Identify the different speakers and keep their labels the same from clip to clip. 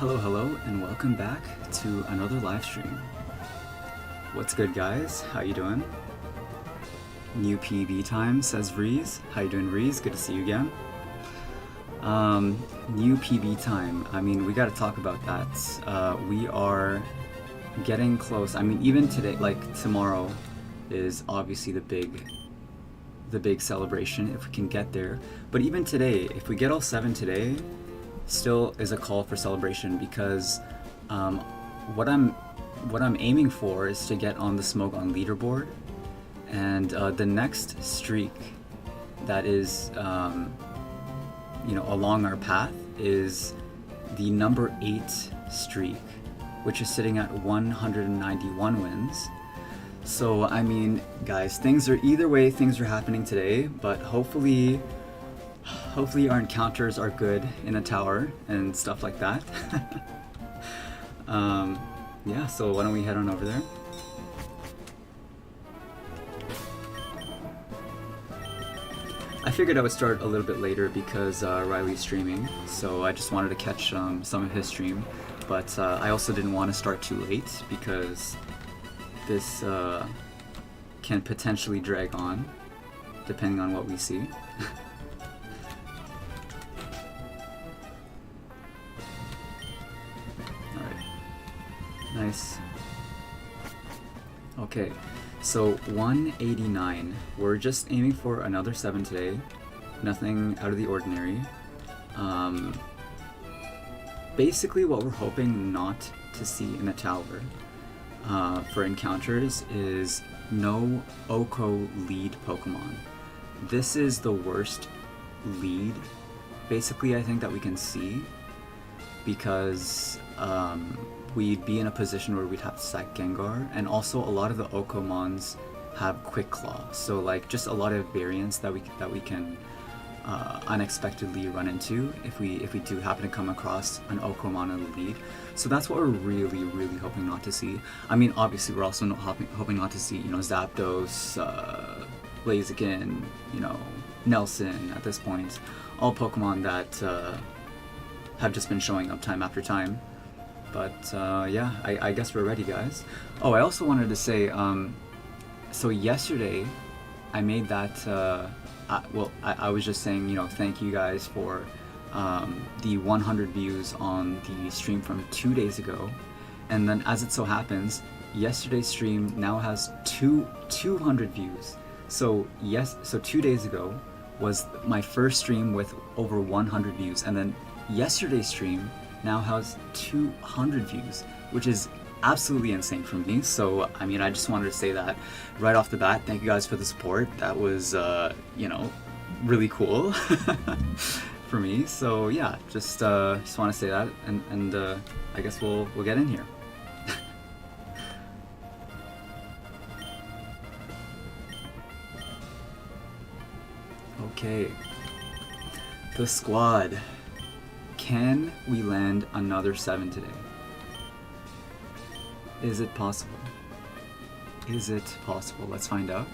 Speaker 1: Hello, and welcome back to another live stream. What's good, guys? How you doing? New PB time, says Reese. How you doing, Reese? Good to see you again. New PB time. I mean, we got to talk about that. We are getting close. I mean, even today, like tomorrow, is obviously the big celebration if we can get there. But even today, if we get all 7 today, still is a call for celebration because what I'm aiming for is to get on the Smoke On leaderboard, and the next streak that is along our path is the number 8 streak, which is sitting at 191 wins. So I mean, guys, things are happening today, but hopefully our encounters are good in a tower and stuff like that. Yeah, so why don't we head on over there? I figured I would start a little bit later because Riley's streaming, so I just wanted to catch some of his stream, but I also didn't want to start too late because this can potentially drag on depending on what we see. Nice. Okay, so 189. We're just aiming for another 7 today. Nothing out of the ordinary. Basically what we're hoping not to see in a tower for encounters is no Oko lead Pokemon. This is the worst lead, basically, I think, that we can see, because we'd be in a position where we'd have to sack Gengar, and also a lot of the Okomons have Quick Claw, so like just a lot of variants that we can unexpectedly run into if we do happen to come across an Okomon in the lead. So that's what we're really hoping not to see. I mean, obviously we're also hoping not to see, Zapdos, Blaziken, Nelson at this point, all Pokemon that have just been showing up time after time. But yeah, I guess we're ready, guys. Oh, I also wanted to say, so yesterday I made that, I was just saying, thank you guys for the 100 views on the stream from 2 days ago. And then as it so happens, yesterday's stream now has 200 views. So 2 days ago was my first stream with over 100 views. And then yesterday's stream now has 200 views, which is absolutely insane for me. So I mean, I just wanted to say that right off the bat. Thank you guys for the support. That was really cool for me. So yeah, just want to say that, and I guess we'll get in here. Okay, the squad. Can we land another 7 today? Is it possible? Is it possible? Let's find out.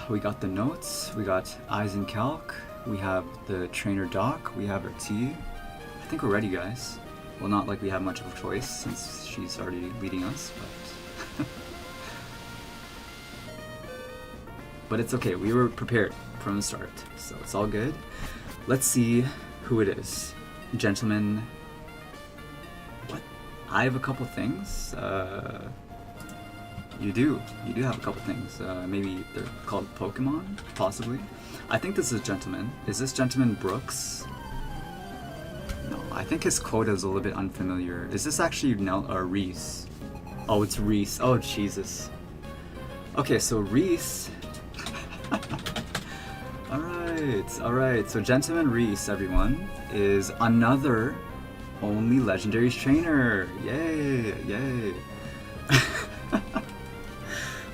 Speaker 1: We got the notes, we got Eyes and Calc, we have the trainer Doc, we have our T. I think we're ready, guys. Well, not like we have much of a choice since she's already leading us, but but it's okay. We were prepared from the start, so it's all good. Let's see who it is. Gentlemen, what? I have a couple things. You do have a couple things. Maybe they're called Pokemon, possibly. I think this is Gentleman. Is this Gentleman Brooks? No, I think his quota is a little bit unfamiliar. Is this actually Reese? Oh, it's Reese. Oh, Jesus. Okay, so Reese. Alright, so Gentleman Reese, everyone, is another only Legendaries trainer. Yay.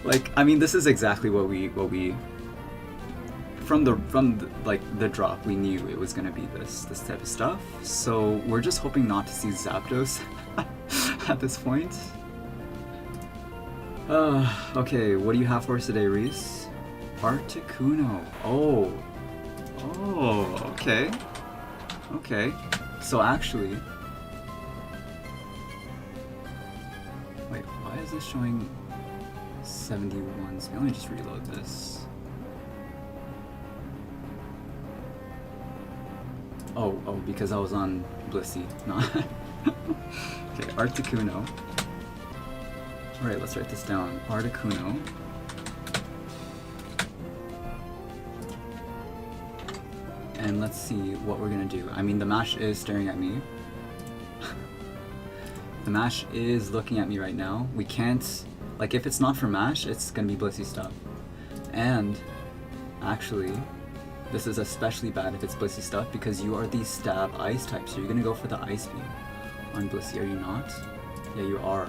Speaker 1: Like, I mean, this is exactly what we from the drop, we knew it was gonna be this type of stuff. So we're just hoping not to see Zapdos at this point. Okay, what do you have for us today, Reese? Articuno. Oh, okay. Okay. So actually... Wait, why is this showing 71? Let me just reload this. Oh, because I was on Blissey. No. Okay, Articuno. Alright, let's write this down. Articuno. And let's see what we're gonna do. I mean, the mash is staring at me. The mash is looking at me right now. We can't, like, if it's not for mash, it's gonna be Blissey stuff. And actually, this is especially bad if it's Blissey stuff because you are the stab ice type, so you're gonna go for the ice beam on Blissey, are you not? Yeah, you are.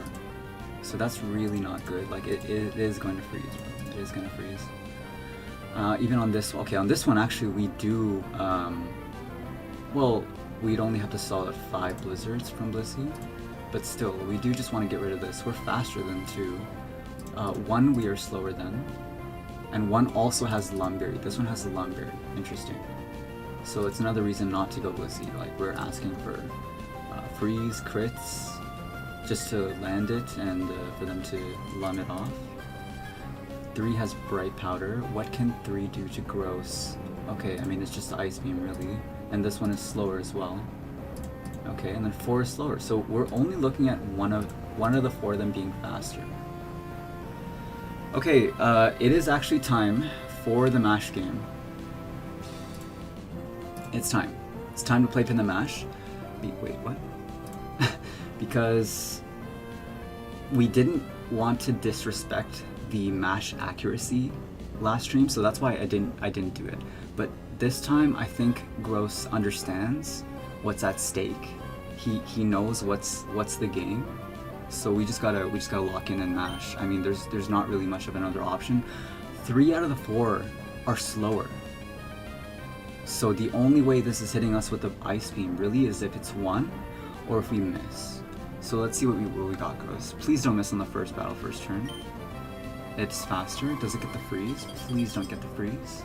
Speaker 1: So that's really not good. Like, it is going to freeze, bro. It is going to freeze. Even on this, okay, on this one actually we do, well, we'd only have to solve 5 blizzards from Blissey, but still, we do just want to get rid of this. We're faster than 2. 1 we are slower than, and 1 also has Lumberry. This one has the Lumberry. Interesting. So it's another reason not to go Blissey. Like, we're asking for freeze, crits, just to land it and for them to lum it off. 3 has Bright Powder. What can 3 do to Gross? Okay, I mean, it's just the Ice Beam, really. And this one is slower as well. Okay, and then 4 is slower. So we're only looking at one of the 4 of them being faster. Okay, it is actually time for the mash game. It's time. It's time to play Pin the Mash. Wait, what? Because we didn't want to disrespect the mash accuracy last stream, so that's why I didn't do it. But this time I think Gross understands what's at stake. He knows what's the game. So we just gotta lock in and mash. I mean, there's not really much of another option. 3 out of the 4 are slower. So the only way this is hitting us with the Ice Beam really is if it's 1 or if we miss. So let's see what we got, Gross. Please don't miss on the first battle, first turn. It's faster. Does it get the freeze? Please don't get the freeze.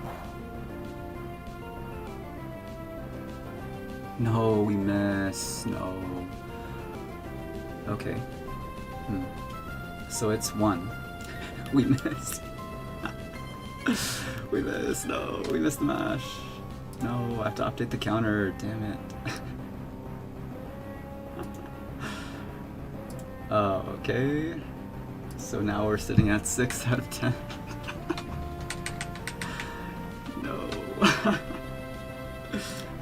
Speaker 1: No, we miss. No. Okay. So it's 1. We missed. We missed. No, we missed the mash. No, I have to update the counter. Damn it. Okay. So now we're sitting at 6 out of 10. No.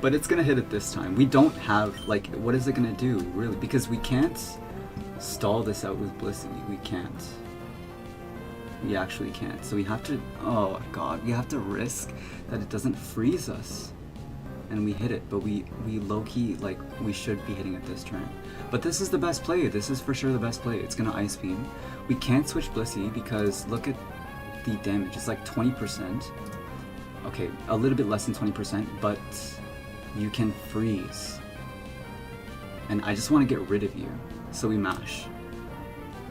Speaker 1: But it's gonna hit it this time. We don't have, like, what is it gonna do, really? Because we can't stall this out with Blissey. We can't. We actually can't. So we have to, oh god, we have to risk that it doesn't freeze us. And we hit it, but we low-key, like, we should be hitting it this turn. But this is the best play. This is for sure the best play. It's gonna Ice Beam. We can't switch Blissey because look at the damage. It's like 20%. Okay, a little bit less than 20%, but you can freeze. And I just want to get rid of you. So we mash.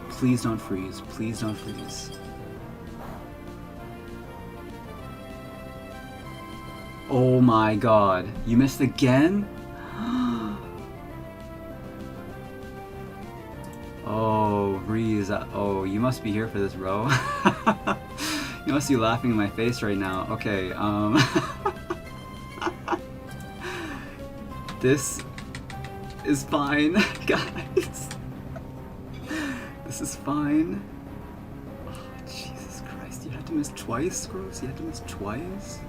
Speaker 1: Please don't freeze. Please don't freeze. Oh my god. You missed again? Oh, Breeze. Oh, you must be here for this, bro. You must be laughing in my face right now. Okay, this is fine, guys. This is fine. Oh, Jesus Christ. You had to miss twice, Gross? You had to miss twice?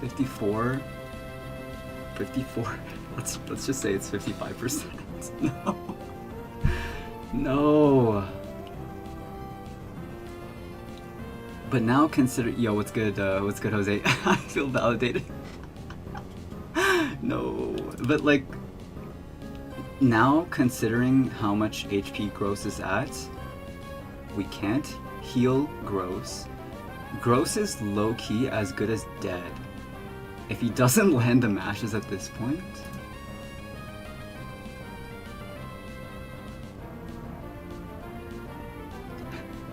Speaker 1: 54. Let's just say it's 55%. No. No. But now consider, yo, what's good, Jose? I feel validated. No, but like, now considering how much HP Gross is at, we can't heal Gross. Gross is low-key as good as dead. If he doesn't land the mashes at this point...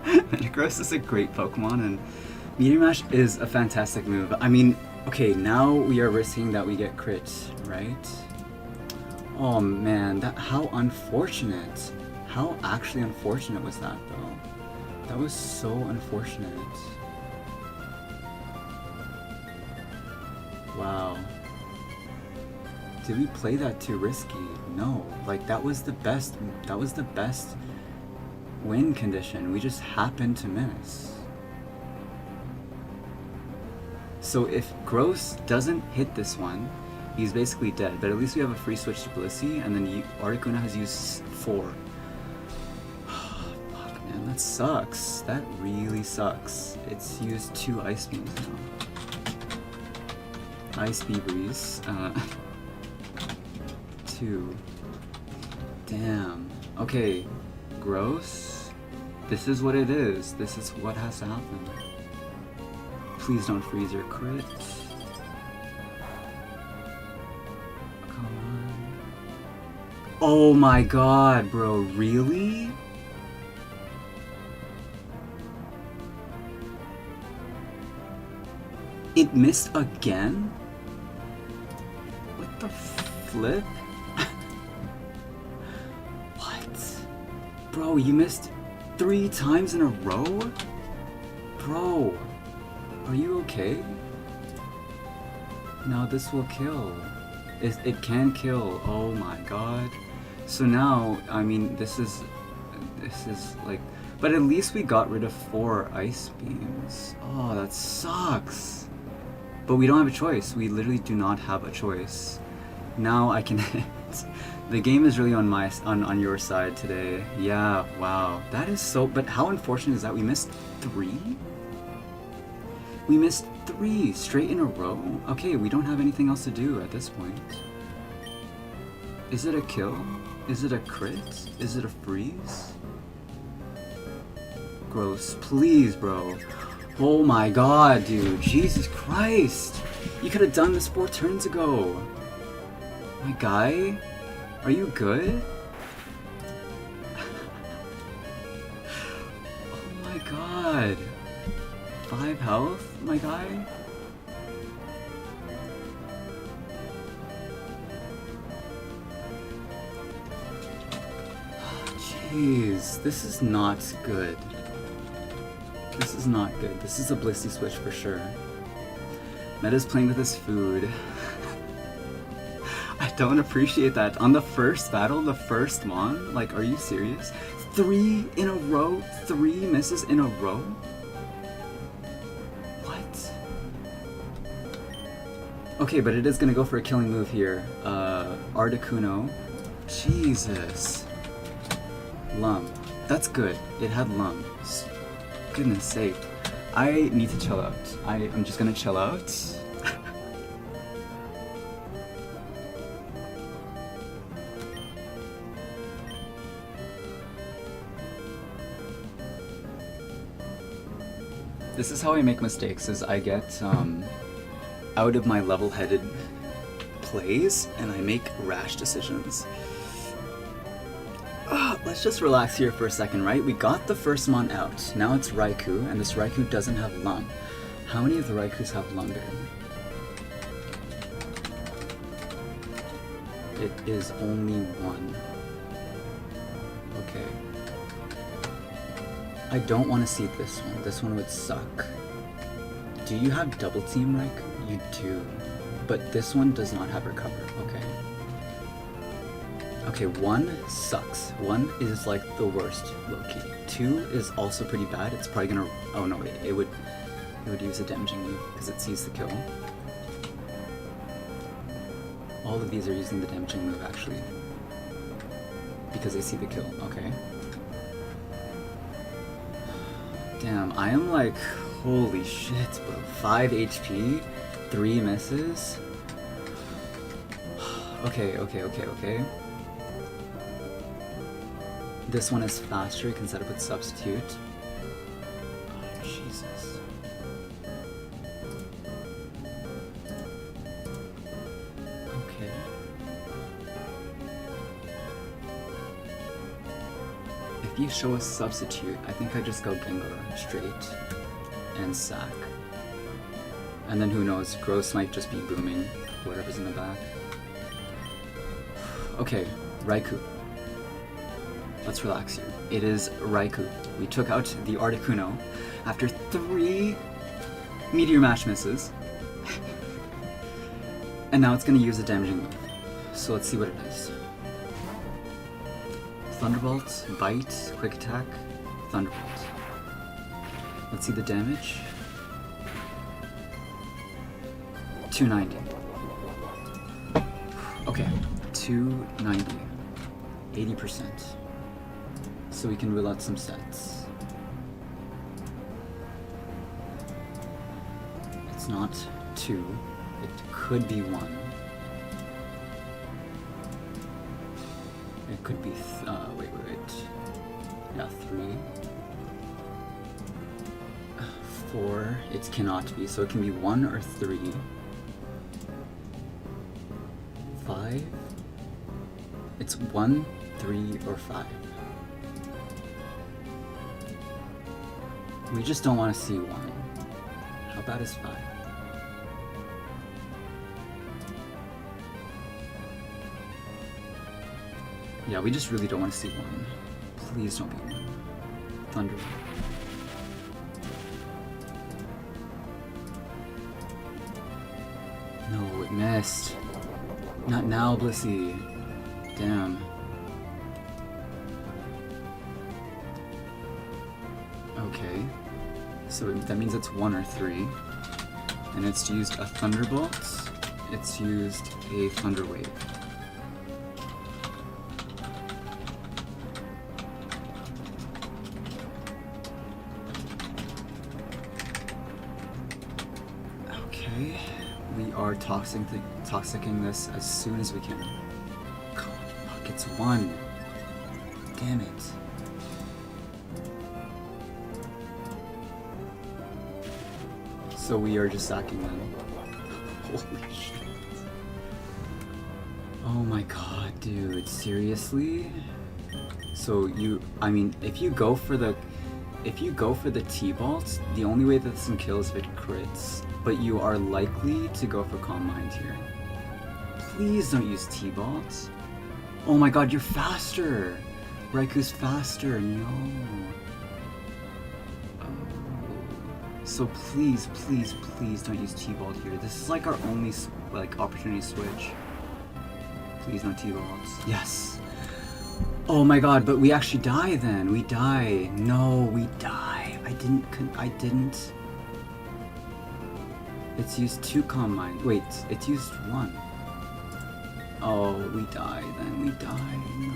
Speaker 1: Metagross is a great Pokemon, and Meteor Mash is a fantastic move. I mean, okay, now we are risking that we get crit, right? Oh man, how unfortunate. How actually unfortunate was that though? That was so unfortunate. Wow. Did we play that too risky? No. Like that was the best win condition. We just happened to miss. So if Gross doesn't hit this one, he's basically dead. But at least we have a free switch to Blissey, and then Articuno has used 4. Fuck, man, that sucks. That really sucks. It's used 2 Ice Beams now. Ice Beavers. 2. Damn. Okay, Gross. This is what it is. This is what has to happen. Please don't freeze your crit. Come on. Oh my god, bro, really? It missed again? What the flip? What? Bro, you missed 3 times in a row? Bro. Are you okay? No, this will kill. It can kill. Oh my god. So now, I mean, this is like, but at least we got rid of 4 ice beams. Oh, that sucks. But we don't have a choice. We literally do not have a choice. Now I can hit. The game is really on your side today. Yeah, wow. That is so, but how unfortunate is that we missed 3? We missed 3 straight in a row? Okay, we don't have anything else to do at this point. Is it a kill? Is it a crit? Is it a freeze? Gross. Please, bro. Oh my god, dude. Jesus Christ. You could have done this 4 turns ago. My guy? Are you good? Oh my god. 5 health, my guy? Jeez, this is not good. This is not good. This is a Blissey switch for sure. Meta's playing with his food. I don't appreciate that. On the first battle, the first Mon? Like, are you serious? 3 in a row? 3 misses in a row? Okay, but it is gonna go for a killing move here. Articuno. Jesus. Lum. That's good. It had Lum. Goodness sake. I need to chill out. I'm just gonna chill out. This is how I make mistakes, is I get, out of my level-headed plays, and I make rash decisions. Let's just relax here for a second, right? We got the first Mon out. Now it's Raikou, and this Raikou doesn't have Lum. How many of the Raikous have Lumber? It is only 1. Okay. I don't want to see this one. This one would suck. Do you have double team, Raikou? You do. But this one does not have recover. Okay. Okay, 1 sucks. 1 is like the worst, low-key. 2 is also pretty bad. It's probably gonna... Oh no, wait. It would use a damaging move because it sees the kill. All of these are using the damaging move, actually. Because they see the kill. Okay. Damn, I am like... Holy shit, bro. 5 HP, 3 misses. Okay. This one is faster, you can set up with substitute. Oh, Jesus. Okay. If you show a substitute, I think I just go Gengar straight and sack. And then who knows, Gross might just be booming whatever's in the back. Okay, Raikou. Let's relax here. It is Raikou. We took out the Articuno after 3 Meteor Mash misses. And now it's going to use a damaging move. So let's see what it is. Thunderbolt, Bite, Quick Attack, Thunderbolt. Let's see the damage. 290. Okay, 290. 80%. So we can rule out some sets. It's not 2. It could be 1. It could be, wait. Yeah, 3. 4. It cannot be, so it can be 1 or 3. 5. It's 1, 3, or 5. We just don't want to see 1. How bad is 5? Yeah, we just really don't want to see 1. Please don't be 1. Thunder. No, it missed. Not now, Blissey. Damn. Okay. So that means it's 1 or 3. And it's used a Thunderbolt. It's used a Thunder Wave. Okay. We are toxicing this as soon as we can. God, fuck, it's 1. Damn it. So we are just sacking them. Holy shit. Oh my god, dude, seriously? So I mean, if you go for the T-Bolt, the only way that this can kill is if it crits. But you are likely to go for Calm Mind here. Please don't use T-Bolt. Oh my god, you're faster! Raikou's faster, no. So please don't use T-Bolt here. This is like our only opportunity to switch. Please no T-Bolts. Yes! Oh my god, but we actually die then. We die. No, we die. I didn't. It's used 2 Calm Mind. Wait, it's used 1. Oh, we die then. We die. No.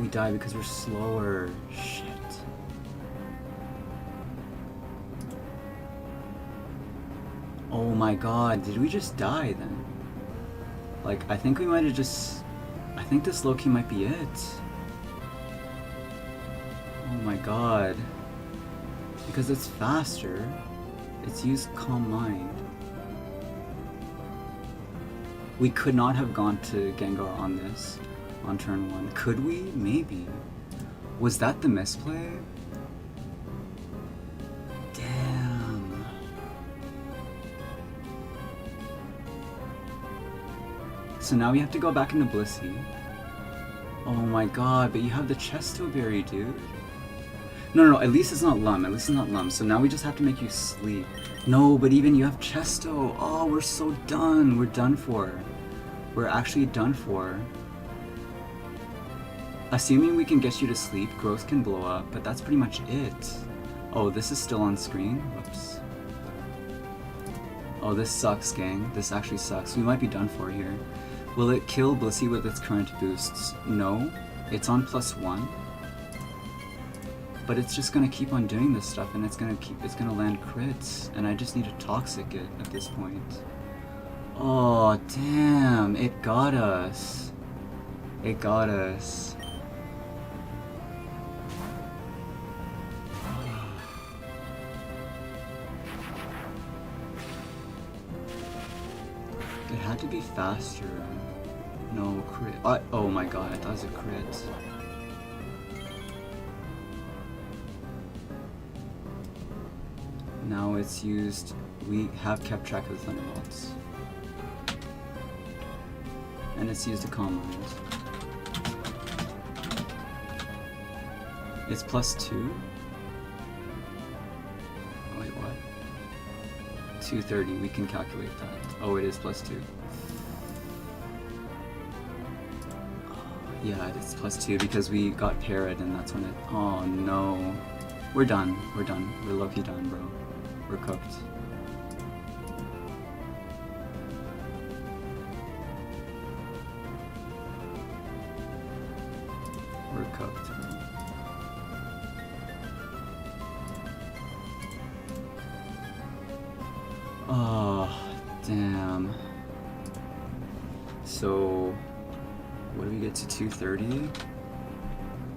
Speaker 1: We die because we're slower. Shit. Oh my god, did we just die then? Like, I think we might have just... I think this low-key might be it. Oh my god. Because it's faster. It's used Calm Mind. We could not have gone to Gengar on this, on turn 1. Could we? Maybe. Was that the misplay? Damn. So now we have to go back into Blissey. Oh my god, but you have the Chesto Berry, dude. No, at least it's not Lum. So now we just have to make you sleep. No, but even you have Chesto. Oh, we're so done. We're done for. We're actually done for. Assuming we can get you to sleep, Growth can blow up, but that's pretty much it. Oh, this is still on screen? Whoops. Oh, this sucks, gang. This actually sucks. We might be done for here. Will it kill Blissey with its current boosts? No. It's on +1. But it's just gonna keep on doing this stuff, and it's gonna land crits, and I just need to toxic it at this point. Oh damn, it got us. It got us. It had to be faster. No, crit. Oh my god, I thought it was a crit. Now it's used we have kept track of the Thunderbolts. And it's used to calm mind. It's +2? Oh wait, what? 230, we can calculate that. Oh, it is +2. Yeah, it's +2 because we got parried and that's when it... Oh no. We're done. We're done. We're low-key done, bro. We're cooked. We're cooked, bro. Oh, damn. So, what do we get to 230?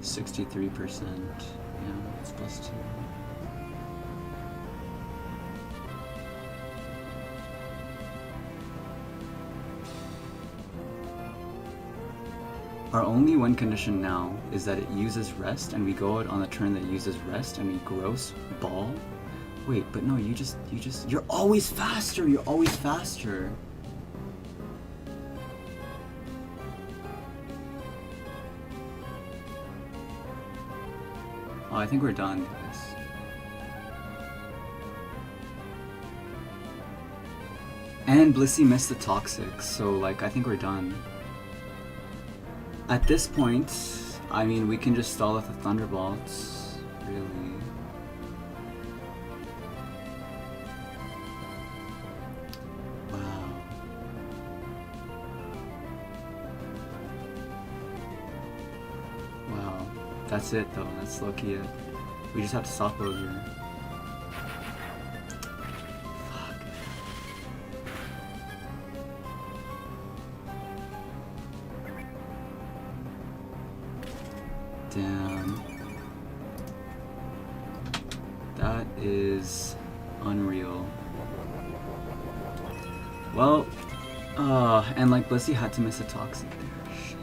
Speaker 1: 63%. Yeah, it's +2. Our only win condition now is that it uses rest and we go out on the turn that uses rest and we gross ball. Wait, but no, you're always faster, you're always faster. Oh, I think we're done, guys. And Blissey missed the Toxic, so like, I think we're done. At this point, I mean, we can just stall with the Thunderbolts, really. Wow. Wow. That's it, though. That's low-key it. We just have to softload here. Damn. That is unreal. Well, and like Blissey had to miss a Toxic there. Shit.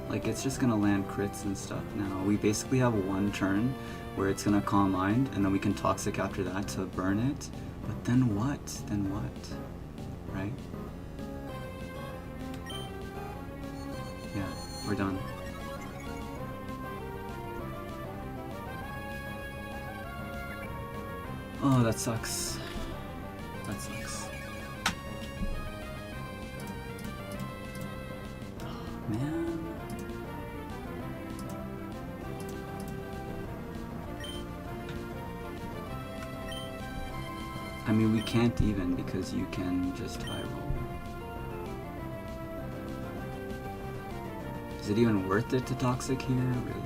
Speaker 1: Like, it's just gonna land crits and stuff now. We basically have one turn where it's gonna Calm Mind, and then we can Toxic after that to burn it. But then what? Then what? Right? Yeah, we're done. Oh, that sucks. That sucks. Oh, man. I mean, we can't even because you can just high roll. Is it even worth it to Toxic here, really?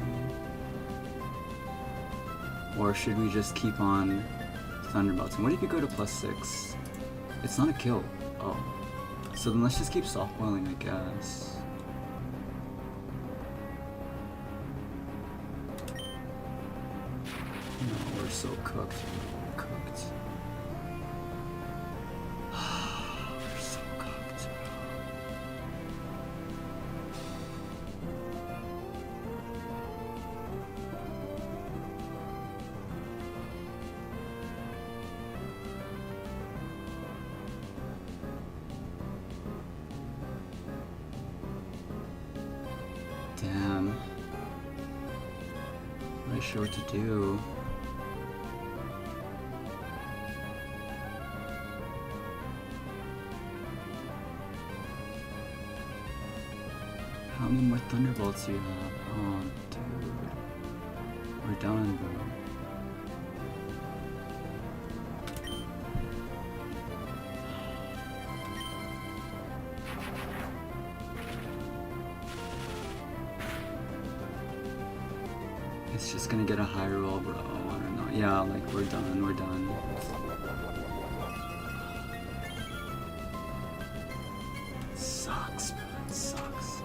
Speaker 1: Or should we just keep on Thunderbolts? And what if you go to +6? It's not a kill. Oh. So then let's just keep soft boiling, I guess. No, we're so cooked. We're cooked. We're so cooked. Damn. I'm not sure what to do. How many more Thunderbolts do you have? Oh, dude. We're done, bro. It's just gonna get a high roll, bro. I don't know. Yeah, like, we're done, we're done. It sucks, bro. It sucks.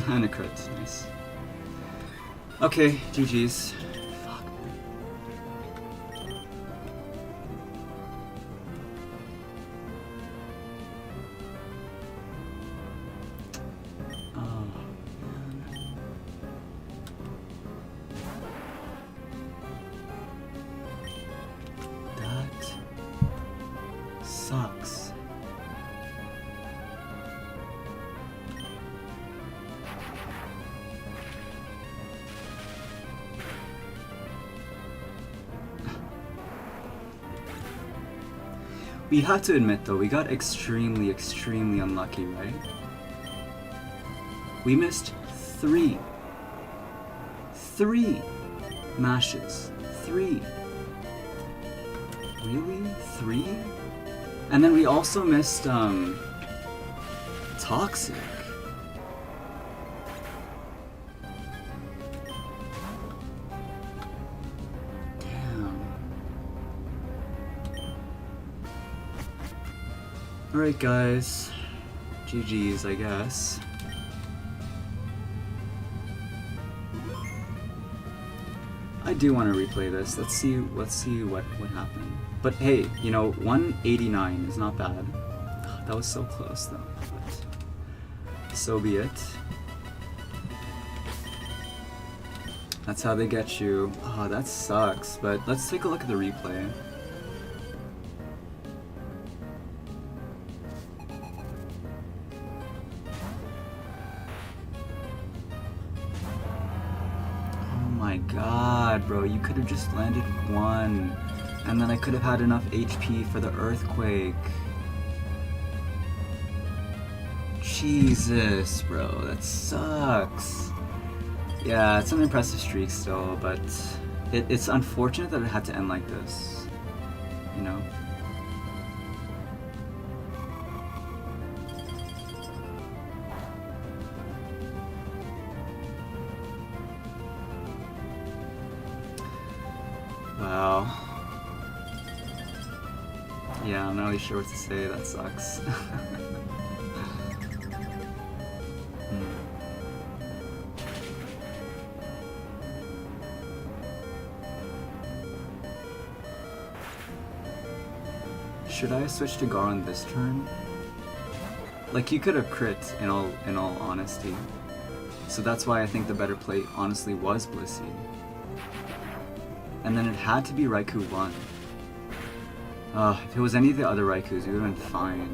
Speaker 1: And a crit, nice. Okay, GG's. Fuck. We have to admit though, we got extremely, extremely unlucky, right? We missed three mashes. 3. Really? 3? And then we also missed, Toxic. Damn. Alright guys. GG's, I guess. I do want to replay this. Let's see what happened. But hey, you know, 189 is not bad. That was so close though. But so be it. That's how they get you. Oh, that sucks. But let's take a look at the replay. My god, bro, you could have just landed 1 and then I could have had enough HP for the earthquake. Jesus, bro, that sucks. Yeah, it's an impressive streak still, but it's unfortunate that it had to end like this, you know? Wow. Yeah, I'm not really sure what to say. That sucks. Should I switch to Gar on this turn? Like, you could have crit in all honesty. So that's why I think the better play honestly was Blissey. And then it had to be Raikou 1. If it was any of the other Raikus, it would have been fine.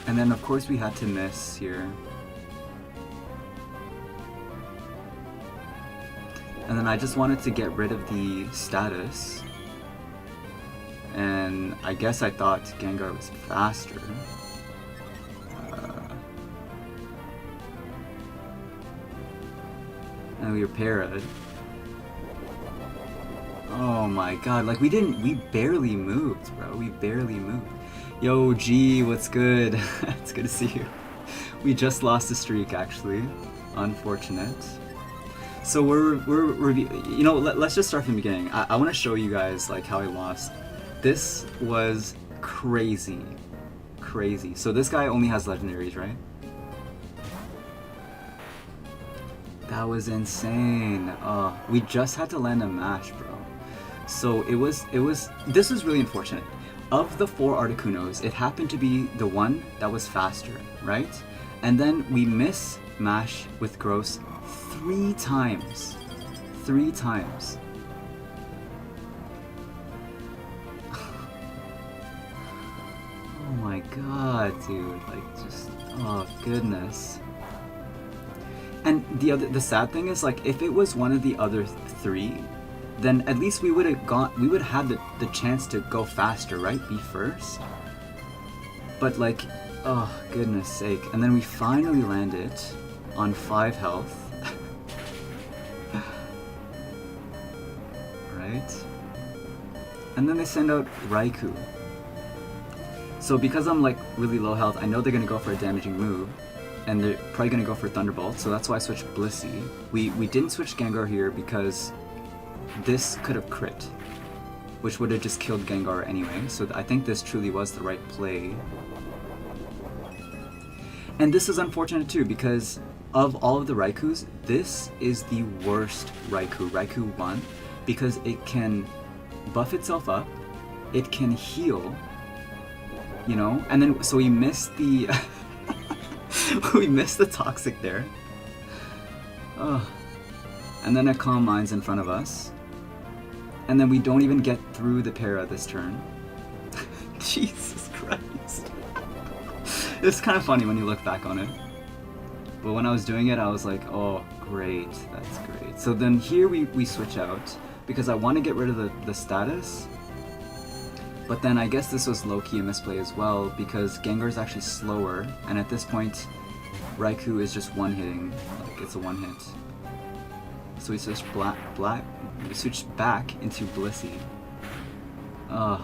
Speaker 1: And then of course we had to miss here. And then I just wanted to get rid of the status. And I guess I thought Gengar was faster. And we were parried. Oh my god, like we barely moved, bro. We barely moved. Yo, G, what's good? It's good to see you. We just lost a streak, actually. Unfortunate. So you know, let's just start from the beginning. I want to show you guys like how I lost. This was crazy. Crazy. So this guy only has legendaries, right? That was insane. We just had to land a mash, bro. So this was really unfortunate. Of the 4 Articunos, it happened to be the one that was faster, right? And then we miss mash with Gross 3 times. 3 times. Oh my god, dude. Like, just, oh goodness. And the sad thing is, like, if it was one of the other 3, then at least we would have had the chance to go faster, right? Be first. But like, oh goodness sake. And then we finally land it on 5 health. Right? And then they send out Raikou. So because I'm like really low health, I know they're gonna go for a damaging move. And they're probably gonna go for Thunderbolt, so that's why I switched Blissey. We didn't switch Gengar here because this could have crit, which would have just killed Gengar anyway, so I think this truly was the right play. And this is unfortunate too, because of all of the Raikus, this is the worst Raikou, Raikou 1, because it can buff itself up, it can heal, you know, and then, so we missed the... we missed the Toxic there. Oh. And then a Calm Mind's in front of us. And then we don't even get through the para this turn. Jesus Christ. It's kind of funny when you look back on it. But when I was doing it, I was like, oh great. That's great. So then here we switch out because I want to get rid of the status. But then I guess this was low-key a misplay as well because Gengar is actually slower, and at this point Raikou is just one-hitting. Like, it's a one-hit. So we switch we switched back into Blissey. Ugh.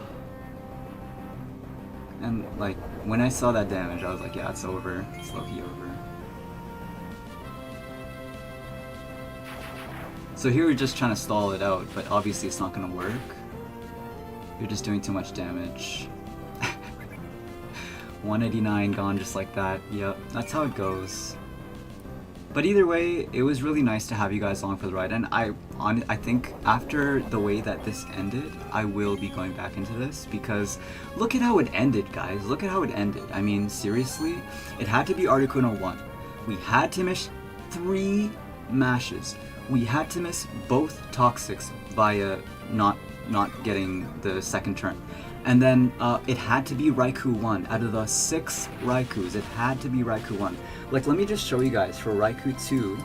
Speaker 1: And like when I saw that damage, I was like, yeah, it's over. It's low-key over. So here we're just trying to stall it out, but obviously it's not gonna work. You're just doing too much damage. 189 gone just like that. Yep, that's how it goes. But either way, it was really nice to have you guys along for the ride, and I think after the way that this ended, I will be going back into this because look at how it ended, guys. Look at how it ended. I mean, seriously, it had to be Articuno 1. We had to miss 3 mashes. We had to miss both Toxics via not getting the second turn. And then it had to be Raikou 1. Out of the 6 Raikous, it had to be Raikou 1. Like, let me just show you guys for Raikou 2,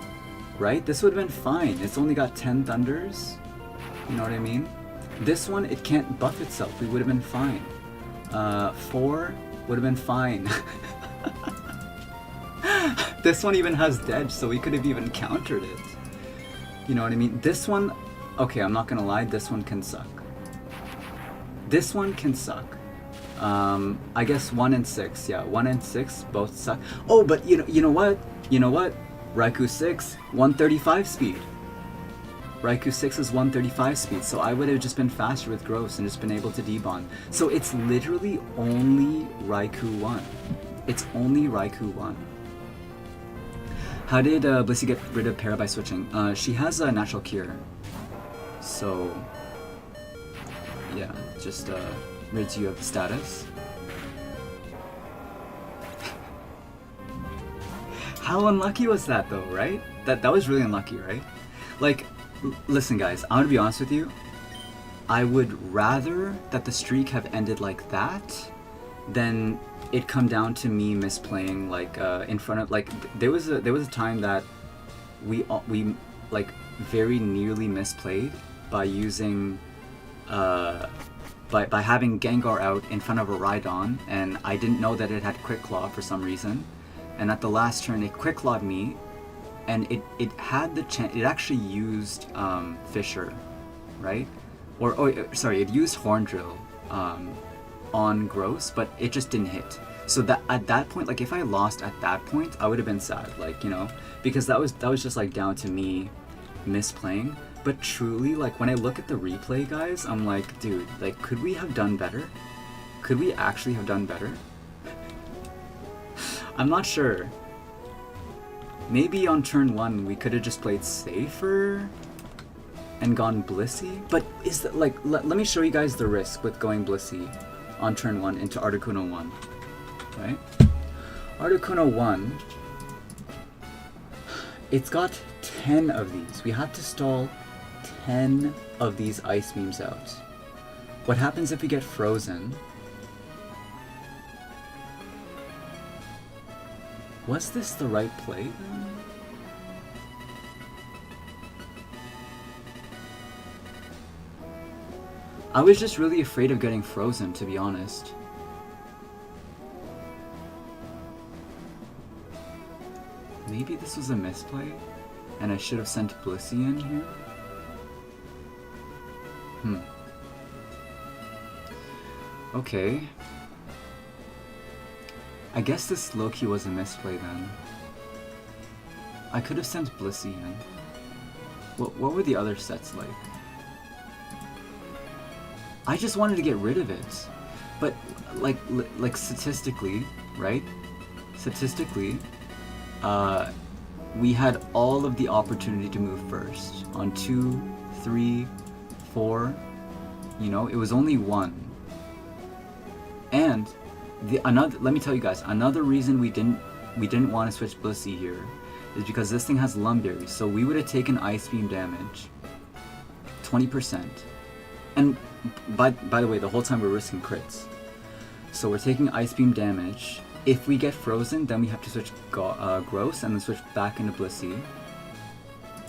Speaker 1: right? This would have been fine. It's only got 10 Thunders. You know what I mean? This one, it can't buff itself. We would have been fine. 4 would have been fine. This one even has Dedge, so we could have even countered it. You know what I mean? This one, okay, I'm not gonna lie, this one can suck. This one can suck. I guess 1 and 6, yeah, 1 and 6 both suck. Oh, but you know what? You know what? Raikou 6, 135 speed. Raikou 6 is 135 speed, so I would have just been faster with Gross and just been able to debond. So it's literally only Raikou 1. It's only Raikou 1. How did Blissey get rid of Para by switching? She has a natural cure. So yeah, just rids you of the status. How unlucky was that though, right? That was really unlucky, right? Like, listen guys, I'm gonna be honest with you. I would rather that the streak have ended like that than it come down to me misplaying like in front of, like, there was a time that we like very nearly misplayed by using by having Gengar out in front of a Rhydon, and I didn't know that it had Quick Claw for some reason, and at the last turn it Quick Clawed me, and it had the chance, it actually used Fissure, right? Or sorry, it used Horn Drill on Gross, but it just didn't hit. So that at that point, like if I lost at that point, I would have been sad, like, you know, because that was just like down to me misplaying. But truly, like when I look at the replay, guys, I'm like, dude, like, could we have done better? Could we actually have done better? I'm not sure. Maybe on turn 1 we could have just played safer and gone Blissey. But is that, like, let me show you guys the risk with going Blissey on turn 1 into Articuno 1, right? Articuno 1, it's got 10 of these. We have to stall 10 of these Ice Beams out. What happens if we get frozen? Was this the right play then? I was just really afraid of getting frozen, to be honest. Maybe this was a misplay, and I should have sent Blissey in here? Okay. I guess this low-key was a misplay then. I could have sent Blissey in. What were the other sets like? I just wanted to get rid of it. But like statistically, right? Statistically, we had all of the opportunity to move first. On 2, 3, 4, you know, it was only 1. And let me tell you guys, another reason we didn't want to switch Blissey here is because this thing has Lumberry, so we would have taken Ice Beam damage, 20%. And by the way, the whole time we're risking crits. So we're taking Ice Beam damage. If we get frozen, then we have to switch Gross and then switch back into Blissey.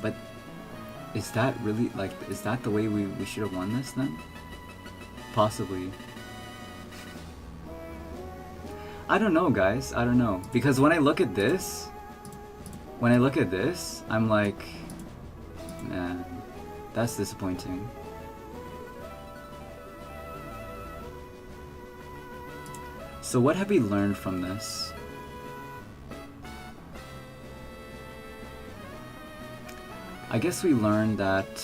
Speaker 1: But is that really, like, is that the way we should have won this then? Possibly. I don't know, guys. I don't know. Because when I look at this, I'm like, man, that's disappointing. So what have we learned from this? I guess we learned that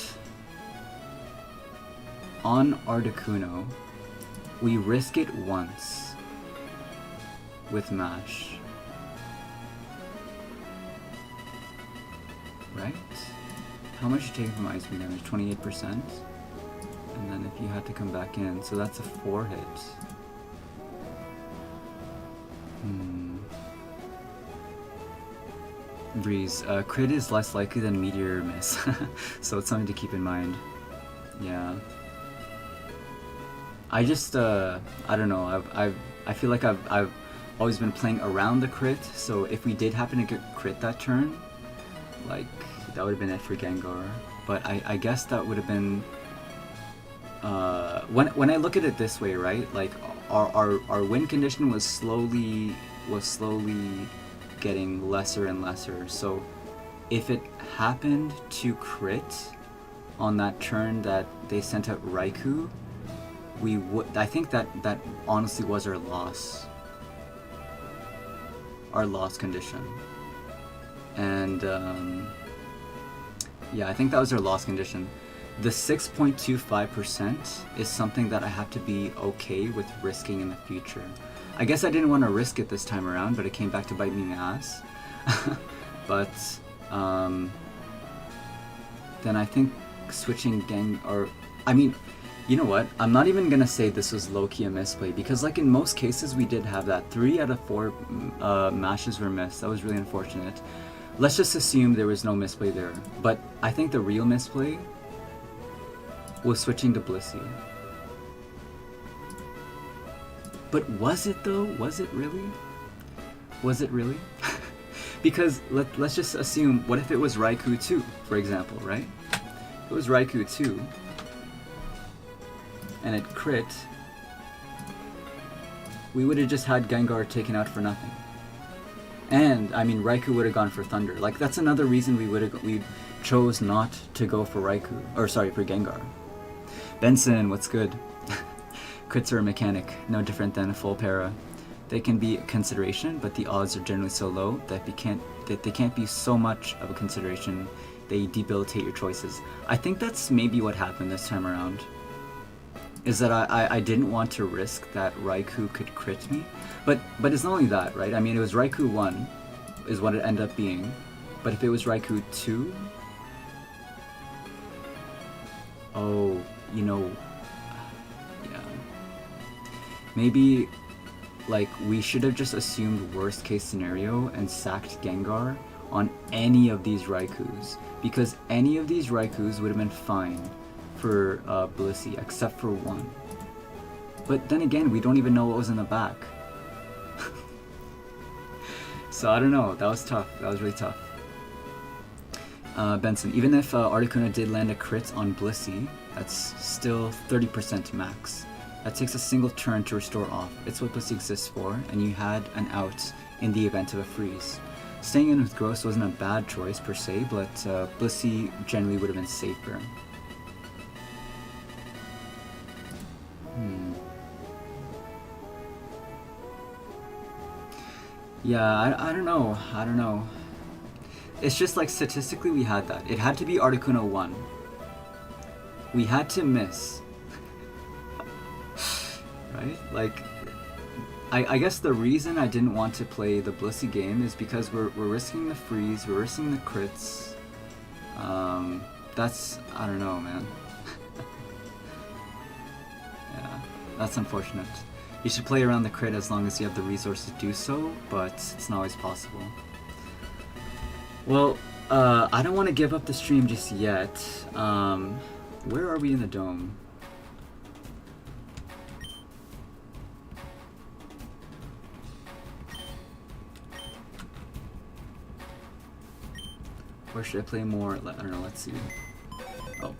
Speaker 1: on Articuno, we risk it once with Mash. Right? How much you taking from Ice Beam damage? 28%? And then if you had to come back in, so that's a 4 hit. Breeze. Crit is less likely than Meteor Miss, so it's something to keep in mind. Yeah. I just, I don't know, I feel like I've always been playing around the crit, so if we did happen to get crit that turn, like, that would have been it for Gengar. But I guess that would have been, when I look at it this way, right, like, our win condition was slowly getting lesser and lesser, so if it happened to crit on that turn that they sent out Raikou, I think that honestly was our loss condition. And yeah, I think that was our loss condition. The 6.25% is something that I have to be okay with risking in the future. I guess I didn't want to risk it this time around, but it came back to bite me in the ass. But then I think switching I mean, you know what? I'm not even gonna say this was low-key a misplay, because like in most cases we did have that. 3 out of 4 mashes were missed. That was really unfortunate. Let's just assume there was no misplay there. But I think the real misplay was switching to Blissey. But was it though? Was it really? Was it really? Because let's just assume, what if it was Raikou 2, for example, right? If it was Raikou 2, and it crit, we would have just had Gengar taken out for nothing. And, I mean, Raikou would have gone for Thunder. Like, that's another reason we chose not to go for Raikou, or sorry, for Gengar. Benson, what's good? Crits are a mechanic, no different than a full para. They can be a consideration, but the odds are generally so low that they can't be so much of a consideration. They debilitate your choices. I think that's maybe what happened this time around. Is that I didn't want to risk that Raikou could crit me. But it's not only that, right? I mean, it was Raikou 1 is what it ended up being. But if it was Raikou 2... Oh, you know... Yeah. Maybe, like, we should have just assumed worst case scenario and sacked Gengar on any of these Raikous. Because any of these Raikous would have been fine for Blissey, except for one. But then again, we don't even know what was in the back. So I don't know, that was tough. That was really tough. Benson, even if Articuno did land a crit on Blissey, that's still 30% max. That takes a single turn to restore off. It's what Blissey exists for, and you had an out in the event of a freeze. Staying in with Gross wasn't a bad choice per se, but Blissey generally would have been safer. Yeah, I don't know. I don't know. It's just like statistically we had that. It had to be Articuno 1. We had to miss. Right? Like, I guess the reason I didn't want to play the Blissey game is because we're risking the freeze, we're risking the crits. That's, I don't know, man. Yeah, that's unfortunate. You should play around the crit as long as you have the resources to do so, but it's not always possible. Well, I don't want to give up the stream just yet. Where are we in the dome? Or should I play more? I don't know, let's see. Oh.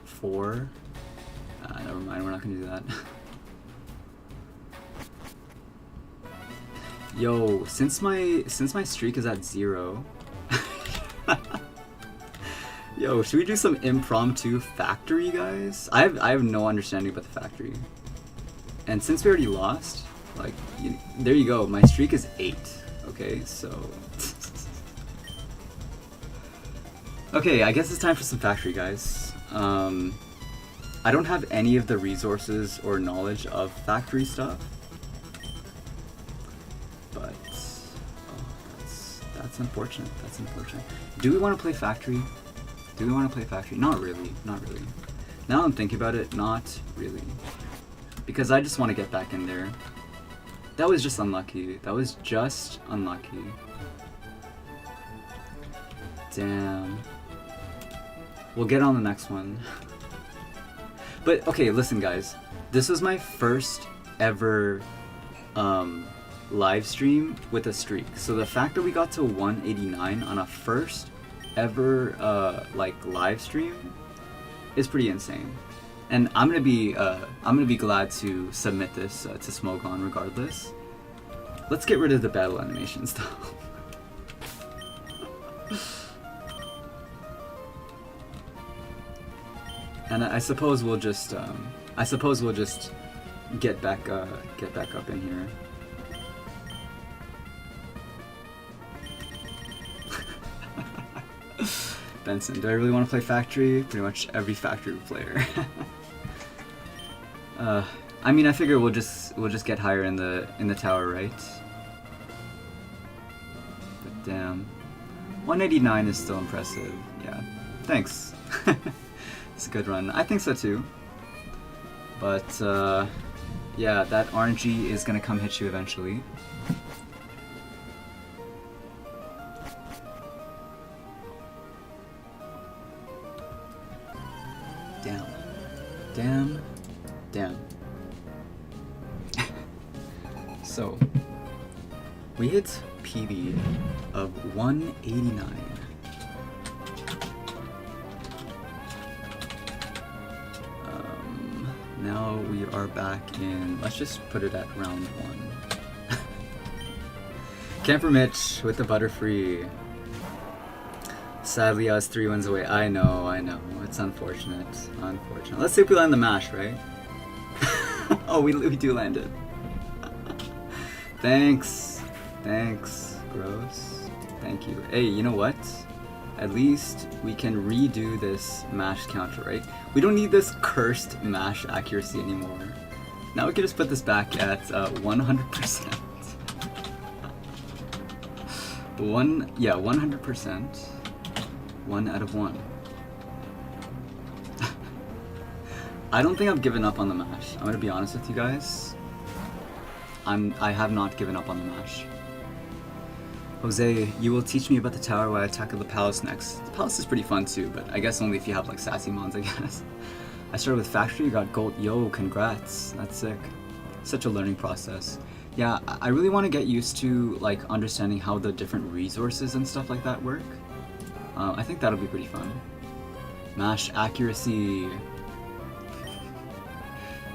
Speaker 1: 4. Never mind, we're not gonna do that. Yo, since my streak is at 0. Yo, should we do some impromptu factory, guys? I have no understanding about the factory. And since we already lost, like, there you go. My streak is 8. Okay, so. Okay, I guess it's time for some factory, guys. I don't have any of the resources or knowledge of factory stuff. But, oh, that's unfortunate. That's unfortunate. Do we want to play factory? Do we want to play factory? Not really. Not really. Now I'm thinking about it, not really. Because I just want to get back in there. That was just unlucky. That was just unlucky. Damn. We'll get on the next one. But, okay, listen, guys. This was my first ever live stream with a streak. So the fact that we got to 189 on a first ever like live stream is pretty insane. And I'm gonna be glad to submit this to Smogon regardless. Let's get rid of the battle animations though. And I suppose we'll just get back up in here. Benson, do I really want to play factory? Pretty much every factory player. I mean, I figure we'll just get higher in the tower, right? But damn, 189 is still impressive. Yeah, thanks. It's a good run. I think so too. But yeah, that RNG is gonna come hit you eventually. Damn. Damn. Damn. So, we hit PB of 189. Now we are back in, let's just put it at round 1. Camper Mitch with the Butterfree. Sadly, I was 3 wins away. I know. It's unfortunate. Unfortunate. Let's see if we land the mash, right? Oh, we do land it. Thanks. Thanks, Gross. Thank you. Hey, you know what? At least we can redo this mash counter, right? We don't need this cursed mash accuracy anymore. Now we can just put this back at 100%. 100%. 1 out of 1. I don't think I've given up on the mash. I'm gonna be honest with you guys. I have not given up on the mash. Jose, you will teach me about the tower while I tackle the palace next. The palace is pretty fun too, but I guess only if you have like sassy mons, I guess. I started with factory, got gold. Yo, congrats. That's sick. Such a learning process. Yeah, I really want to get used to like understanding how the different resources and stuff like that work. I think that'll be pretty fun. Mash accuracy.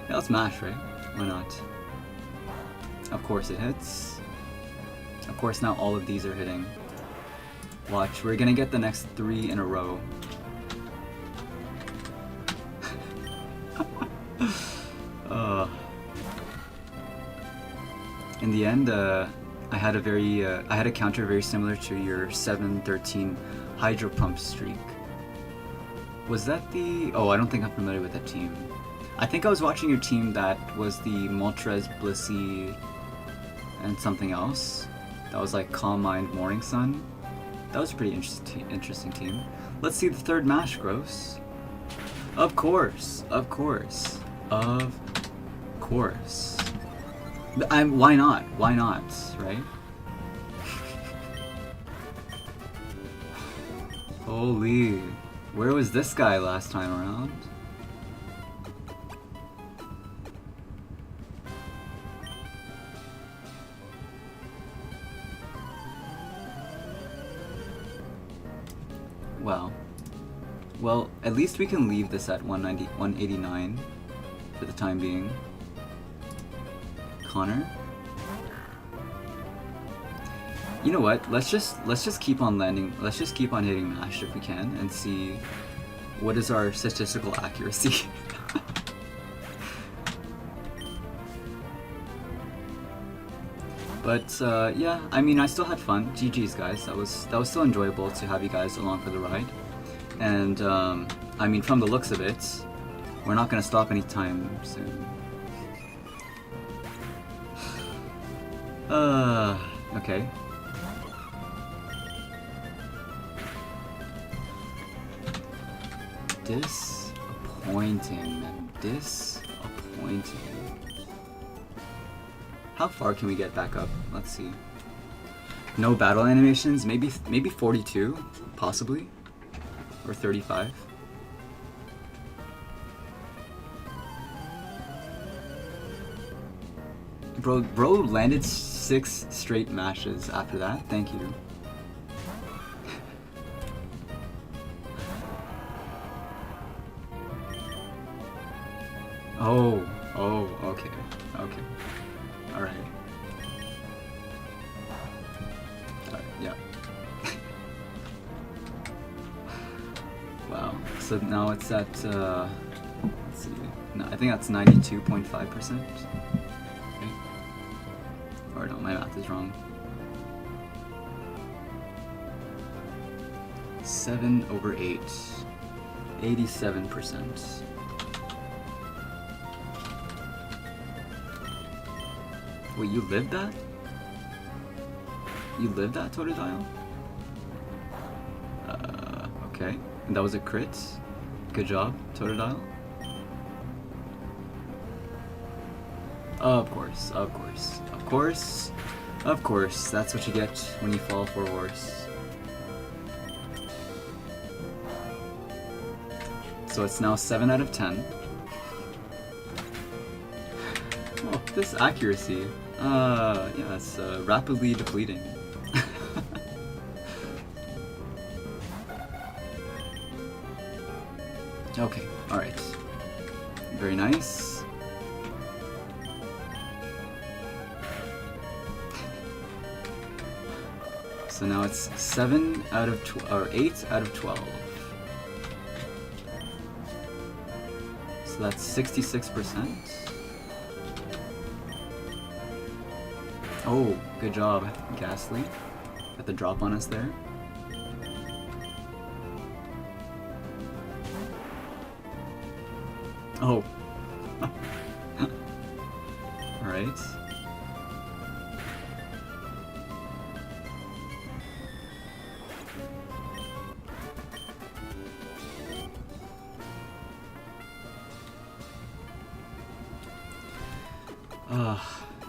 Speaker 1: Yeah, let's mash, right? Why not? Of course it hits. Of course, now all of these are hitting. Watch, we're gonna get the next 3 in a row. In the end, I had a counter very similar to your 7-13 hydro pump streak. Was that the? Oh, I don't think I'm familiar with that team. I think I was watching your team that was the Moltres, Blissey, and something else. That was like Calm Mind, Morning Sun. That was a pretty interesting team. Let's see the third mash, Gross. Of course. Why not? Why not, right? Holy. Where was this guy last time around? Well, at least we can leave this at 189 for the time being. Connor. You know what? Let's just keep on landing. Let's just keep on hitting mash if we can and see what is our statistical accuracy. But yeah, I mean, I still had fun. GG's, guys. That was still enjoyable to have you guys along for the ride. And I mean, from the looks of it, we're not gonna stop anytime soon. Okay. Disappointing, man. Disappointing. How far can we get back up? Let's see. No battle animations. Maybe 42, possibly, or 35. Bro landed 6 straight mashes after that. Thank you. Oh, okay. Alright, yeah. Wow, so now it's at, let's see, no, I think that's 92.5%. Okay. Or no, my math is wrong. 7/8, 87%. Wait, you lived that? You lived that, Totodile? Okay. And that was a crit? Good job, Totodile. Of course. That's what you get when you fall for a horse. So it's now 7 out of 10. Oh, this accuracy. Yeah, it's rapidly depleting. Okay, alright. Very nice. So now it's 7 out of 12, or 8 out of 12. So that's 66%. Oh, good job, Ghastly. Got the drop on us there. Oh. Alright.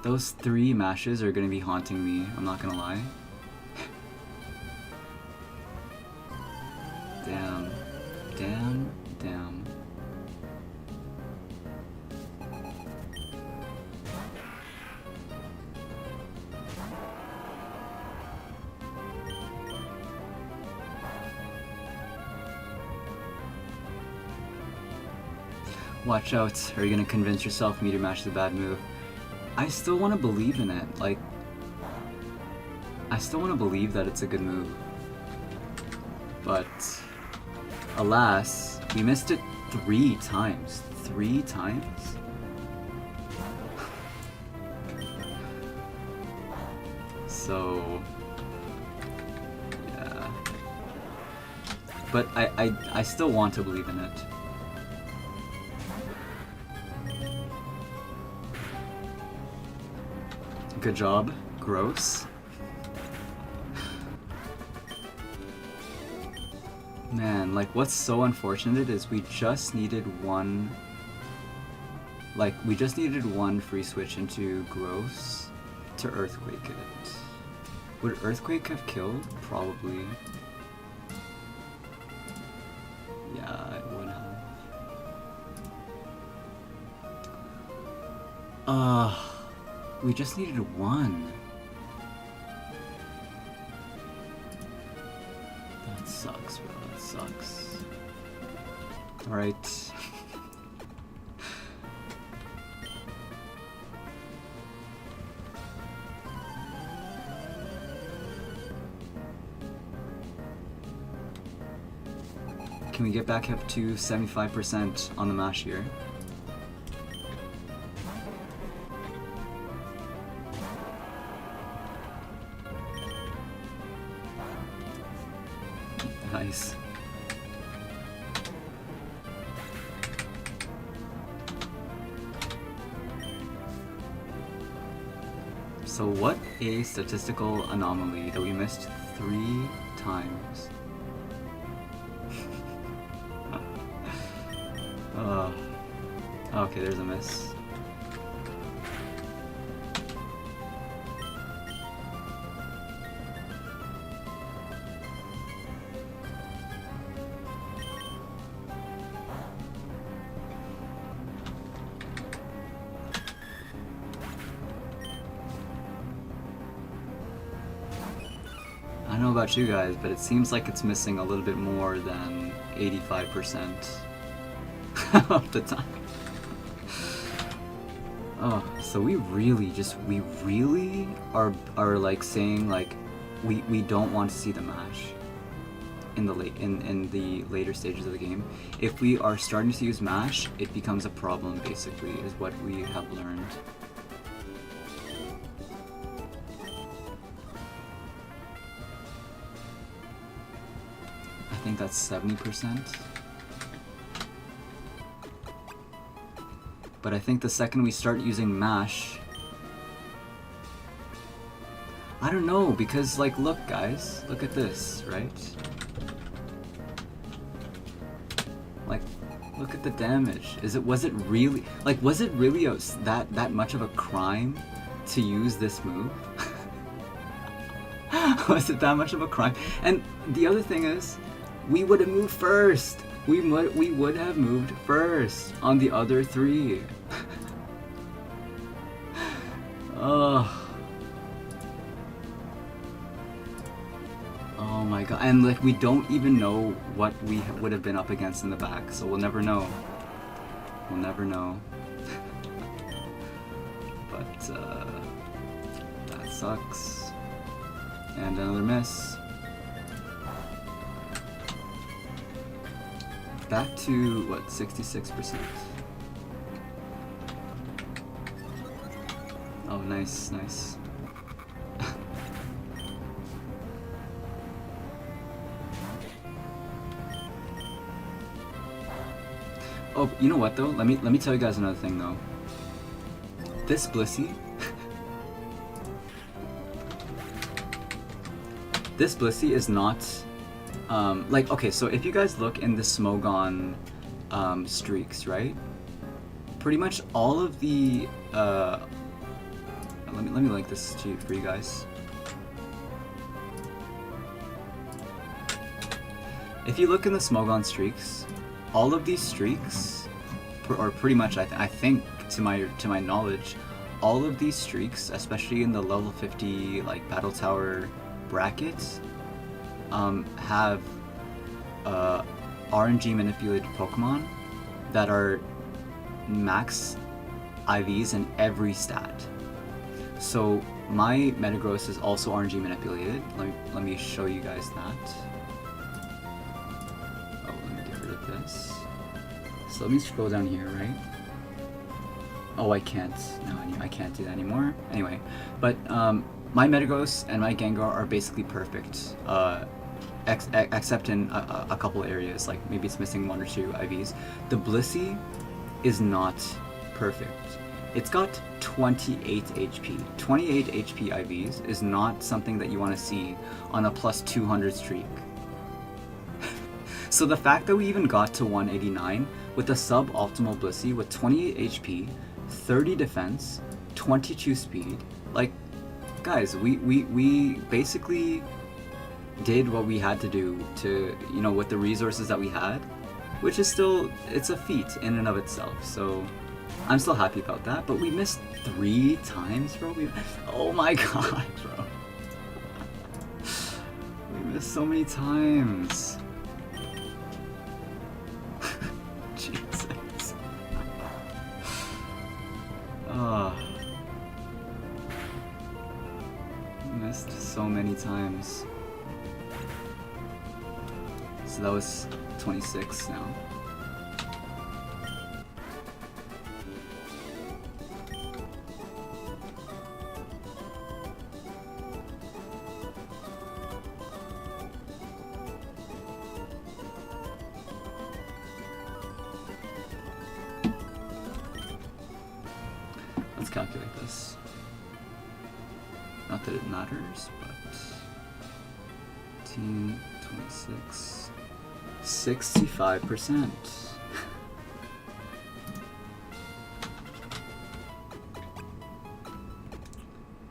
Speaker 1: Those 3 mashes are gonna be haunting me, I'm not gonna lie. Damn. Watch out, are you gonna convince yourself Meteor Mash is a bad move? I still want to believe in it, like, I still want to believe that it's a good move. But, alas, we missed it 3 times. 3 times? So, yeah. But I still want to believe in it. Good job. Gross. Man, like, what's so unfortunate is we just needed one... Like, we just needed one free switch into Gross to Earthquake it. Would Earthquake have killed? Probably. Yeah, it would have. We just needed 1. That sucks, bro. That sucks. Alright. Can we get back up to 75% on the mash here? Nice. So what a statistical anomaly that we missed 3 times. Okay, there's a miss. I don't know about you guys, but it seems like it's missing a little bit more than 85% of the time. Oh, so we really are like saying like we don't want to see the mash in the later stages of the game. If we are starting to use mash, it becomes a problem basically, is what we have learned. I think that's 70%. But I think the second we start using mash, I don't know, because like look guys, look at this, right? Like look at the damage. Was it really that much of a crime to use this move? Was it that much of a crime? And the other thing is, we would have moved first. We would have moved first on the other 3. Oh my god, and like we don't even know what we would have been up against in the back, so we'll never know. We'll never know. But that sucks. And another miss. Back to what, 66%? Oh, nice, nice. Oh, you know what though? Let me tell you guys another thing though. This Blissey, is not like, okay, so if you guys look in the Smogon streaks, right? Pretty much all of the let me link this for you guys. If you look in the Smogon streaks, all of these streaks, or pretty much, I think to my knowledge, all of these streaks, especially in the level 50 like battle tower brackets, have RNG manipulated Pokemon that are max IVs in every stat. So my Metagross is also RNG manipulated. Let me show you guys that. Oh, let me get rid of this. So let me scroll down here, right? Oh, I can't. No, I can't do that anymore. Anyway, but my Metagross and my Gengar are basically perfect, except in a couple areas, like maybe it's missing 1 or 2 IVs. The Blissey is not perfect. It's got 28 HP. 28 HP IVs is not something that you want to see on a plus 200 streak. So the fact that we even got to 189 with a suboptimal Blissey with 28 HP, 30 defense, 22 speed, like, guys, we basically did what we had to do to, you know, with the resources that we had, which is still, it's a feat in and of itself. So I'm still happy about that, but we missed 3 times, bro. Oh my god, bro. We missed so many times. so many times. So that was 26 now. Let's calculate this. Not that it matters, but 18, 26, 65%.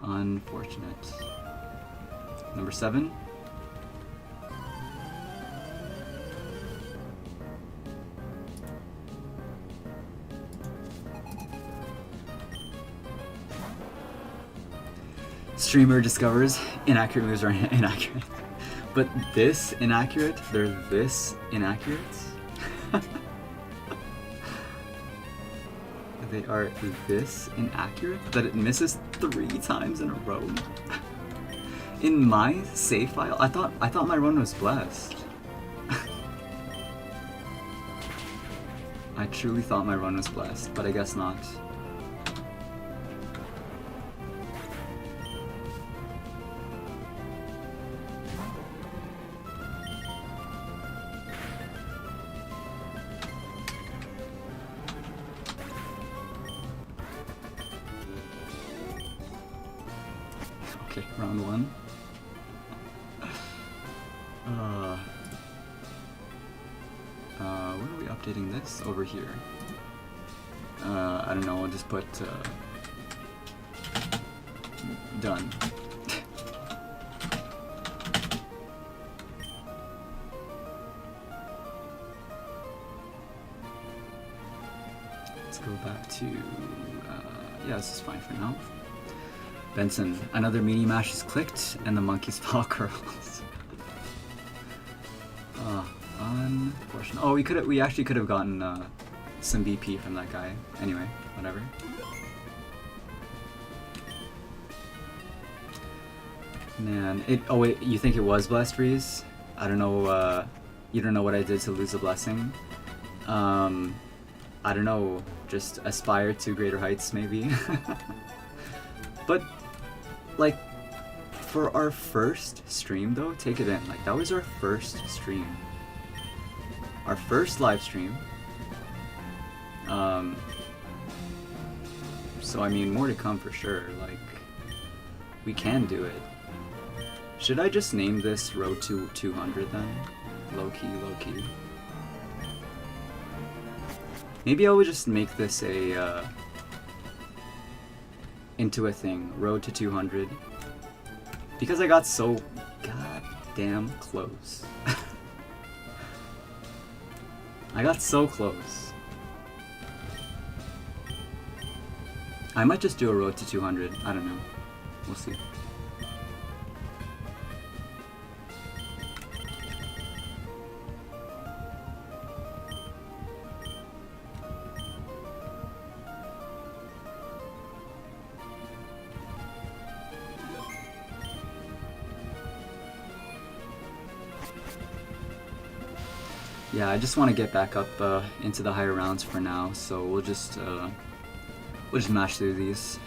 Speaker 1: Unfortunate. Number 7. Streamer discovers inaccurate moves are inaccurate. But this inaccurate? They're this inaccurate? They are this inaccurate that it misses 3 times in a row? In my save file, I thought my run was blessed. I truly thought my run was blessed, but I guess not. Okay, round 1. Where are we updating this? Over here. I don't know, I'll just put done. Let's go back to, yeah, this is fine for now. Benson, another meaty mash is clicked, and the monkey's paw curls. Unfortunate. Oh, we actually could have gotten some BP from that guy. Anyway, whatever. Man, oh wait, you think it was blessed, Reese? I don't know. You don't know what I did to lose a blessing. I don't know. Just aspire to greater heights, maybe. But, like, for our first stream, though, take it in. Like, that was our first stream. Our first live stream. So, I mean, more to come for sure. Like, we can do it. Should I just name this Road to 200 then? Low-key, low-key. Maybe I would just make this a, into a thing, Road to 200, because I got so goddamn close. I got so close. I might just do a Road to 200, I don't know, we'll see. Yeah, I just want to get back up into the higher rounds for now, so we'll just mash through these.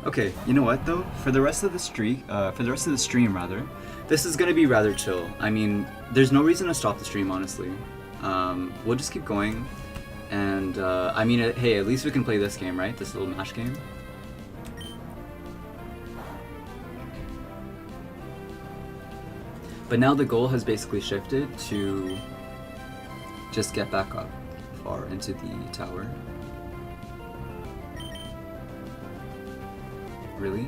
Speaker 1: Okay, you know what though? For the rest of the stream, rather, this is gonna be rather chill. I mean, there's no reason to stop the stream, honestly. We'll just keep going, and I mean, hey, at least we can play this game, right? This little mash game. But now the goal has basically shifted to just get back up far into the tower. Really?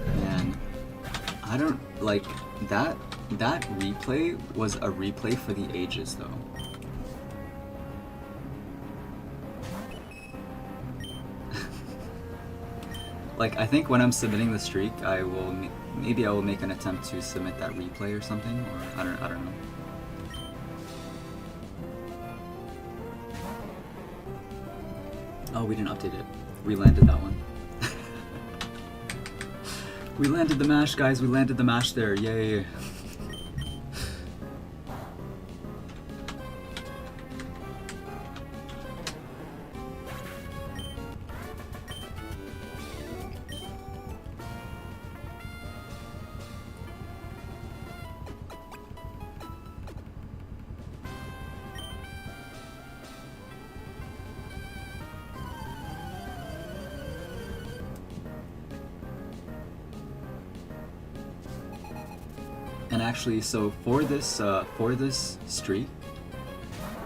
Speaker 1: Man, I don't like that replay was a replay for the ages though. like, I think when I'm submitting the streak, maybe I will make an attempt to submit that replay or something, or I don't know. Oh, we didn't update it. We landed that one. We landed the mash, guys. We landed the mash there. Yay. And actually, so for this streak,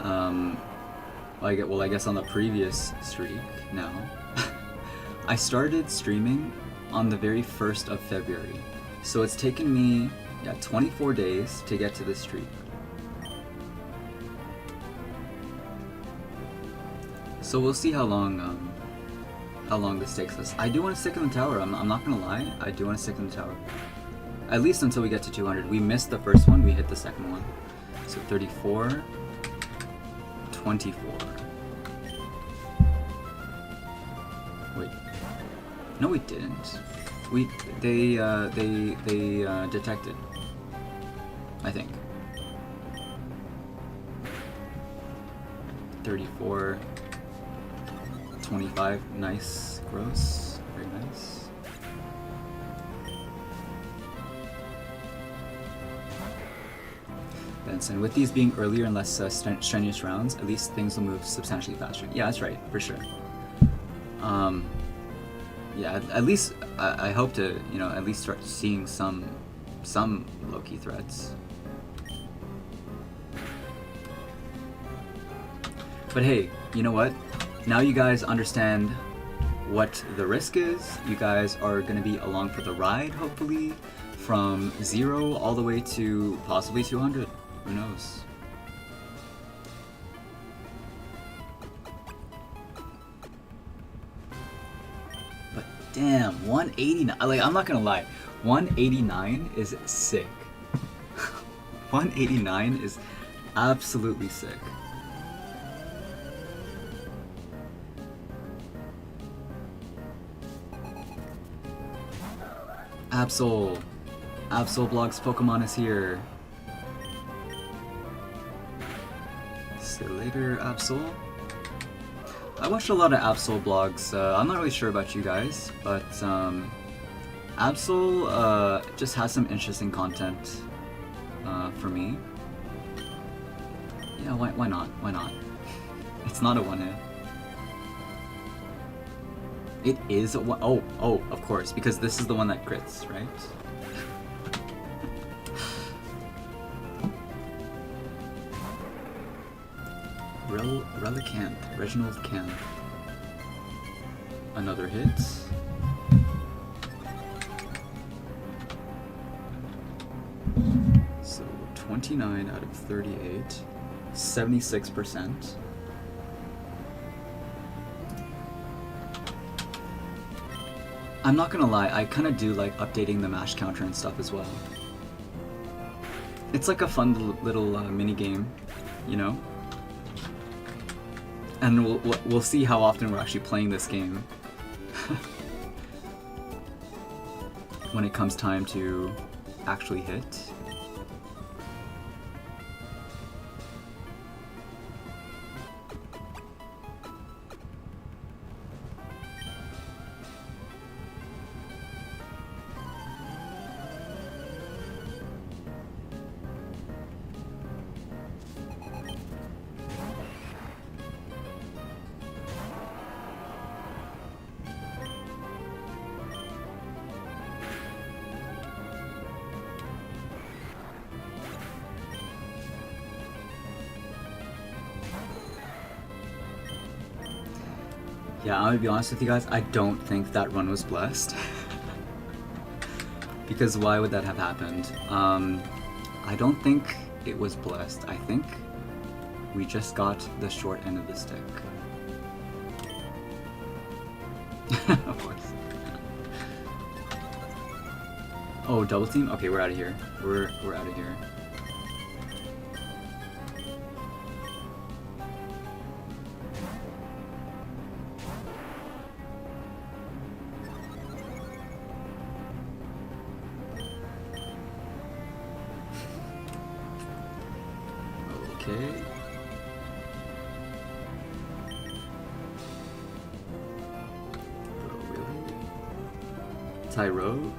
Speaker 1: I guess on the previous streak now, I started streaming on the very 1st of February. So it's taken me 24 days to get to this streak. So we'll see how long this takes us. I do want to stick in the tower. I'm not gonna lie. I do want to stick in the tower. At least until we get to 200. We missed the first one, we hit the second one. So 34, 24. Wait. No, we didn't. They detected. I think. 34, 25. Nice. Gross. Very nice. And with these being earlier and less strenuous rounds, at least things will move substantially faster. Yeah, that's right, for sure. Yeah, at least I hope to, at least start seeing some low-key threats. But hey, you know what? Now you guys understand what the risk is. You guys are gonna be along for the ride, hopefully, from 0 all the way to possibly 200. Who knows? But damn, 189. Like, I'm not gonna lie, 189 is sick. 189 is absolutely sick. Absol Blogs Pokemon is here. See you later, Absol. I watched a lot of Absol blogs. I'm not really sure about you guys, but Absol just has some interesting content for me. Yeah, why not? Why not? It's not a one-hit. It is a one. Oh, of course, because this is the one that crits, right? Relicanth, Reginald Canth. Another hit. So 29 out of 38, 76%. I'm not gonna lie, I kind of do like updating the mash counter and stuff as well. It's like a fun little mini game, you know? And we'll see how often we're actually playing this game when it comes time to actually hit. Yeah, I'm gonna be honest with you guys, I don't think that run was blessed. Because why would that have happened? I don't think it was blessed. I think we just got the short end of the stick. Of course. Oh, double team? Okay, we're out of here. We're out of here. Okay. Bro, really? Tyro?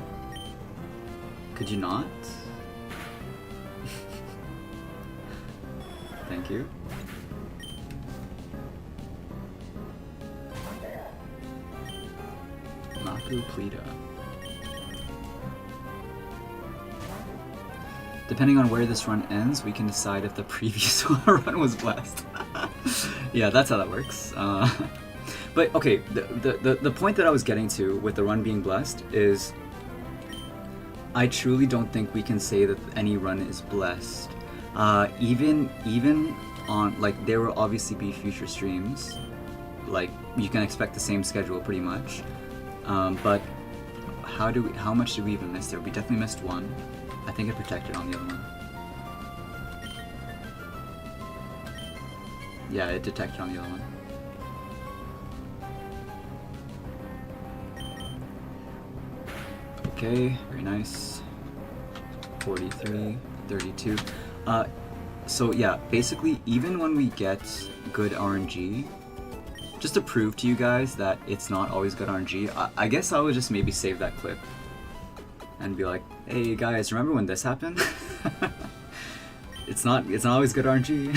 Speaker 1: Could you not? Thank you. Maku Plita. Depending on where this run ends, we can decide if the previous run was blessed. Yeah, that's how that works. But okay, the point that I was getting to with the run being blessed is I truly don't think we can say that any run is blessed. Even on, like, there will obviously be future streams. Like, you can expect the same schedule pretty much. But how much did we even miss there? We definitely missed one. I think it protected on the other one. Yeah, it detected on the other one. Okay, very nice. 43, 32. So yeah, basically, even when we get good RNG, just to prove to you guys that it's not always good RNG, I guess I would just maybe save that clip and be like, hey guys, remember when this happened? It's not always good RNG.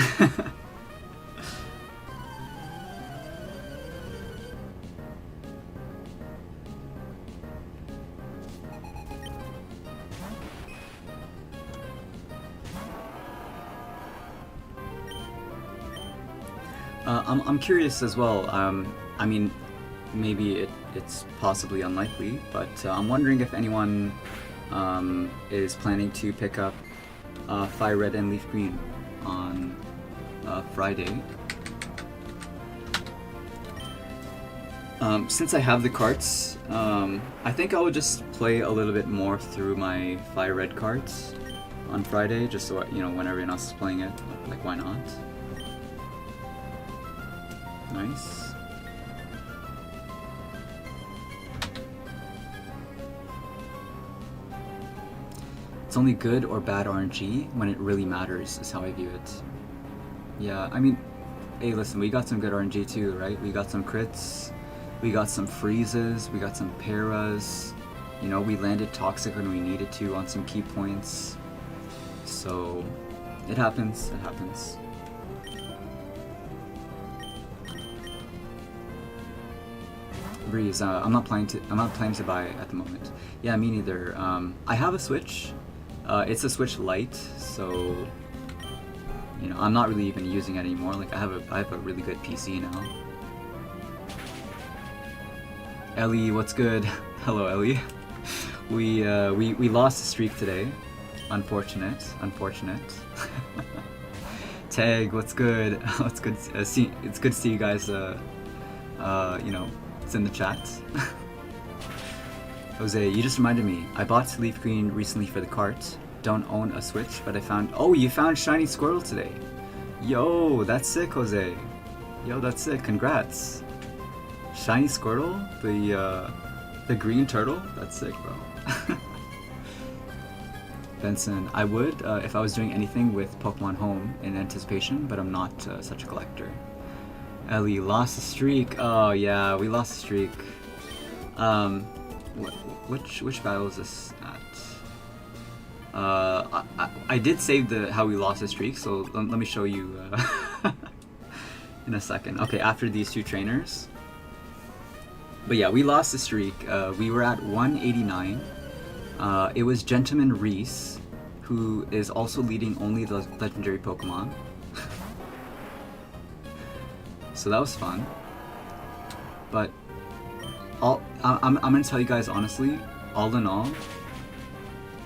Speaker 1: I'm curious as well. I mean, maybe it's possibly unlikely, but I'm wondering if anyone is planning to pick up Fire Red and Leaf Green on Friday. Since I have the carts, I think I will just play a little bit more through my Fire Red carts on Friday, just so, you know, when everyone else is playing it, like, why not? Nice. It's only good or bad RNG when it really matters, is how I view it. Yeah, I mean, hey, listen, we got some good RNG too, right? We got some crits, we got some freezes, we got some paras. You know, we landed toxic when we needed to on some key points. So, it happens, it happens. Breeze, I'm not planning to buy it at the moment. Yeah, me neither. I have a Switch. It's a Switch Lite, so you know, I'm not really even using it anymore. Like, I have a really good PC now. Ellie, what's good? Hello, Ellie. We lost the streak today. Unfortunate. Tag, what's good? What's good? It's good to see you guys. You know, it's in the chat. Jose, you just reminded me. I bought Leaf Green recently for the cart. Don't own a Switch, but I found. Oh, you found Shiny Squirtle today. Yo, that's sick, Jose. Yo, that's sick. Congrats. Shiny Squirtle, the green turtle. That's sick, bro. Benson, I would if I was doing anything with Pokemon Home in anticipation, but I'm not such a collector. Ellie, lost the streak. Oh yeah, we lost the streak. Which battle is this at? I did save how we lost the streak, so let me show you in a second. Okay, after these two trainers. But yeah, we lost the streak. We were at 189. It was Gentleman Reese, who is also leading only the legendary Pokemon. So that was fun. But I'm gonna tell you guys honestly, all in all,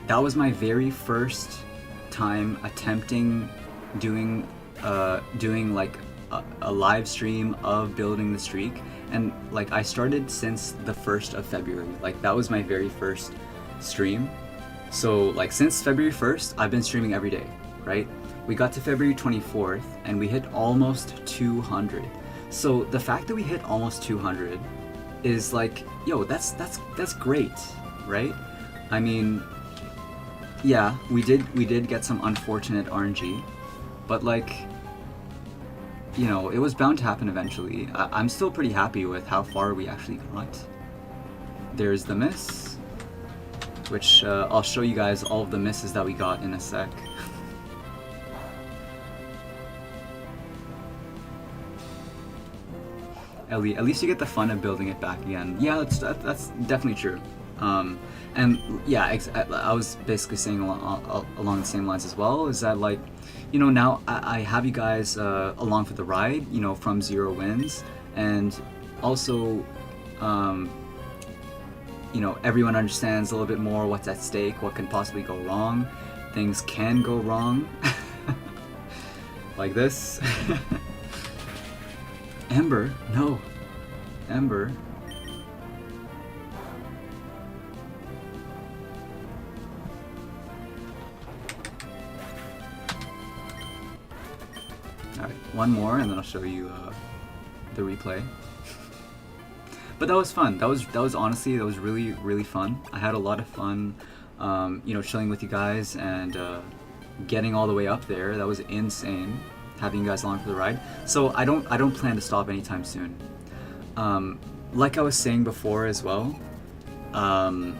Speaker 1: that was my very first time attempting doing like a live stream of building the streak, and like I started since the 1st of February. Like that was my very first stream, So like since February 1st, I've been streaming every day, right? We got to February 24th and we hit almost 200. So the fact that we hit almost 200 is like, yo, that's great, right? I mean, yeah, we did get some unfortunate RNG, but like, you know, it was bound to happen eventually. I'm still pretty happy with how far we actually got. There's the miss, which I'll show you guys all of the misses that we got in a sec. At least you get the fun of building it back again. Yeah, that's definitely true. And yeah, I was basically saying along the same lines as well, is that like, you know, now I have you guys along for the ride, you know, from 0 wins, and also, you know, everyone understands a little bit more what's at stake, what can possibly go wrong. Things can go wrong, like this. Ember, no, Ember. Alright, one more and then I'll show you the replay. But that was fun. That was honestly, that was really fun. I had a lot of fun, you know, chilling with you guys and getting all the way up there. That was insane, having you guys along for the ride. So I don't plan to stop anytime soon. Like I was saying before as well, I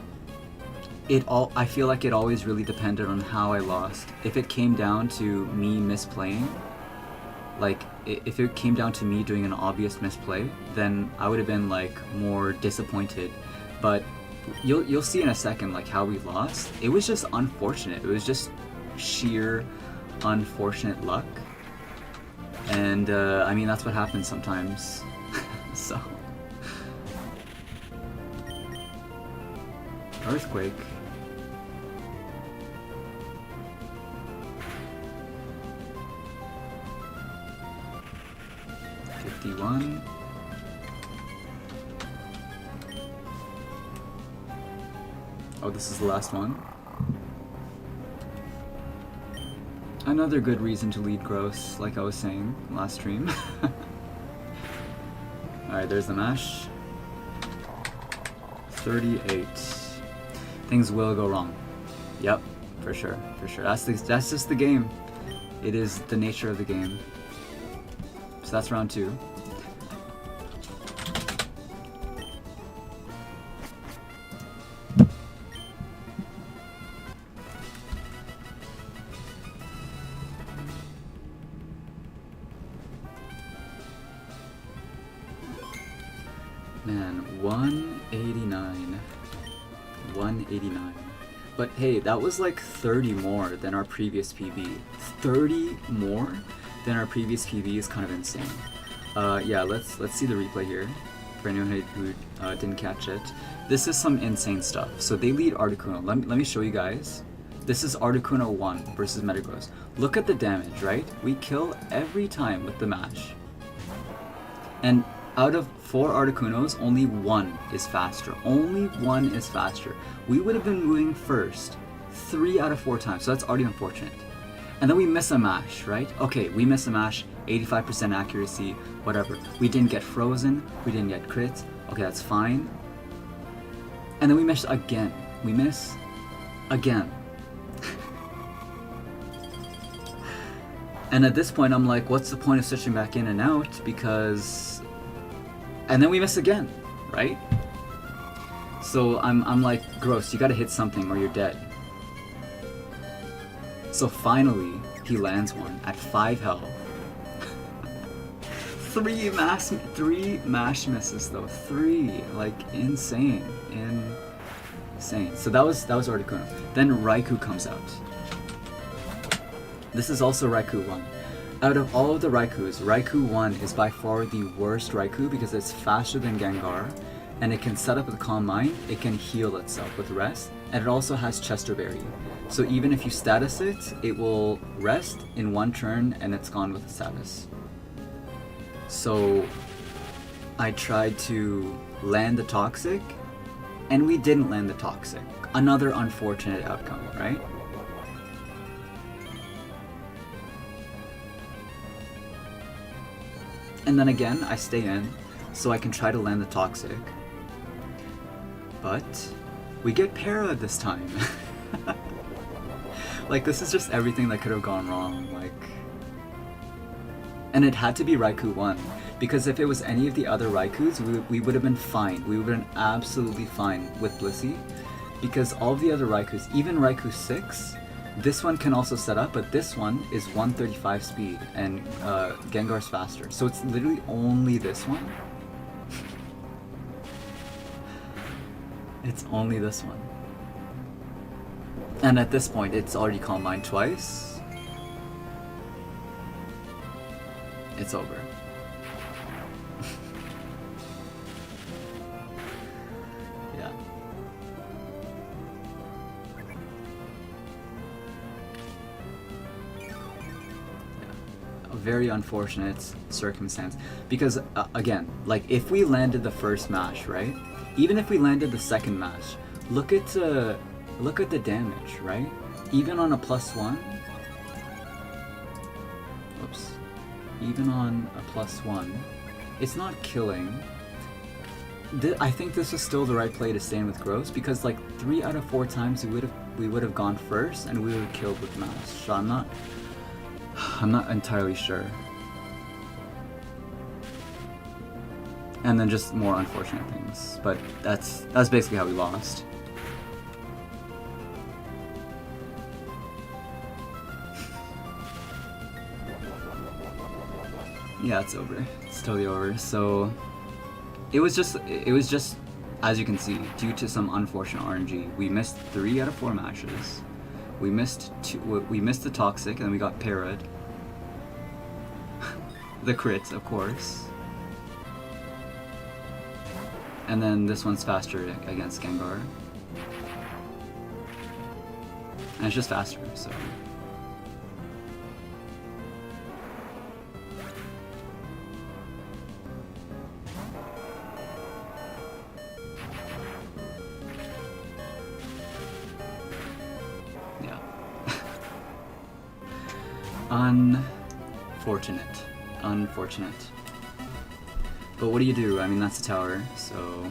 Speaker 1: feel like it always really depended on how I lost. If it came down to me misplaying, like if it came down to me doing an obvious misplay, then I would have been like more disappointed. But you'll see in a second like how we lost. It was just unfortunate. It was just sheer unfortunate luck. And I mean, that's what happens sometimes. So earthquake. $51. Oh, this is the last one. Another good reason to lead gross, like I was saying last stream. Alright, there's the mash. 38. Things will go wrong. Yep, for sure. That's just the game. It is the nature of the game. So that's round 2. Man, 189. 189. But hey, that was like 30 more than our previous PB. 30 more than our previous PB is kind of insane. Yeah, let's see the replay here for anyone who didn't catch it. This is some insane stuff. So they lead Articuno. Let me show you guys. This is Articuno 1 versus Metagross. Look at the damage, right? We kill every time with the mash. And out of 4 Articunos, only 1 is faster. Only 1 is faster. We would have been moving first 3 out of 4 times, so that's already unfortunate. And then we miss a mash, right? Okay, we miss a mash, 85% accuracy, whatever. We didn't get frozen, we didn't get crit. Okay, that's fine. And then we miss again. We miss again. And at this point, I'm like, what's the point of switching back in and out? Because... And then we miss again, right? So I'm like, gross, you gotta hit something or you're dead. So finally, he lands one at 5 health. 3 mash misses though. 3, like insane. So that was Articuno. Then Raikou comes out. This is also Raikou 1. Out of all of the Raikous, Raikou 1 is by far the worst Raikou because it's faster than Gengar, and it can set up with Calm Mind, it can heal itself with Rest, and it also has Chester Berry. So even if you status it, it will rest in 1 turn and it's gone with the status. So I tried to land the Toxic, And we didn't land the Toxic. Another unfortunate outcome, right? And then again, I stay in, so I can try to land the Toxic. But we get Para this time. Like, this is just everything that could have gone wrong, like... And it had to be Raikou 1, because if it was any of the other Raikous, we would have been fine. We would have been absolutely fine with Blissey, because all of the other Raikus, even Raikou 6, this one can also set up, but this one is 135 speed, and Gengar's faster. So it's literally only this one. It's only this one. And at this point, it's already Calm Mind twice. It's over. Yeah. A very unfortunate circumstance. Because, again, like, if we landed the first match, right? Even if we landed the second match, look at the damage, right? Even on a +1, oops, even on a +1, it's not killing. I think this is still the right play to stay in with Gross, because like 3 out of 4 times we would have gone first and we would have killed with Mash. So I'm not entirely sure. And then just more unfortunate things, but that's basically how we lost. Yeah, it's over. It's totally over. So it was just as you can see, due to some unfortunate RNG, we missed 3 out of 4 matches. We missed the Toxic, and we got Parrot. The crits, of course. And then this one's faster against Gengar. And it's just faster, so... yeah. Unfortunate. But what do you do? I mean, that's a tower, so...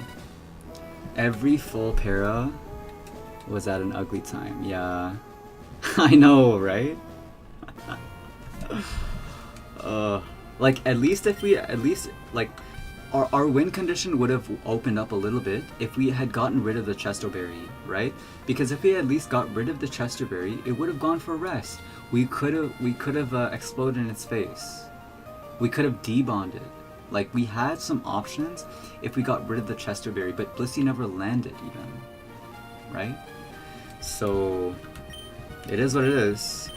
Speaker 1: Every full para was at an ugly time, yeah. I know, right? Like, at least, like, our win condition would have opened up a little bit if we had gotten rid of the Chestoberry, right? Because if we had at least got rid of the Chestoberry, it would have gone for rest. We could have exploded in its face. We could have debonded. Like, we had some options if we got rid of the Chesterberry, but Blissey never landed even, right? So, it is what it is.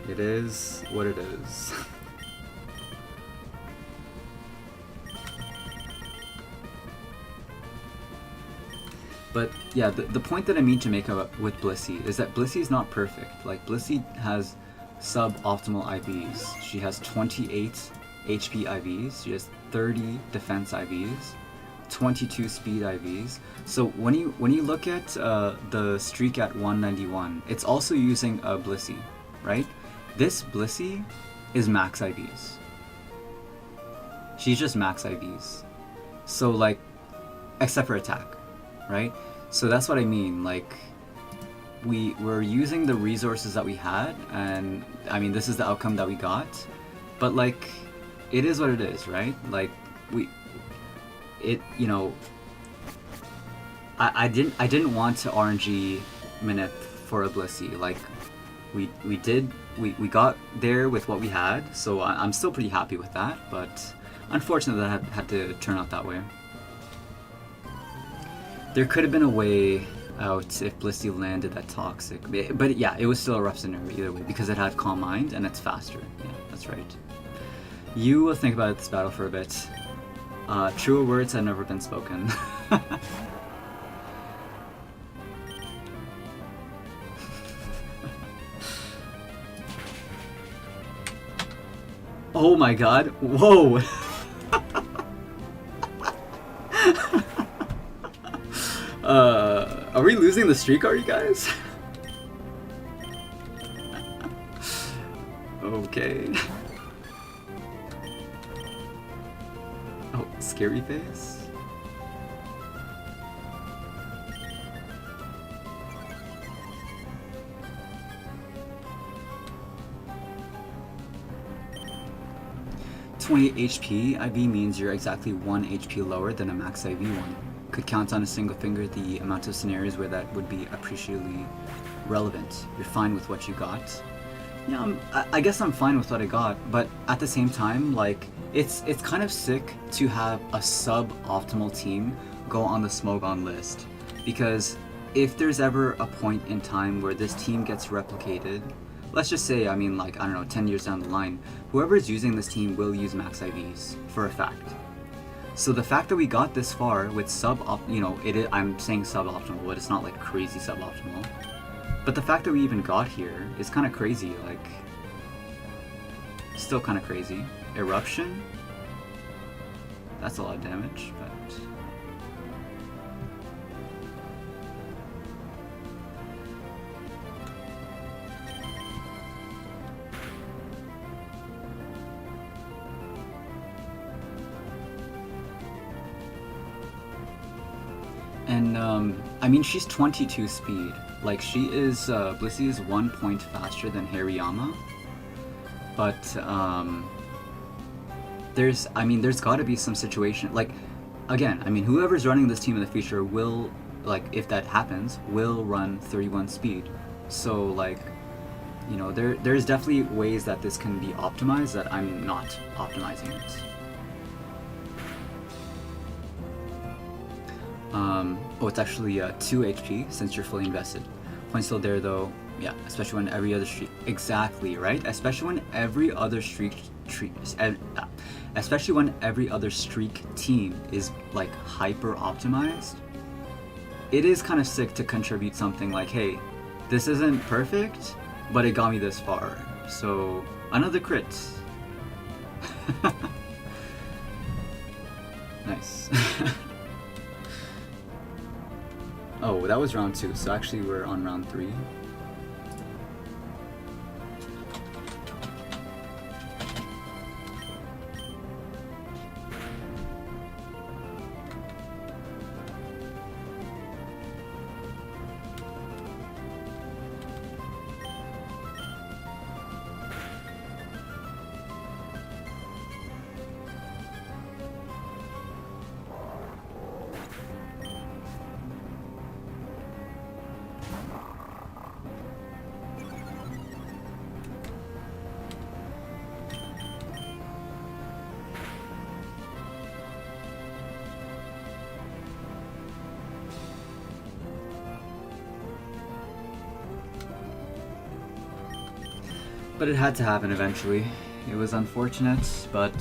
Speaker 1: It is what it is. But yeah, the point that I mean to make with Blissey is that Blissey is not perfect. Like, Blissey has sub-optimal IVs. She has 28 HP IVs, she has 30 defense IVs, 22 speed IVs. So when you look at the streak at 191, it's also using a Blissey, right? This Blissey is max IVs. She's just max IVs. So like, except for attack, right? So that's what I mean, like, we were using the resources that we had, and I mean, this is the outcome that we got, but like, it is what it is, right? Like, you know, I didn't want to RNG Minip for a Blissey. Like, we got there with what we had, so I'm still pretty happy with that, but unfortunately that had to turn out that way. There could have been a way out if Blissey landed that Toxic, but yeah, it was still a rough scenario either way, because it had Calm Mind and it's faster. Yeah, that's right. You will think about this battle for a bit. Truer words have never been spoken. Oh my god, whoa! Are we losing the streak, are you guys? Okay. Oh, scary face? .28 HP IV means you're exactly 1 HP lower than a max IV one. Could count on a single finger the amount of scenarios where that would be appreciably relevant. You're fine with what you got. Yeah, I guess I'm fine with what I got, but at the same time, like, it's kind of sick to have a sub-optimal team go on the Smogon list, because if there's ever a point in time where this team gets replicated, let's just say, I mean, like, I don't know, 10 years down the line, whoever's using this team will use max IVs, for a fact. So the fact that we got this far with I'm saying suboptimal, but it's not like crazy suboptimal. But the fact that we even got here is kind of crazy, like, still kind of crazy. Eruption? That's a lot of damage, but... And, I mean, she's 22 speed. Like, she is, Blissey is 1 point faster than Hariyama. But, there's gotta be some situation, like, again, I mean, whoever's running this team in the future will, like, if that happens, will run 31 speed. So, like, you know, there's definitely ways that this can be optimized that I'm not optimizing it. Oh, it's actually 2 HP since you're fully invested. Point still there though, yeah, especially when every other streak, exactly, right? Especially when every other especially when every other streak team is like hyper optimized. It is kind of sick to contribute something like, hey, this isn't perfect, but it got me this far. So, another crit. Nice. Oh, that was round 2, so actually we're on round 3. But it had to happen eventually. It was unfortunate, but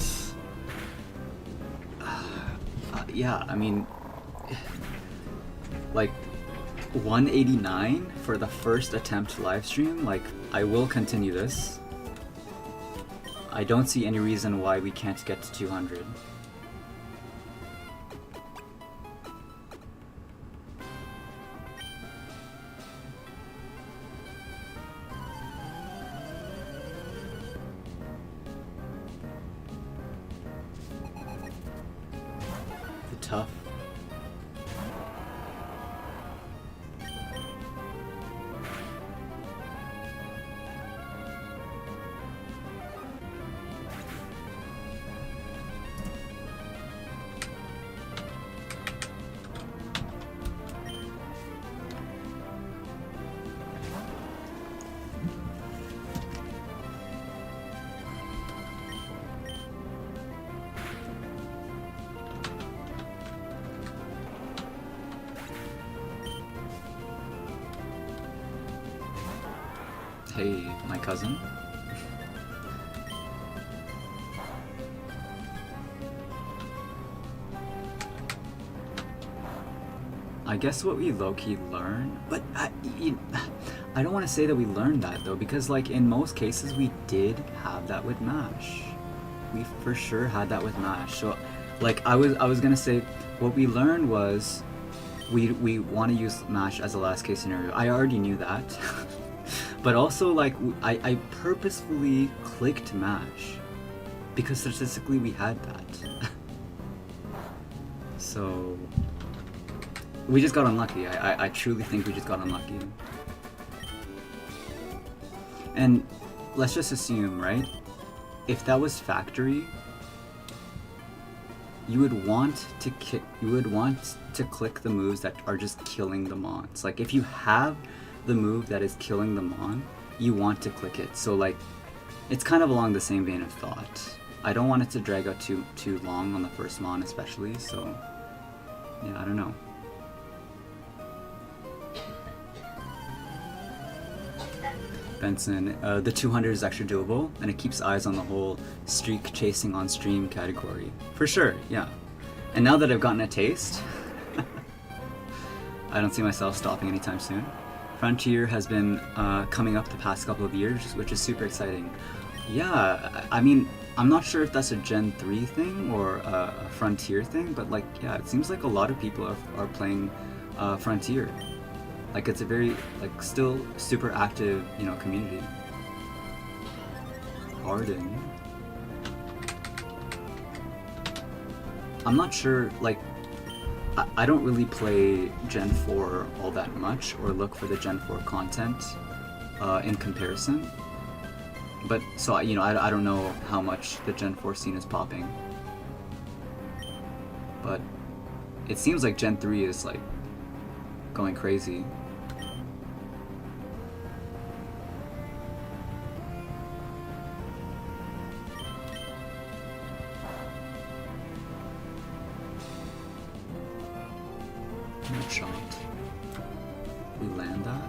Speaker 1: yeah, I mean, like 189 for the first attempt live stream. Like, I will continue this. I don't see any reason why we can't get to 200. Tough. Hey, my cousin. I guess what we low-key learn, but I don't want to say that we learned that though, because like in most cases we did have that with MASH. We for sure had that with MASH. So like I was gonna say what we learned was we want to use mash as a last case scenario. I already knew that. But also, like, I purposefully clicked mash because statistically we had that. So we just got unlucky. I truly think we just got unlucky. And let's just assume, right? If that was factory, you would want to click the moves that are just killing the mons. Like, if you have the move that is killing the mon, you want to click it. So, like, it's kind of along the same vein of thought. I don't want it to drag out too long on the first mon, especially. So, yeah, I don't know. Benson, the 200 is actually doable, and it keeps eyes on the whole streak chasing on stream category. For sure, yeah. And now that I've gotten a taste, I don't see myself stopping anytime soon. Frontier has been coming up the past couple of years, which is super exciting. Yeah, I mean, I'm not sure if that's a Gen 3 thing or a Frontier thing, but like, yeah, it seems like a lot of people are playing Frontier. Like, it's a very, like, still super active, you know, community. Arden. I'm not sure, like, I don't really play Gen 4 all that much or look for the Gen 4 content in comparison. But, so, you know, I don't know how much the Gen 4 scene is popping. But it seems like Gen 3 is, like, going crazy. Shot. We land that.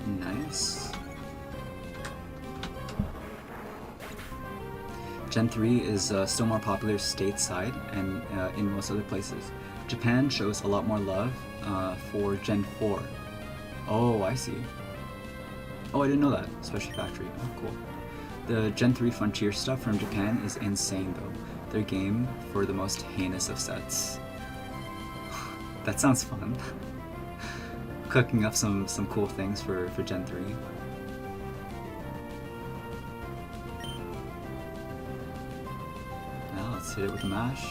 Speaker 1: Nice. Gen 3 is still more popular stateside and in most other places. Japan shows a lot more love for Gen 4. Oh, I see. Oh, I didn't know that. Special Factory. Oh, cool. The Gen 3 Frontier stuff from Japan is insane, though. Their game for the most heinous of sets. That sounds fun. Cooking up some cool things for Gen 3. Now let's hit it with the mash.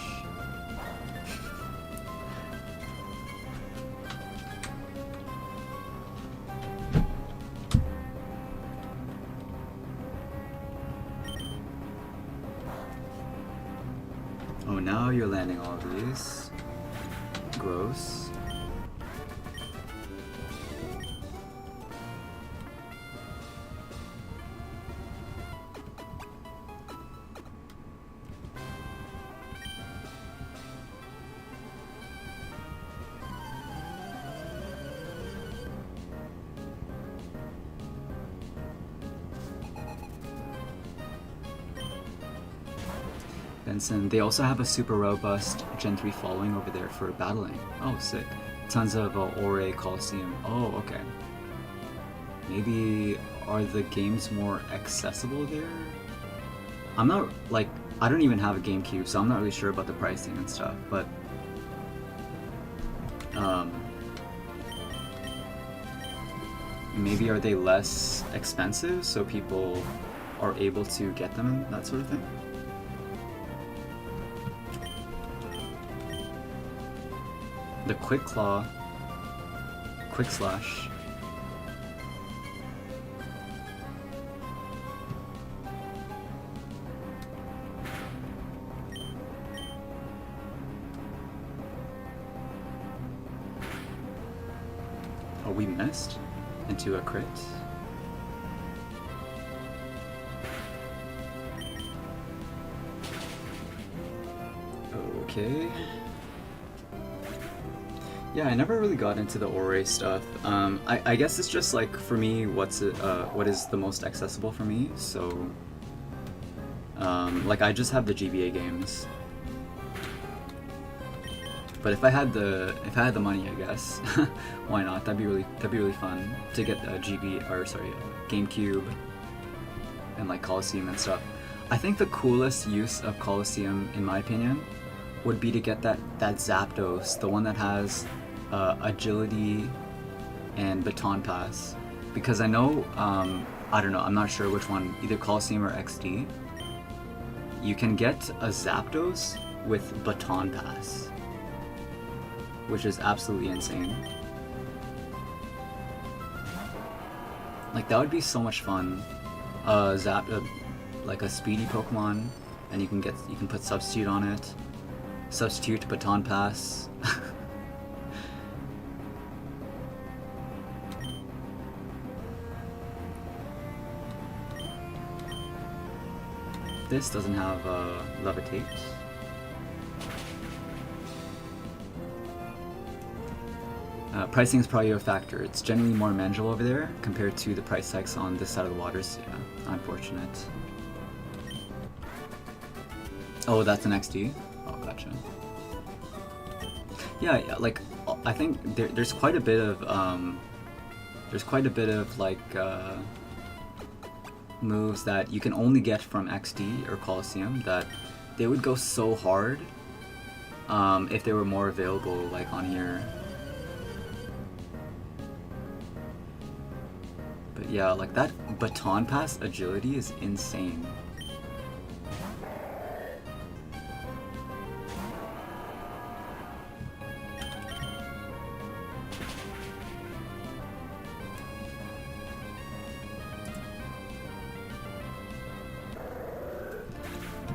Speaker 1: Oh, now you're landing all of these. Gross. Benson, they also have a super robust Gen 3 following over there for battling. Oh, sick. Tons of Ore Coliseum. Oh, okay. Maybe are the games more accessible there? I'm not, like, I don't even have a GameCube, so I'm not really sure about the pricing and stuff, but maybe are they less expensive so people are able to get them, that sort of thing? The Quick Claw, Quick Slash. Oh, we missed into a crit. Okay. Yeah, I never really got into the Ore stuff. I guess it's just like, for me, what is the most accessible for me. So, like, I just have the GBA games. But if I had the money, I guess, why not? That'd be really fun to get a GameCube and like Coliseum and stuff. I think the coolest use of Coliseum, in my opinion, would be to get that Zapdos, the one that has agility and baton pass, because I know I don't know, I'm not sure which one, either Coliseum or XD. You can get a Zapdos with baton pass, which is absolutely insane. Like that would be so much fun. Like a speedy Pokemon, and you can put substitute on it. Substitute baton pass. This doesn't have levitate. Pricing is probably a factor. It's generally more manageable over there compared to the price hikes on this side of the waters. Yeah, unfortunate. Oh, that's an XD? Oh, gotcha. Yeah, like I think there's quite a bit of like moves that you can only get from XD or Coliseum that they would go so hard if they were more available like on here. But yeah, like that baton pass agility is insane.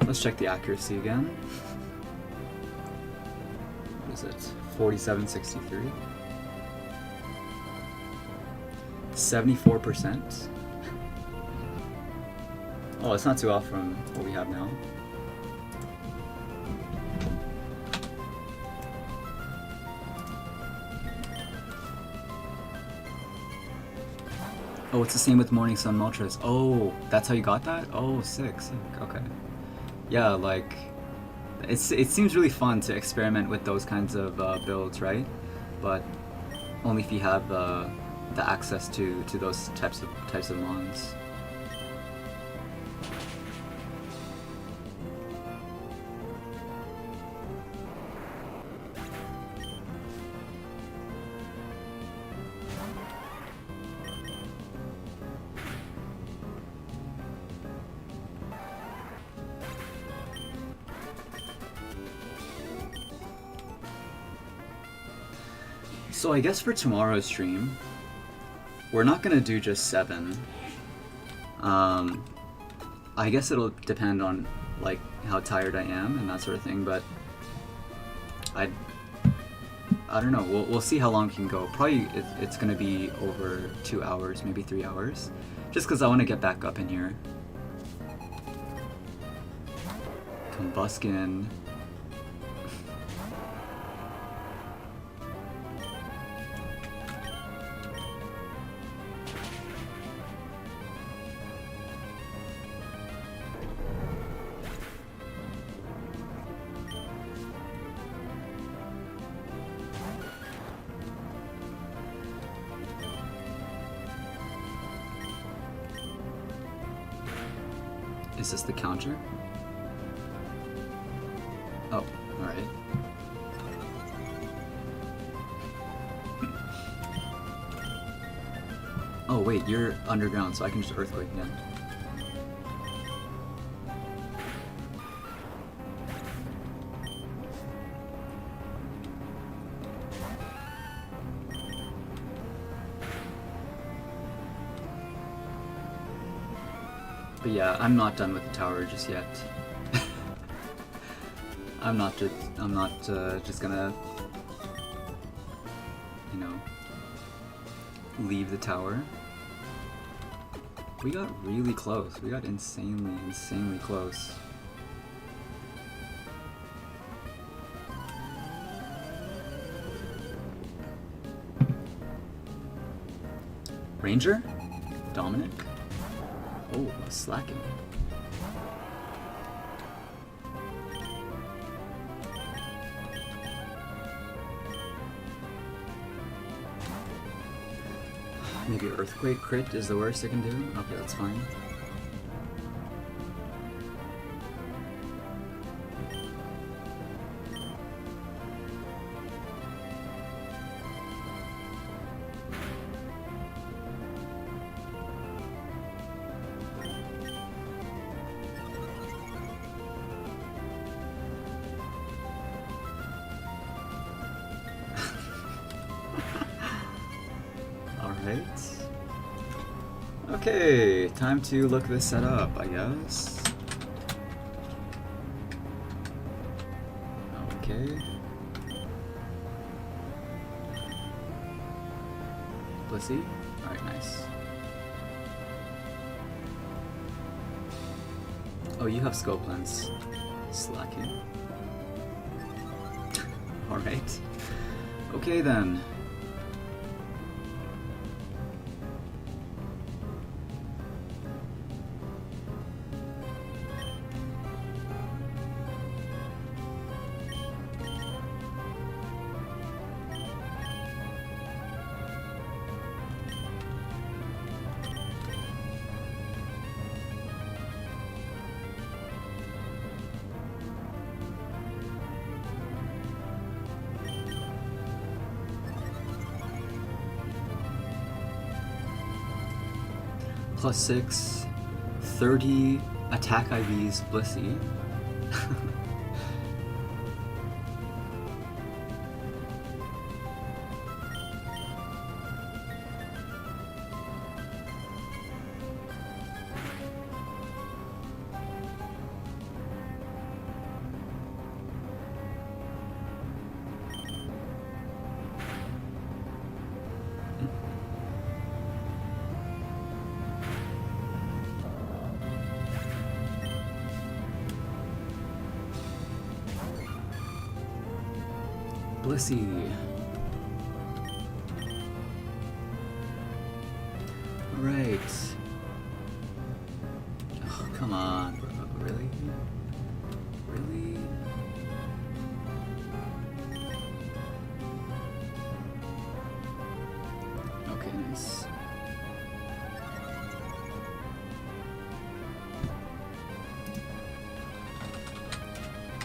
Speaker 1: Let's check the accuracy again. What is it? 4763. 74%. Oh, it's not too off from what we have now. Oh, it's the same with Morning Sun Ultras. Oh, that's how you got that? Oh, sick. Okay. Yeah, like, it seems really fun to experiment with those kinds of builds, right? But only if you have the access to those types of mons. So I guess for tomorrow's stream, we're not gonna do just 7. I guess it'll depend on like how tired I am and that sort of thing, but I don't know. We'll see how long we can go. Probably it's gonna be over 2 hours, maybe 3 hours, just because I want to get back up in here. Combuskin. Is this the counter? Oh, alright. Oh wait, you're underground, so I can just earthquake again. But yeah, I'm not done with the tower just yet. I'm not just gonna, you know, leave the tower. We got really close. We got insanely close. Ranger? Dominic? Oh, slacking. Maybe Earthquake crit is the worst it can do? Okay, that's fine. Okay, time to look this set up, I guess. Okay. Blissey? Alright, nice. Oh, you have scope lens. Slacking. Alright. Okay then. +6, 30 attack IVs Blissey. Blissey. Alright. Oh, come on, bro. Really? Really? Okay, nice.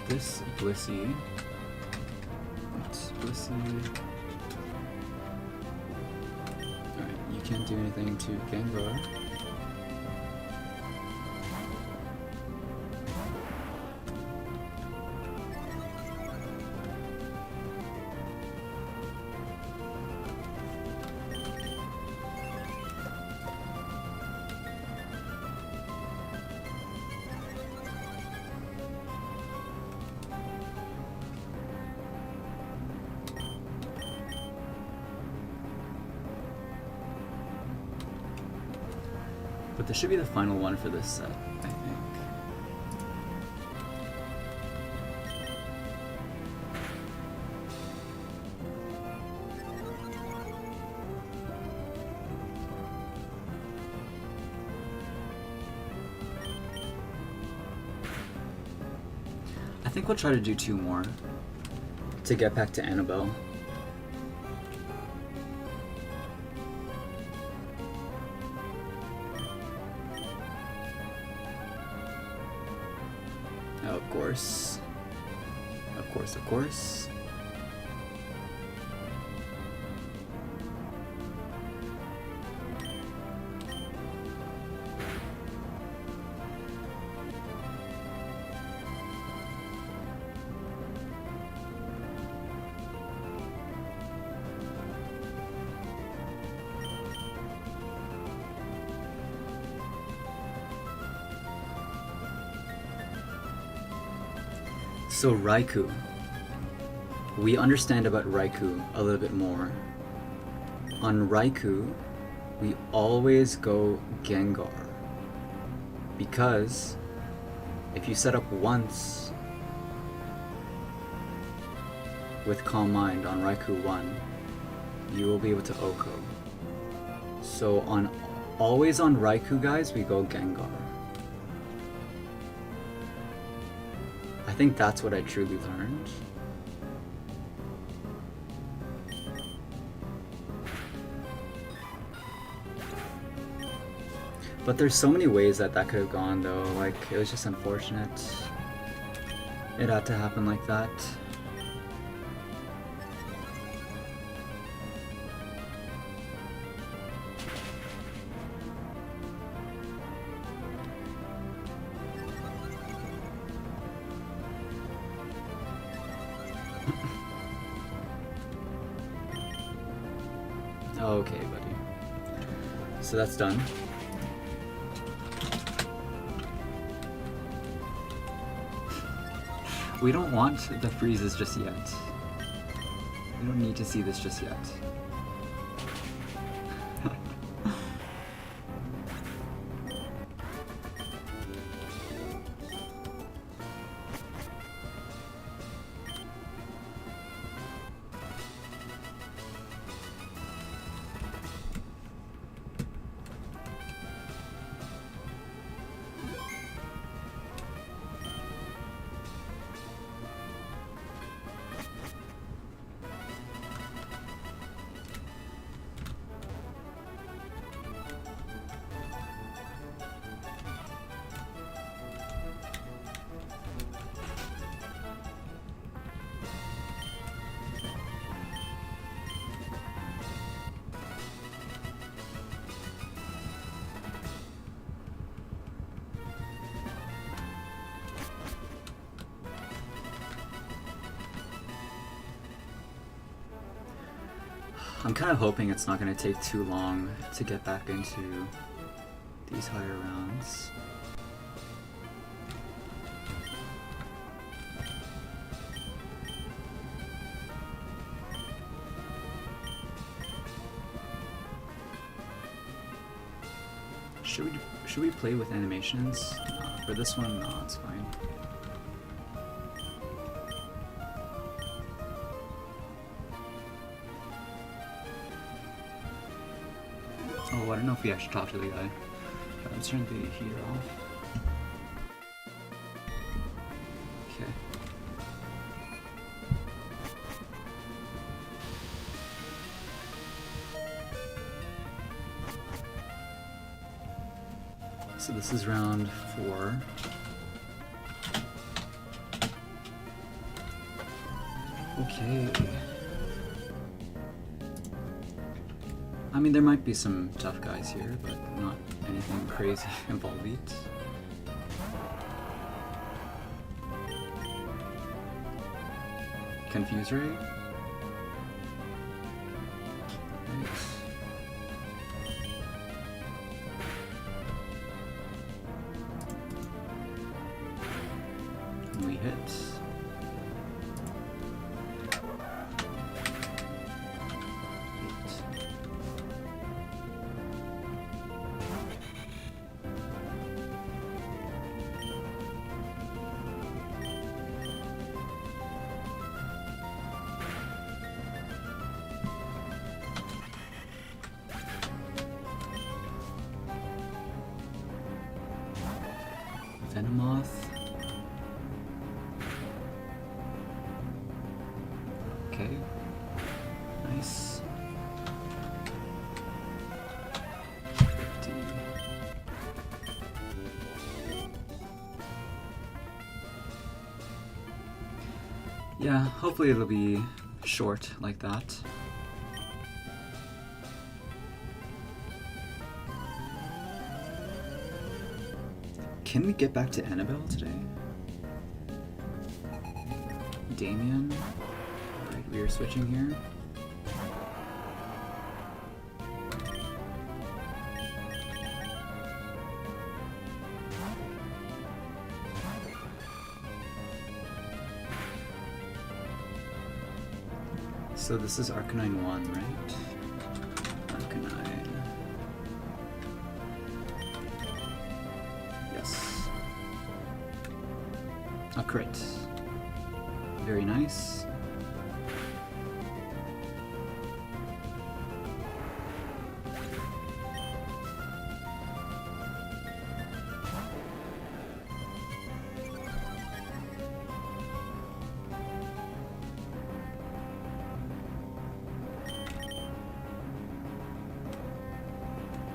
Speaker 1: This Blissey. Alright, you can't do anything to Gengar. But this should be the final one for this set, I think. I think we'll try to do 2 more to get back to Annabelle. Of course. Of course, of course. So Raikou. We understand about Raikou a little bit more. On Raikou, we always go Gengar. Because if you set up once with Calm Mind on Raikou 1, you will be able to OHKO. So always on Raikou, guys, we go Gengar. I think that's what I truly learned. But there's so many ways that could have gone, though. Like, it was just unfortunate. It had to happen like that. Okay, buddy. So that's done. We don't want the freezes just yet. We don't need to see this just yet. I'm kind of hoping it's not going to take too long to get back into these higher rounds. Should we play with animations? For this one, no, it's fine. Oh, I don't know if we actually talked to the guy. But I'm turning the heater off. Okay. So this is round 4. Okay. I mean, there might be some tough guys here, but not anything crazy involved. Confuse rate? Nice. We hit. Venomoth. Okay. Nice. 50. Yeah, hopefully it'll be short like that. Can we get back to Annabelle today? Damien? Alright, we are switching here. So this is Arcanine 1, right? Arcanine. Yes. A crit. Very nice.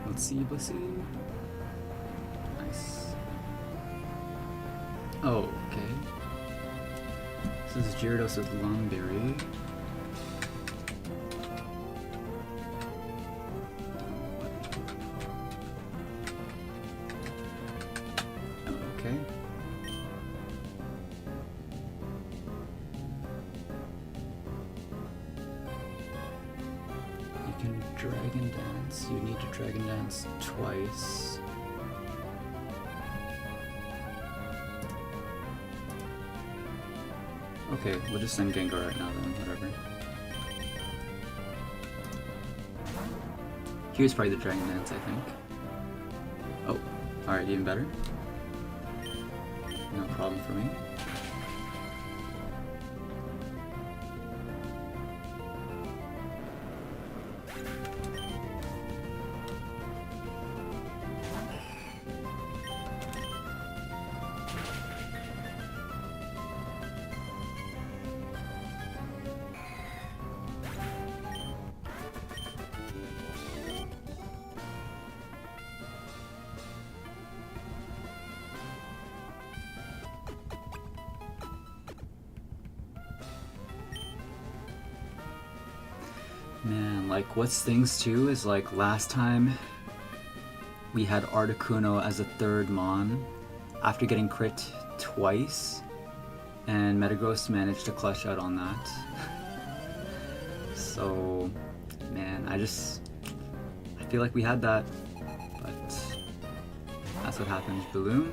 Speaker 1: Let's see, let's see. Oh, okay. This is Gyarados with Longberry. Okay. You can Dragon Dance. You need to Dragon Dance twice. Okay, we'll just send Gengar right now then, whatever. Here's probably the Dragon Dance, I think. Oh, alright, even better. No problem for me. Man, like, what stings too is like last time we had Articuno as a third Mon after getting crit twice, and Metagross managed to clutch out on that. So, man, I feel like we had that, but that's what happens. Balloon.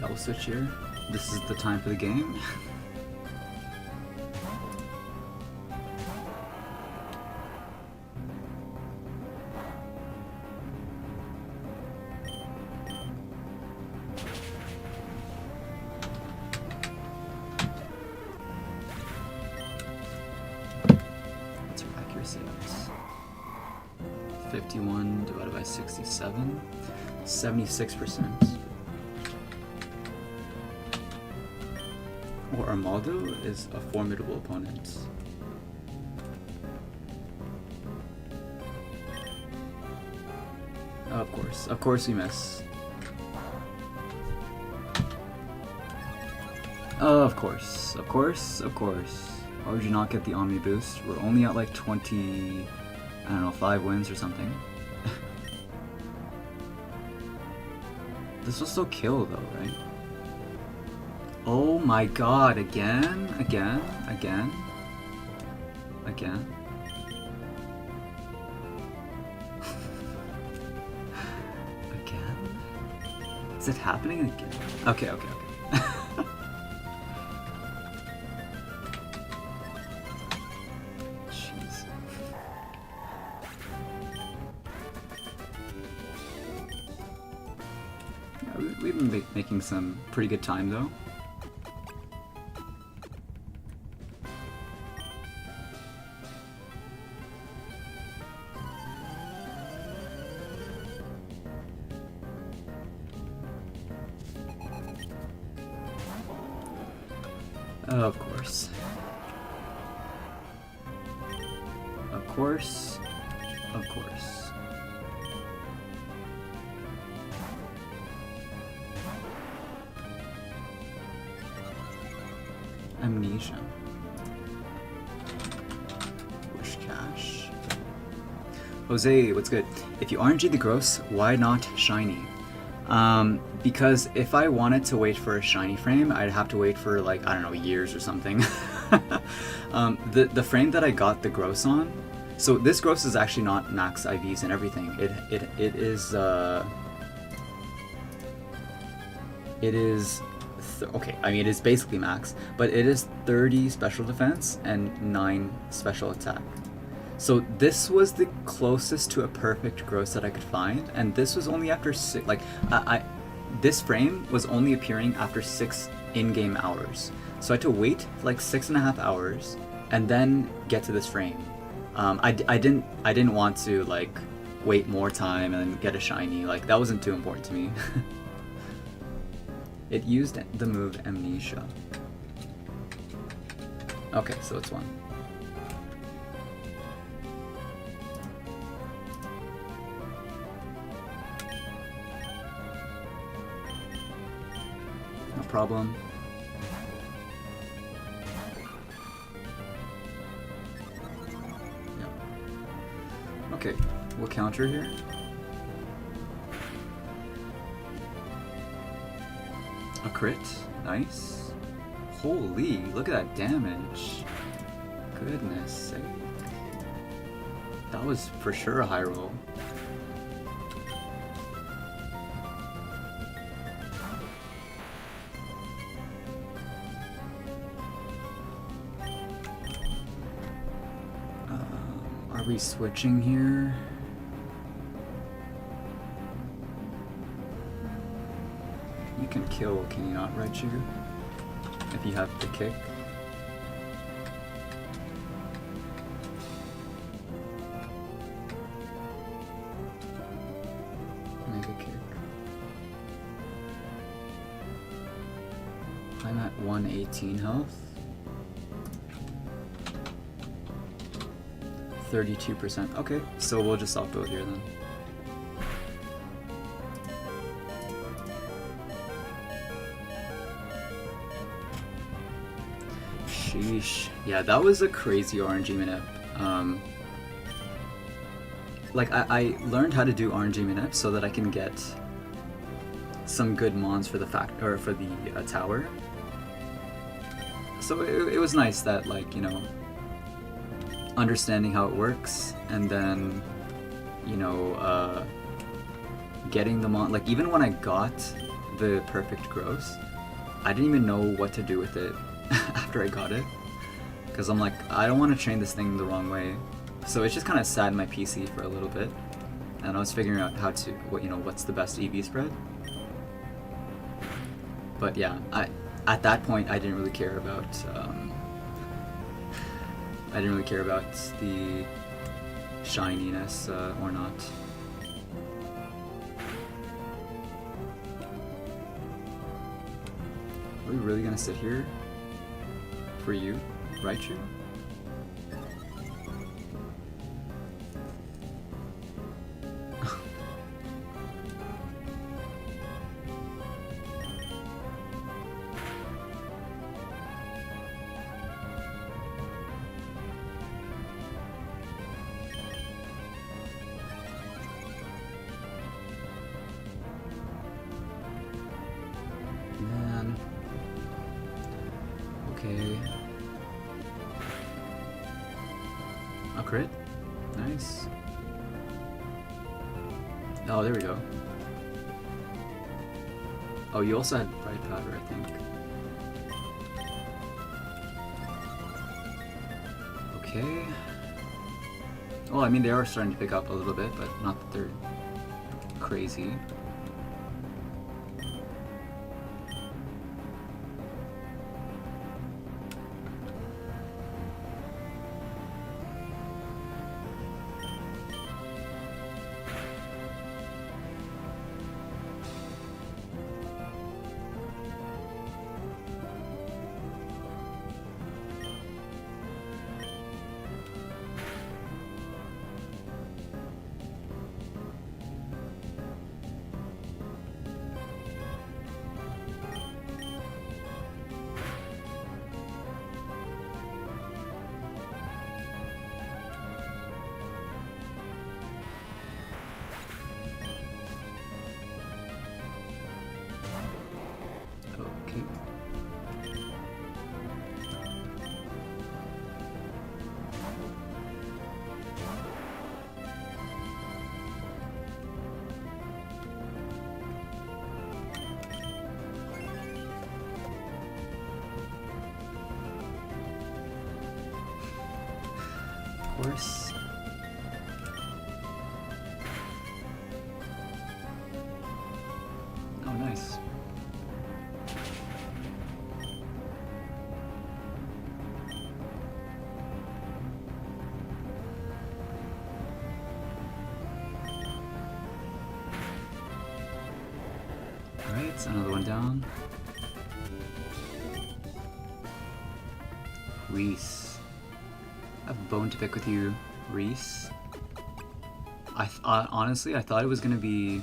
Speaker 1: I'll switch here. This is the time for the game. What's your accuracy at? 51 divided by 67, 76%. Or Armaldo is a formidable opponent. Of course we miss. Of course. Why would you not get the Omni boost? We're only at like 20, I don't know, 5 wins or something. This will still kill though, right? Oh my god, again? Again? Is it happening again? Okay. Jeez. Yeah, we've been making some pretty good time though. Of course. Amnesia. Wish Cash. Jose, what's good? If you RNG the Gross, why not Shiny? Because if I wanted to wait for a shiny frame, I'd have to wait for like, I don't know, years or something. The frame that I got the Gross on, so this Gross is actually not max IVs and everything. It is okay, I mean it is basically max, but it is 30 special defense and 9 special attack. So this was the closest to a perfect gross that I could find, and this was only after this frame was only appearing after 6 in-game hours. So I had to wait for like 6.5 hours and then get to this frame. I didn't want to like wait more time and get a shiny. Like that wasn't too important to me. It used the move Amnesia. Okay, so it's one. No problem. Yep. Okay, we'll counter here. A crit, nice. Holy, look at that damage. Goodness sake. That was for sure a high roll. Are we switching here? You can kill, can you not, Raichu? If you have the kick. Mega kick. I'm at 118 health. 32%. Okay, so we'll just off-build here then. Sheesh. Yeah, that was a crazy RNG manip. Like I learned how to do RNG manip so that I can get some good mons for the tower. So it was nice that, like, you know, understanding how it works, and then, you know, getting them on. Like, even when I got the perfect gross, I didn't even know what to do with it after I got it, because I'm like, I don't want to train this thing the wrong way. So it's just kind of sat in my PC for a little bit, and I was figuring out how to, what's the best EV spread. But yeah, at that point I didn't really care about the shininess or not. Are we really gonna sit here for you, Raichu? Man. Okay. A crit? Nice. Oh, there we go. Oh, you also had bright powder, I think. Okay. Well, I mean, they are starting to pick up a little bit, but not that they're crazy. Of course. Alright, another one down. Reese. I have a bone to pick with you, Reese. Honestly, I thought it was gonna be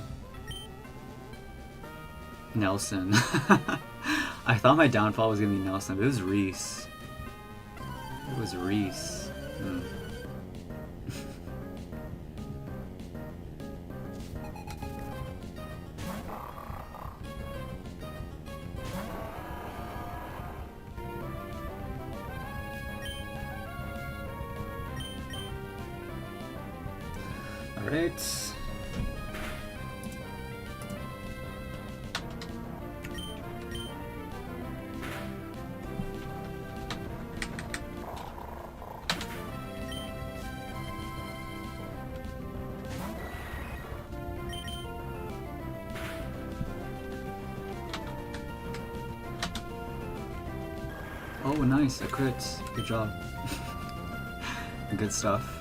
Speaker 1: Nelson. I thought my downfall was gonna be Nelson, but it was Reese. It was Reese. Alright. Oh, nice, a crit. Good job. Good stuff.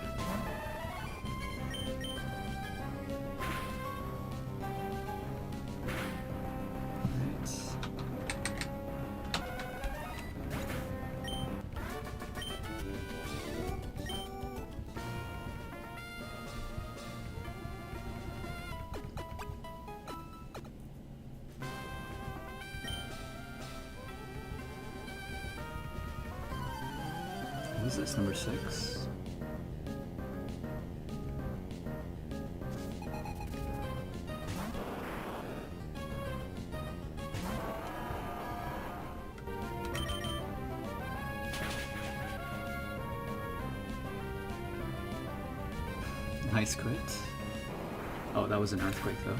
Speaker 1: What is this, number 6? Nice crit. Oh, that was an earthquake though.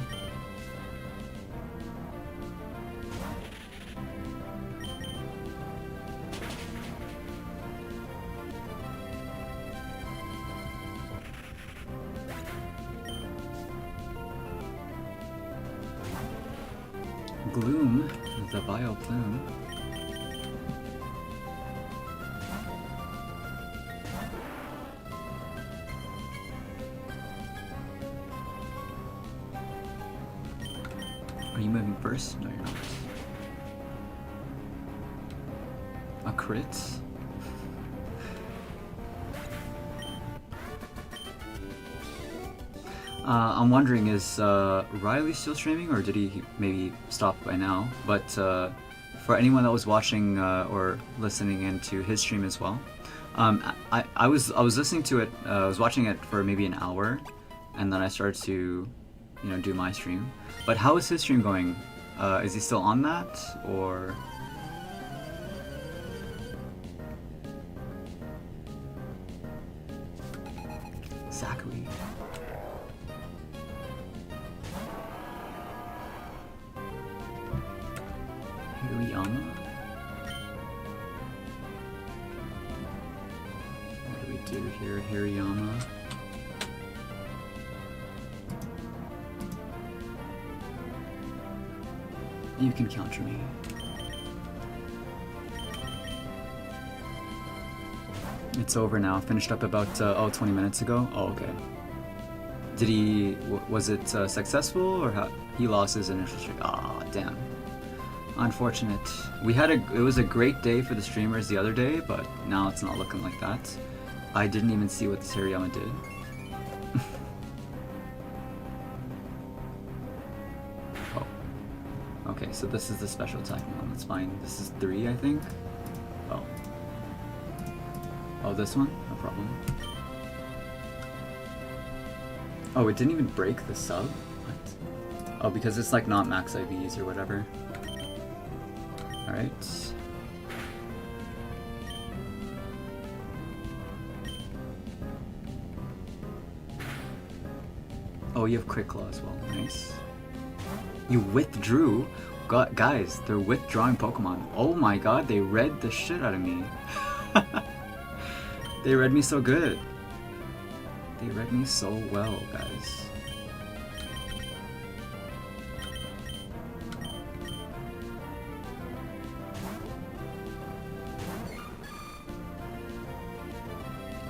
Speaker 1: Gloom, the Bio Plume. Are you moving first? No, you're not. A crit? I'm wondering, is Riley still streaming, or did he maybe stop by now? But for anyone that was watching or listening into his stream as well, I was listening to it. I was watching it for maybe an hour, and then I started to, do my stream. But how is his stream going? Is he still on that, or? Zachary. Hirayama? What do we do here, Hirayama? You can counter me. It's over now. Finished up about 20 minutes ago. Oh, okay. Did he? Was it successful, or how? He lost his initial streak. Ah, damn. Unfortunate. It was a great day for the streamers the other day, but now it's not looking like that. I didn't even see what this Hirayama did. Oh. Okay, so this is the special attack one. That's fine. This is 3, I think. Oh. Oh, this one? No problem. Oh, it didn't even break the sub? What? Oh, because it's like not max IVs or whatever. Alright. Oh, you have Crit Claw as well. Nice. You withdrew? God, guys, they're withdrawing Pokemon. Oh my god, they read the shit out of me. They read me so good. They read me so well, guys.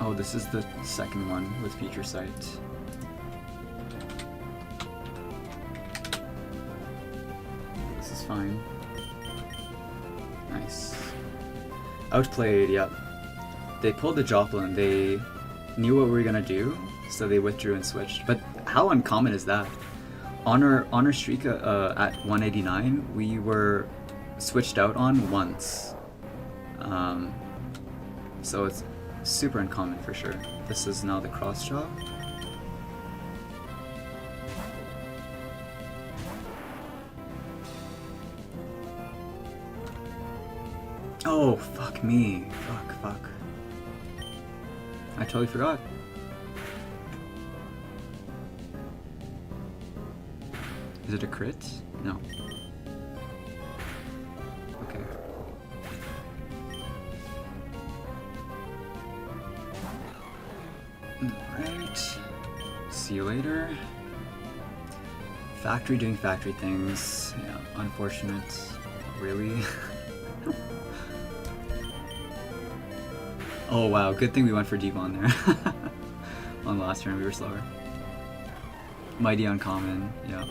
Speaker 1: Oh, this is the second one with Future Sight. This is Nice. Outplayed, yep. They pulled the Joplin. They knew what we were gonna do, so they withdrew and switched. But how uncommon is that? On our streak at 189, we were switched out on once. So it's super uncommon for sure. This is now the cross chop. Oh, fuck me. Fuck. I totally forgot. Is it a crit? No. Okay. Alright. See you later. Factory doing factory things. Yeah, unfortunate. Really? Oh wow, good thing we went for Devon there. On the last turn we were slower. Mighty uncommon, yeah.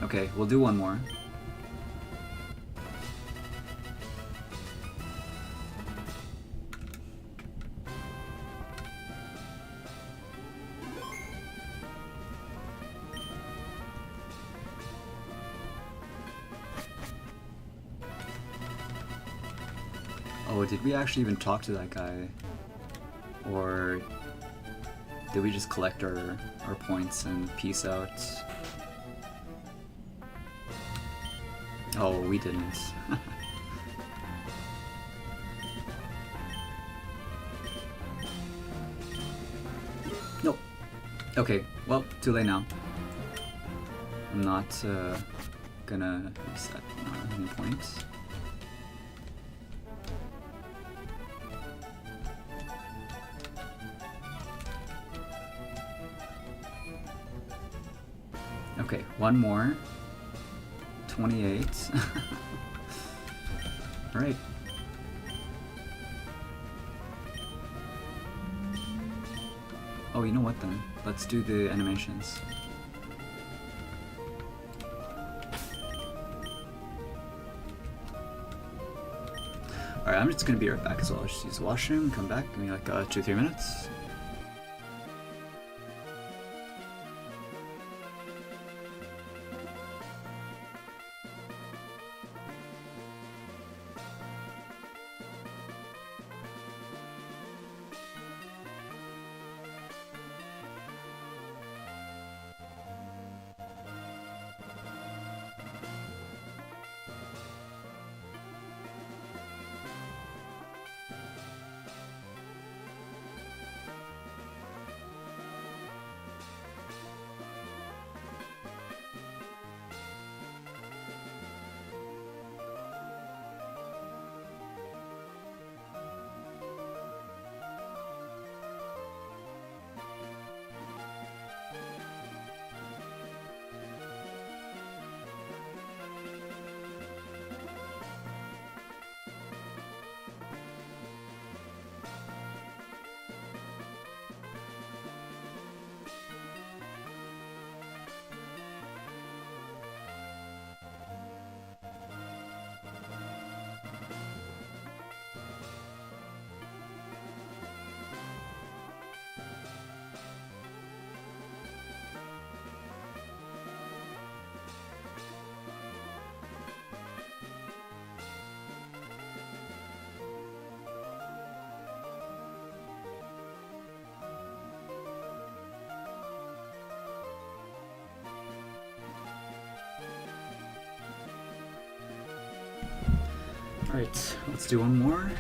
Speaker 1: Okay, we'll do one more. Oh, did we actually even talk to that guy? Or did we just collect our points and peace out? Oh, we didn't. Nope. Okay, well, too late now. I'm not gonna reset any points. Okay, one more. 28. Alright. Oh, you know what then? Let's do the animations. Alright, I'm just gonna be right back as well. I'll just use the washroom, come back, give me like 2-3 minutes. Alright, let's do one more.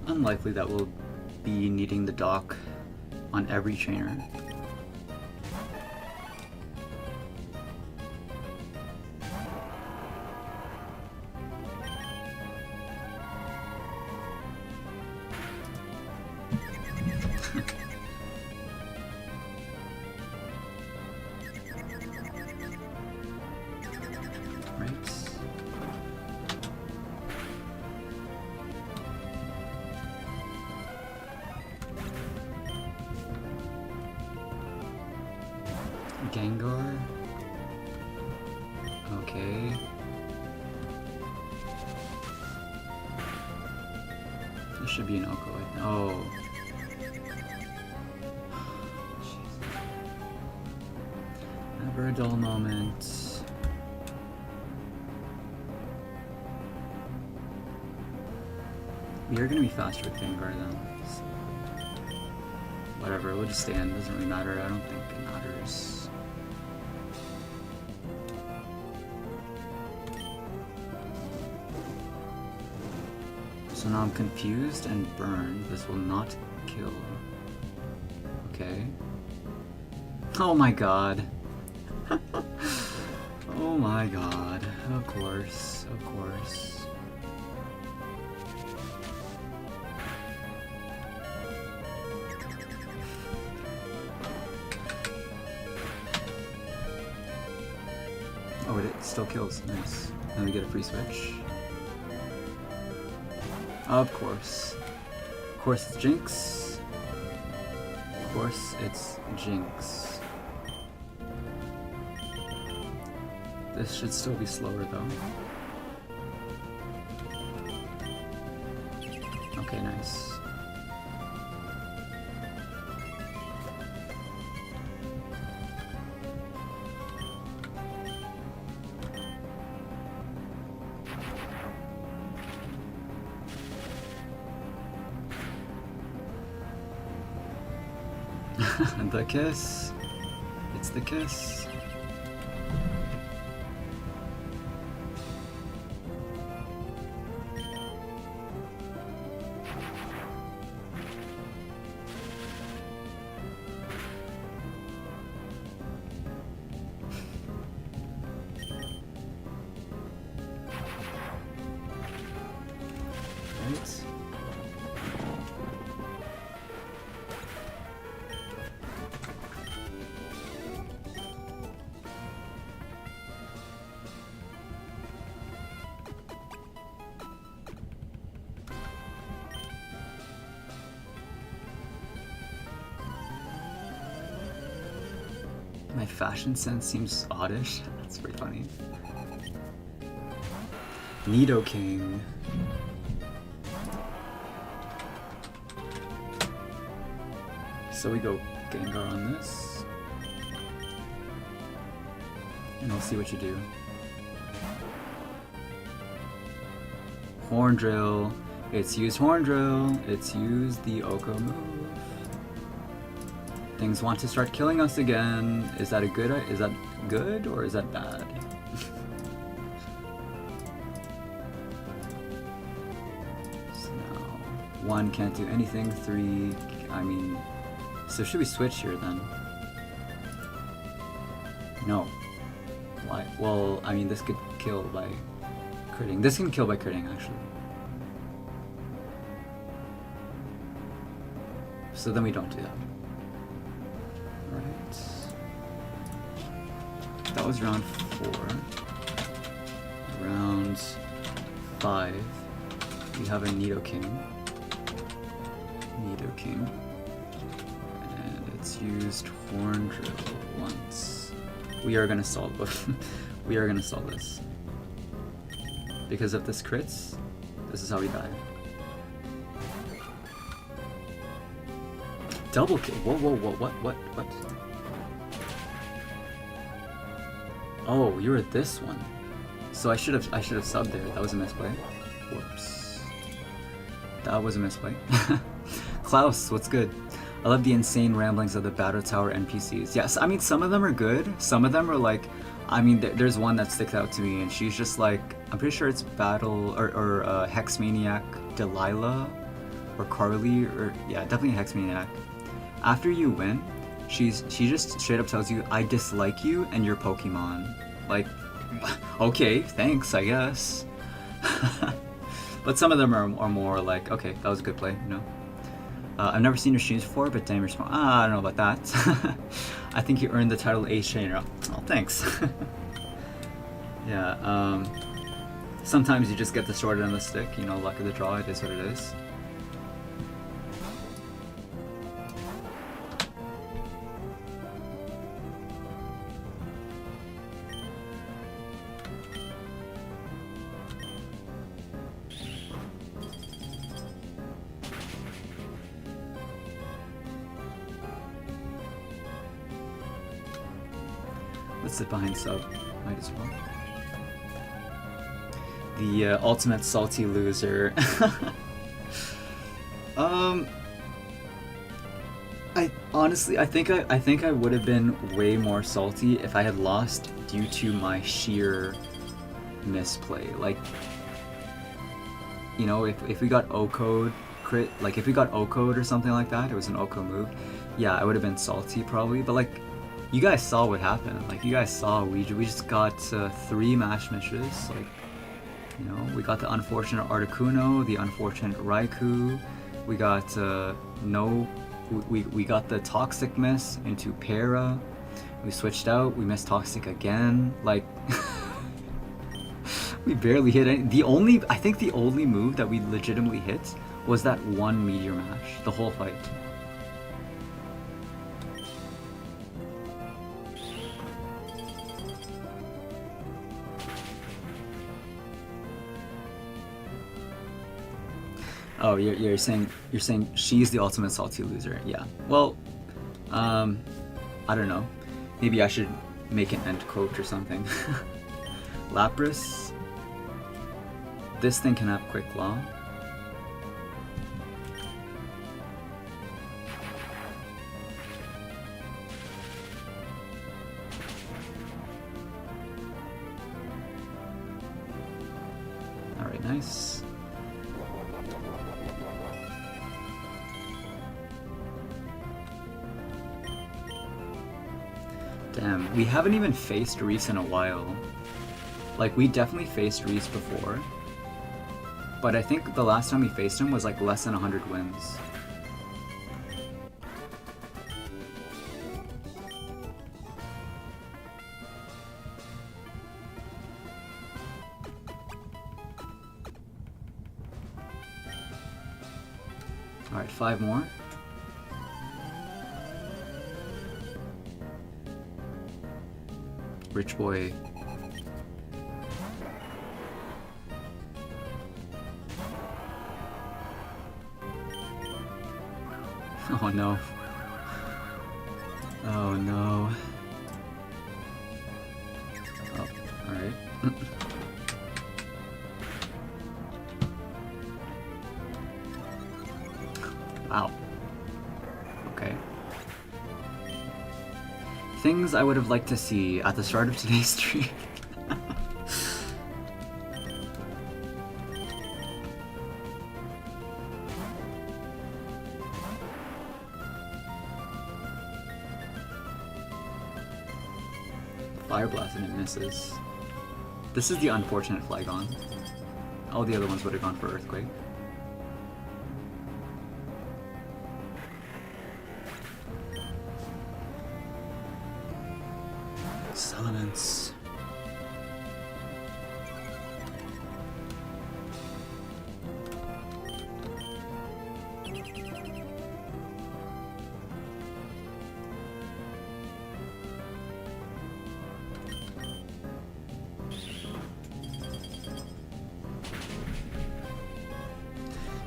Speaker 1: Unlikely that we'll be needing the dock on every trainer. Gengar? Okay. This should be an Oko, I think. Oh. Never a dull moment. We are gonna be faster with Gengar though. So whatever, we'll just stand. Doesn't really matter. I don't think it matters. So now I'm confused and burned. This will not kill. Okay. Oh my god. Oh my god. Of course. Of course. Oh, it still kills. Nice. Then we get a free switch. Of course. Of course it's Jinx. Of course it's Jinx. This should still be slower though. Okay, nice. The kiss. It's the kiss. Right. My fashion sense seems oddish. That's pretty funny. Nidoking. So we go Gengar on this. And I'll see what you do. Horn Drill. It's used Horn Drill. It's used the Oko move. Things want to start killing us again. Is that good or is that bad? So now, 1 can't do anything, 3, I mean, so should we switch here then? No. Why? Well, I mean, this could kill by critting. This can kill by critting, actually. So then we don't do that. That was round 4. Round 5, we have a Nidoking. And it's used Horn Drill once. We are gonna solve we are gonna solve this. Because if this crits, this is how we die. Double kill. Whoa, what? Oh, you were this one. So I should have subbed there. That was a misplay. Whoops. That was a misplay. Klaus, what's good? I love the insane ramblings of the Battle Tower NPCs. Yes, I mean some of them are good. Some of them are like, I mean there's one that sticks out to me, and she's just like, I'm pretty sure it's Battle or Hex Maniac Delilah. or Carly, or yeah, definitely a Hex Maniac. After you win, she just straight up tells you, I dislike you and your Pokemon. Like, okay, thanks, I guess. But some of them are more like, okay, that was a good play, you know. I've never seen your streams before, but damn, you're smart. I don't know about that. I think you earned the title Ace Trainer. Oh, thanks. Yeah, sometimes you just get the short end of the stick, you know, luck of the draw, it is what it is. Let's sit behind sub, might as well. The ultimate salty loser. I honestly, I think I would have been way more salty if I had lost due to my sheer misplay. Like, you know, if we got O-code crit, like if we got O-code or something like that, it was an O-code move. Yeah, I would have been salty probably, but like, you guys saw what happened. Like, you guys saw we just got 3 mash misses. Like, you know, we got the unfortunate Articuno, the unfortunate Raikou. We got we got the Toxic miss into Para. We switched out. We missed Toxic again. Like, we barely hit any. I think the only move that we legitimately hit was that one Meteor Mash the whole fight. Oh, you're saying she's the ultimate salty loser. Yeah. Well, I don't know. Maybe I should make an end quote or something. Lapras. This thing can have quick claw. All right, nice. Damn, we haven't even faced Reese in a while. Like, we definitely faced Reese before, but I think the last time we faced him was like less than 100 wins. Alright, 5 more. Rich boy. Oh no. Oh no. Oh, alright. Wow. Okay. Things I would have liked to see at the start of today's stream. Fire Blast and it misses. This is the unfortunate Flygon. All the other ones would have gone for Earthquake. Elements.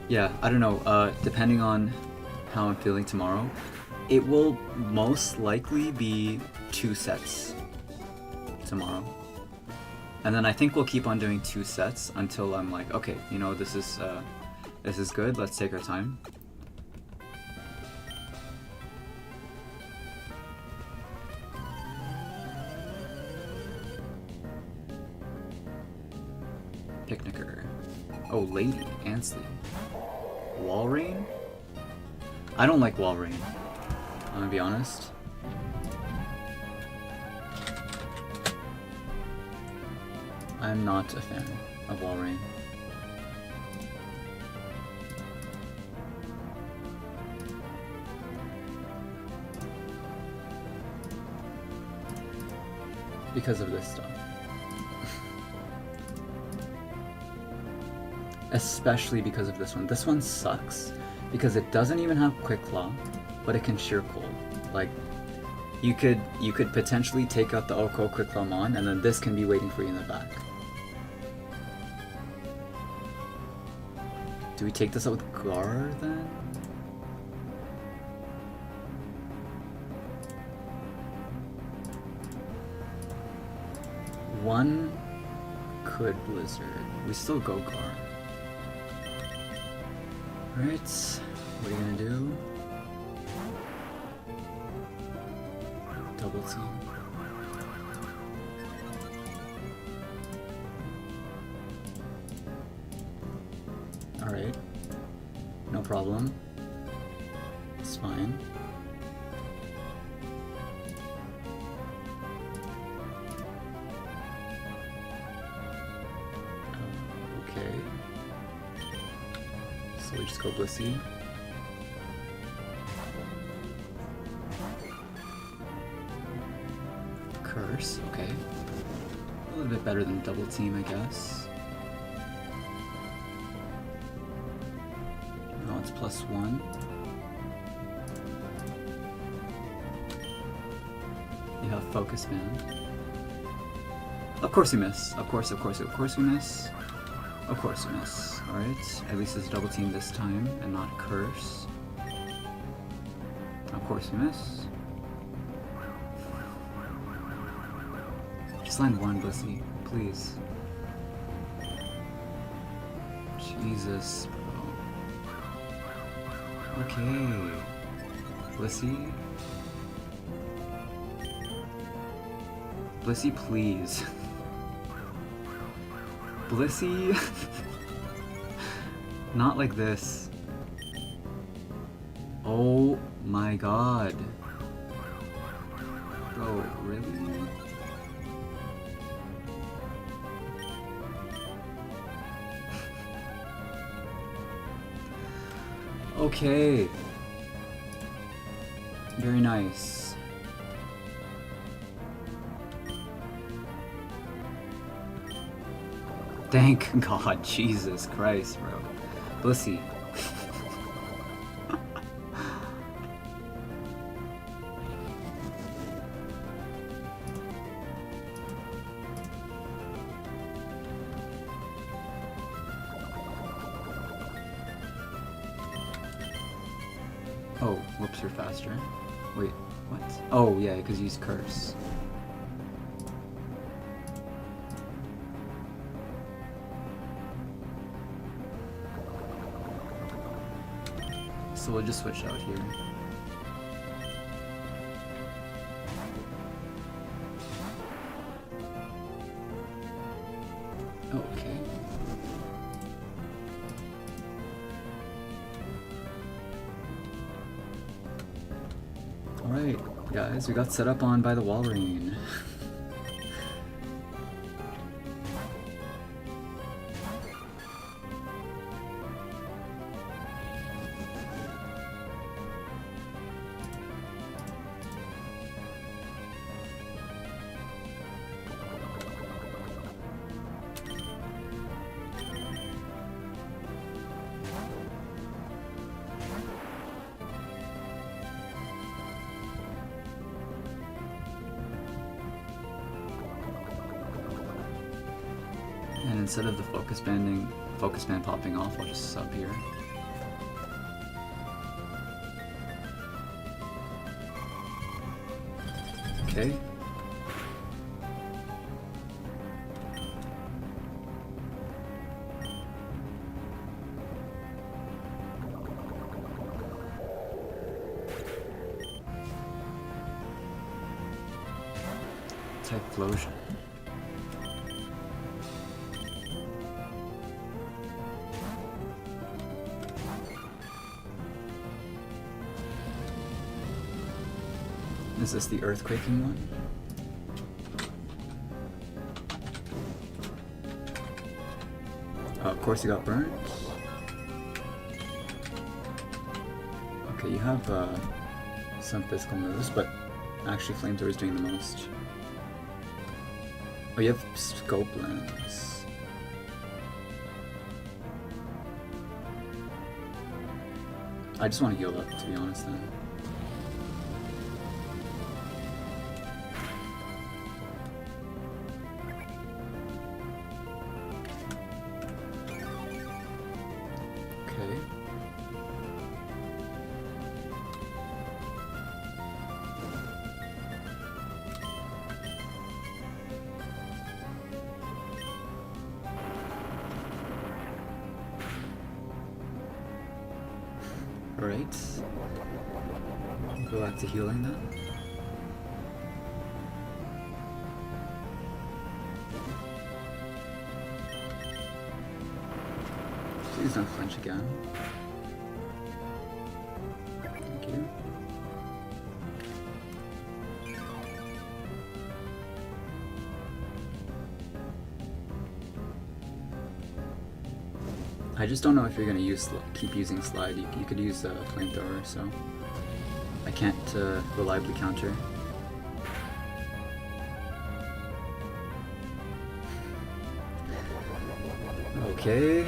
Speaker 1: Yeah, I don't know, depending on how I'm feeling tomorrow, it will most likely be 2 sets tomorrow. And then I think we'll keep on doing 2 sets until I'm like, okay, you know, this is good, let's take our time. Picnicker. Oh, Lady Ansley. Wall Rain? I don't like Wall Rain. I'm gonna be honest. I'm not a fan of Wall Rain. Because of this stuff. Especially because of this one. This one sucks because it doesn't even have Quick Claw, but it can Sheer Cold. Like, you could potentially take out the Oko Quick Claw Mon, and then this can be waiting for you in the back. Do we take this out with Gar then? One could Blizzard. We still go Gar. Alright, what are you gonna do? Double team. Alright. No problem. It's fine. Okay. So we just go Blissey. Curse, okay. A little bit better than double team, I guess. Now it's +1. You have Focus Band. Of course you miss. Of course we miss. Of course we miss. Alright, at least it's double team this time and not Curse. Of course we miss. Just land one, Blissey, please. Jesus, bro. Okay. Blissey. Blissey, please. Blissey. Not like this. Oh my god. Bro, really? Okay. Very nice. Thank God, Jesus Christ, bro. Blissey. Oh, whoops, you're faster. Wait, what? Oh, yeah, because you use Curse. So we'll just switch out here. Okay. Alright, guys, we got set up on by the Wall Rain. And instead of the focus band popping off, I'll just sub here. Okay. Typhlosion. Is this the earthquaking one? Of course you got burnt. Okay, you have some physical moves, but actually Flamethrower is doing the most. Oh, you have Scope Lens. I just want to heal up, to be honest, then. Okay. Alright. Go back to healing then. Please don't flinch again. Thank you. I just don't know if you're gonna keep using slide. You could use a flamethrower, so I can't reliably counter. Okay.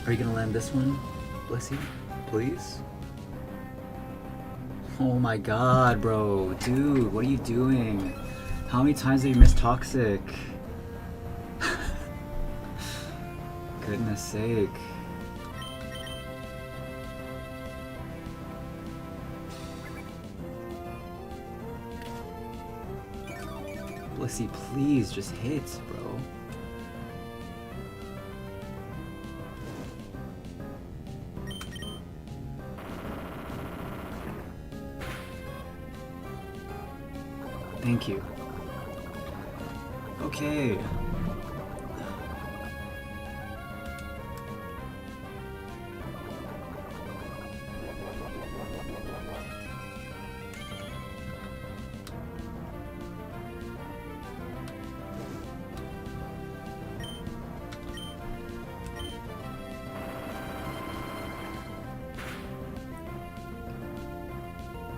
Speaker 1: Are you gonna land this one, Blissey? Please? Oh my god, bro. Dude, what are you doing? How many times have you missed Toxic? Goodness sake. Blissey, please, just hit, bro. Thank you. Okay.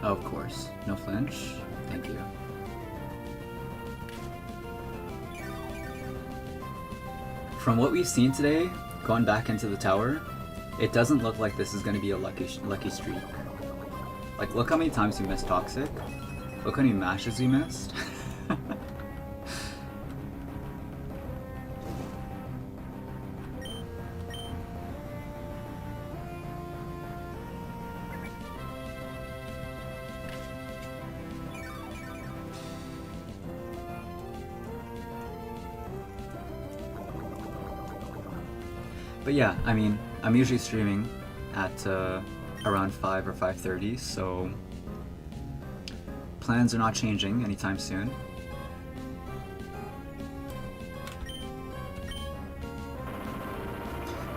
Speaker 1: Of course. No flinch. Thank you. From what we've seen today, going back into the tower, it doesn't look like this is going to be a lucky streak. Like, look how many times you missed Toxic. Look how many mashes you missed. But yeah, I mean, I'm usually streaming at around 5 or 5:30, so plans are not changing anytime soon.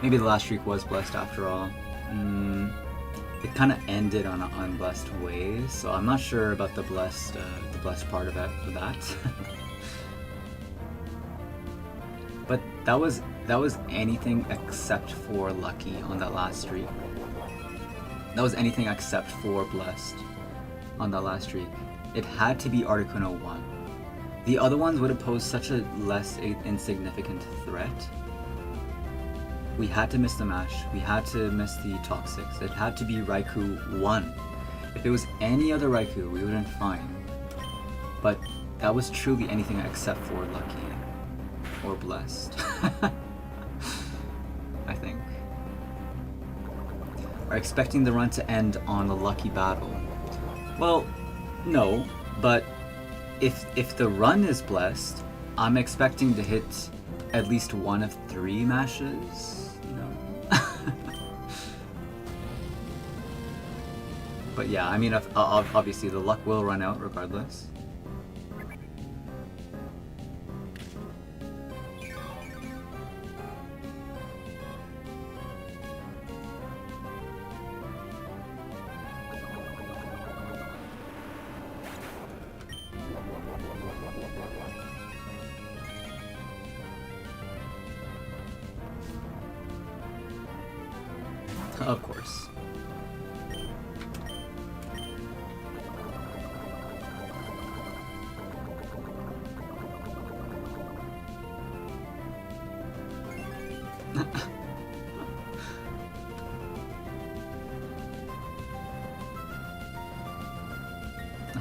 Speaker 1: Maybe the last streak was blessed after all. It kind of ended on an unblessed way, so I'm not sure about the blessed part of that. But that was anything except for lucky on that last streak. That was anything except for blessed on that last streak. It had to be Articuno 1. The other ones would have posed such a less insignificant threat. We had to miss the mash. We had to miss the Toxics. It had to be Raikou 1. If it was any other Raikou, we would have been fine. But that was truly anything except for lucky. Or blessed. I think. Are expecting the run to end on a lucky battle? Well, no, but if the run is blessed, I'm expecting to hit at least one of 3 mashes, you know. But yeah, I mean, obviously the luck will run out regardless. Of course.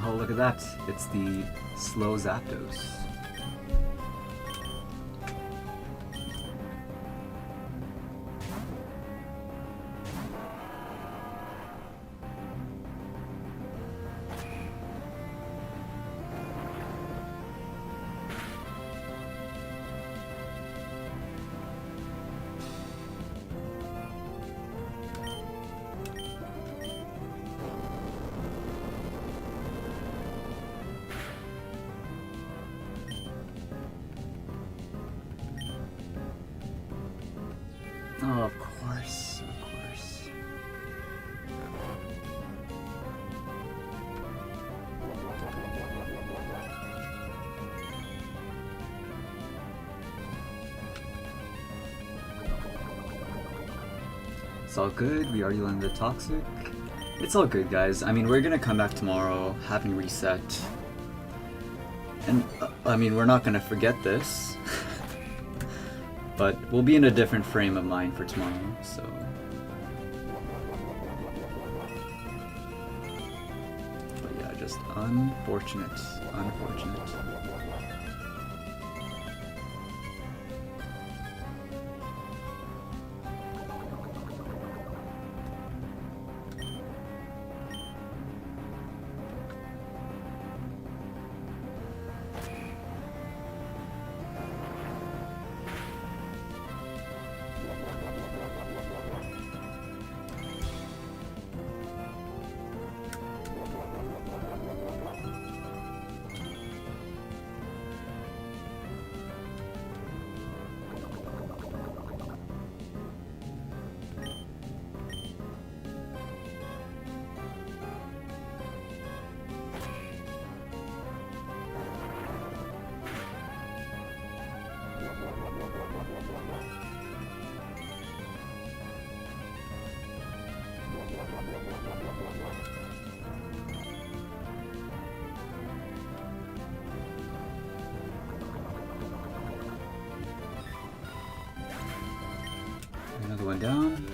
Speaker 1: Oh, look at that. It's the slow Zapdos. Oh, of course, of course. It's all good, we already landed the Toxic. It's all good, guys. I mean, we're gonna come back tomorrow, having reset. And, I mean, we're not gonna forget this. But we'll be in a different frame of mind for tomorrow, so... But yeah, just unfortunate, unfortunate. Another one down.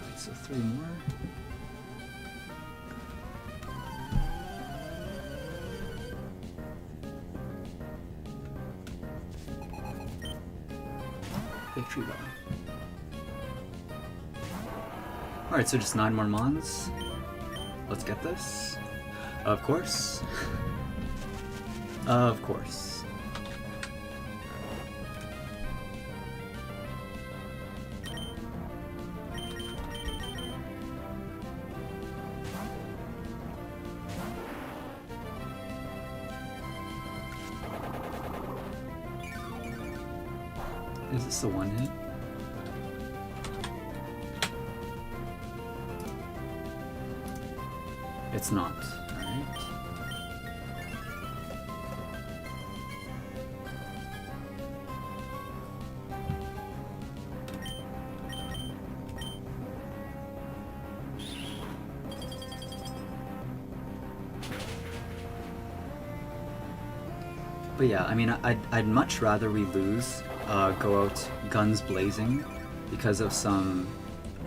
Speaker 1: Alright, so 3 more. Victory ball. Alright, so just 9 more Mons. Let's get this. Of course. Of course. Is this the one hit? It's not, alright. But yeah, I mean, I'd much rather we lose, go out guns blazing because of some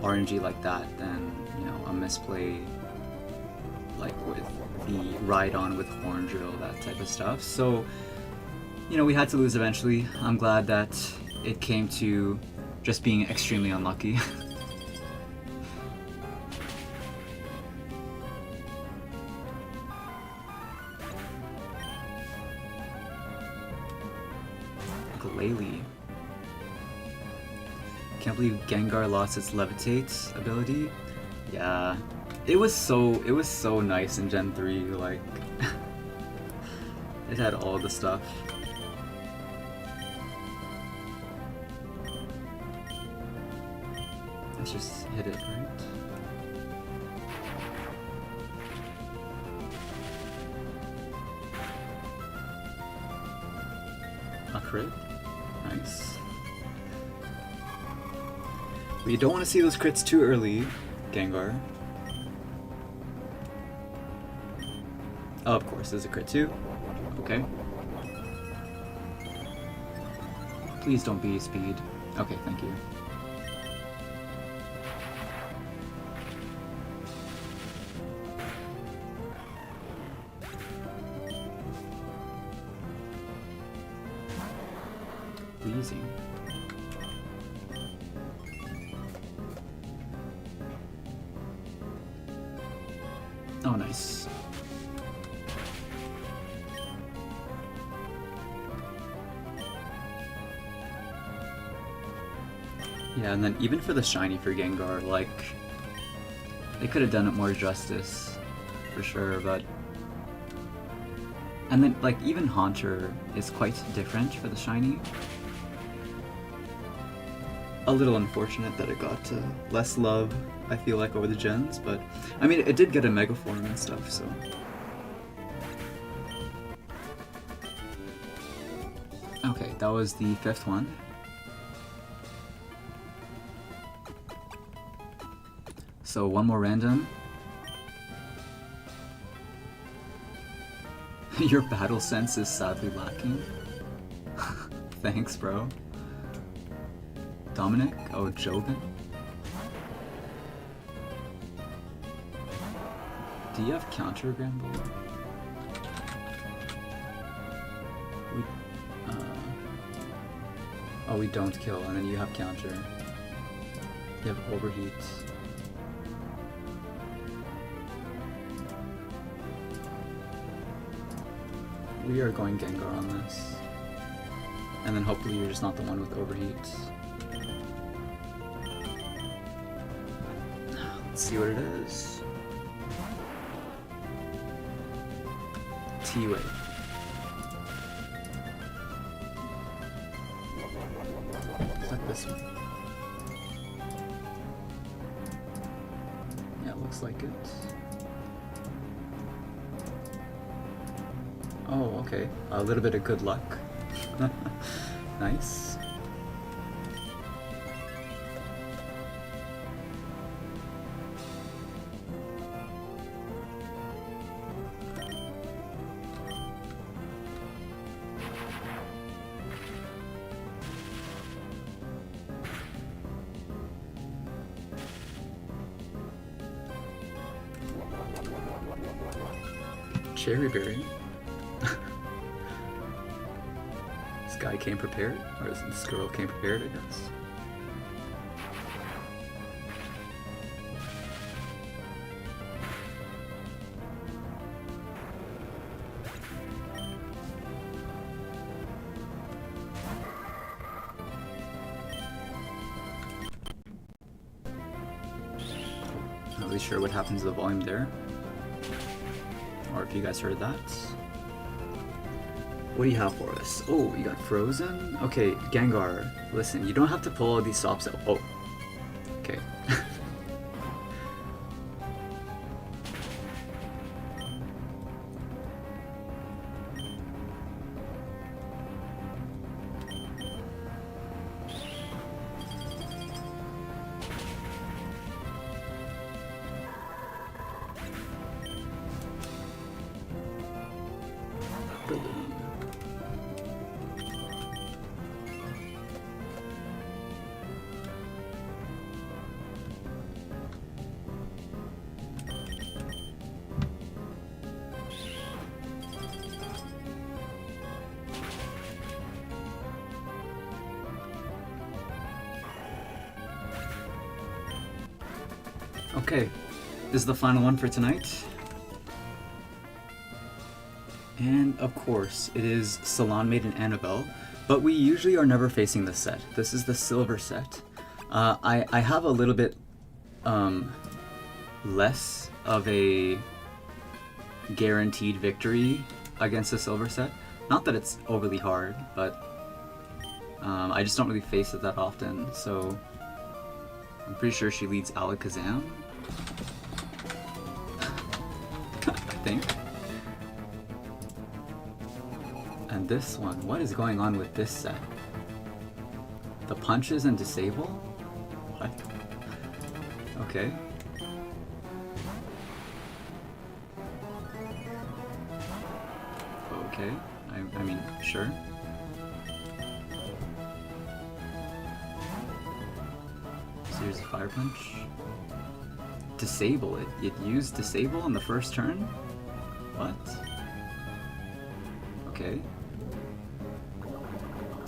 Speaker 1: RNG like that than, you know, a misplay like with the ride on with horn drill, that type of stuff. So, you know, we had to lose eventually. I'm glad that it came to just being extremely unlucky. Glalie. Can't believe Gengar lost its Levitate ability. Yeah, it was so nice in Gen 3. Like, it had all the stuff. Let's just hit it, right? A crit? Nice. But you don't want to see those crits too early, Gengar. Oh, of course, there's a crit too. Okay. Please don't be speed. Okay, thank you. Easy. Oh, nice. Yeah, and then even for the shiny for Gengar, like, they could have done it more justice, for sure, but... And then, like, even Haunter is quite different for the shiny. A little unfortunate that it got less love, I feel like, over the gens, but I mean, it did get a Mega Form and stuff, so. Okay, that was the 5th one. So one more random. Your battle sense is sadly lacking. Thanks, bro. Dominic? Oh, Jobin? Do you have counter, Granbull? Oh, we don't kill, and then you have counter. You have overheat. We are going Gengar on this. And then hopefully you're just not the one with overheat. Let's see what it is. T-Wave. Is that this one? Yeah, it looks like it. Oh, okay. A little bit of good luck. Nice. Cherry Berry. This guy came prepared, or this girl came prepared, I guess. Not really sure what happens to the volume there, or if you guys heard that. What do you have for us? Oh, you got Frozen? Okay, Gengar, listen, you don't have to pull all these stops out. Oh, okay. Okay, this is the final one for tonight. And of course, it is Salon Maiden Annabelle, but we usually are never facing this set. This is the silver set. I have a little bit less of a guaranteed victory against the silver set. Not that it's overly hard, but I just don't really face it that often, so I'm pretty sure she leads Alakazam. I think. And this one, what is going on with this set? The punches and disable? What? Okay. Okay, I mean, sure. So here's a fire punch. Disable it. It used disable on the first turn? What? Okay.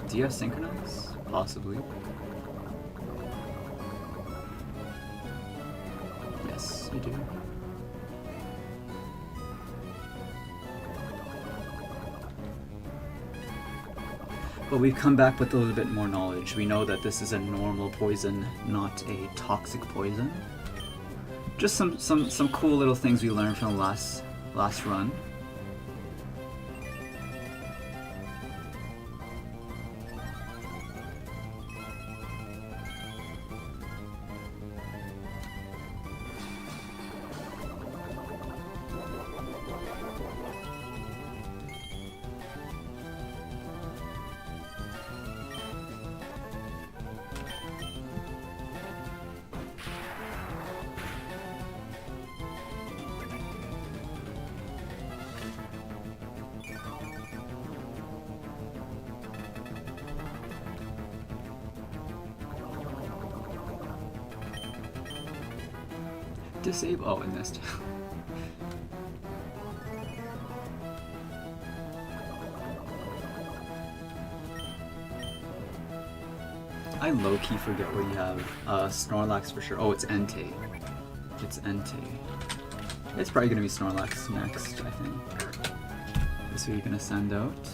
Speaker 1: Do you have synchronize? Possibly. Yes, you do. But we've come back with a little bit more knowledge. We know that this is a normal poison, not a toxic poison. Just some cool little things we learned from the last run. Disable. Oh, it missed. I low-key forget what you have. Snorlax for sure. Oh, it's Entei. It's Entei. It's probably gonna be Snorlax next, I think. This is what you're gonna send out.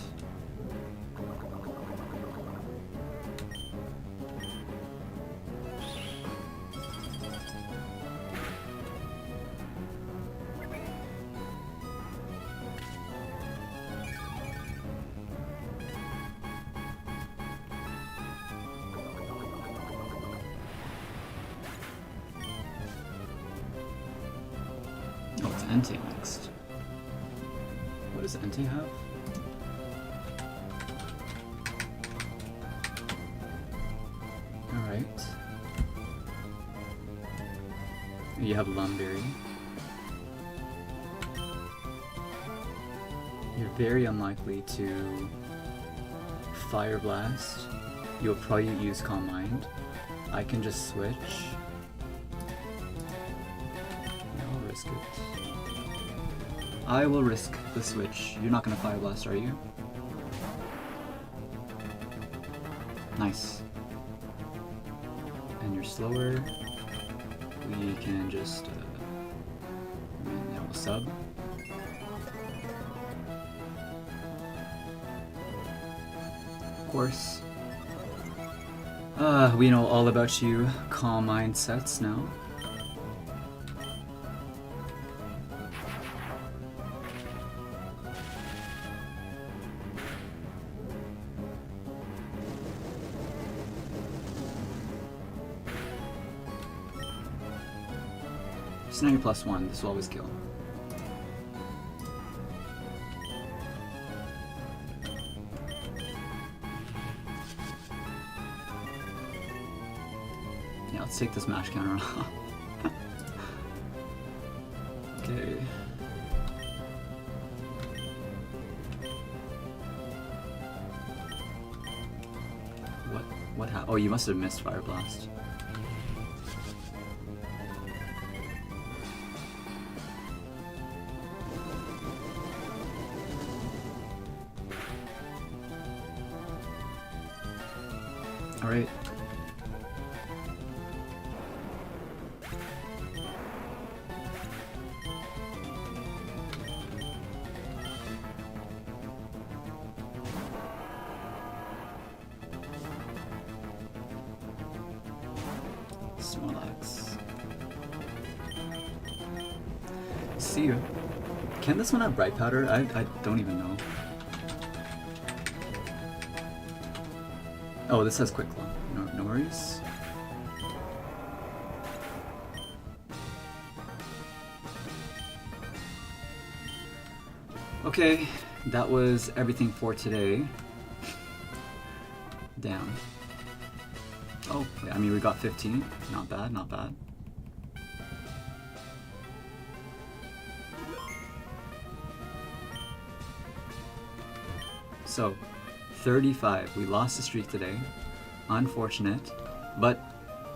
Speaker 1: Oh, it's Entei next. What does Entei have? Alright. You have Lumberry. You're very unlikely to Fire Blast. You'll probably use Calm Mind. I can just switch. I'll risk it. I will risk the switch. You're not gonna Fire Blast, are you? Nice. And you're slower. We can just we'll sub. Of course. We know all about you Calm Mind sets now. So now you're +1, this will always kill. Yeah, let's take this mash counter off. Okay. What happened? Oh, you must have missed Fire Blast. Alright. some more lags. See you. Can this one have bright powder? I don't even know. Oh, this has quick claw. No worries. Okay, that was everything for today. Damn. Oh, I mean, we got 15. Not bad, not bad. So, 35. We lost the streak today. Unfortunate. But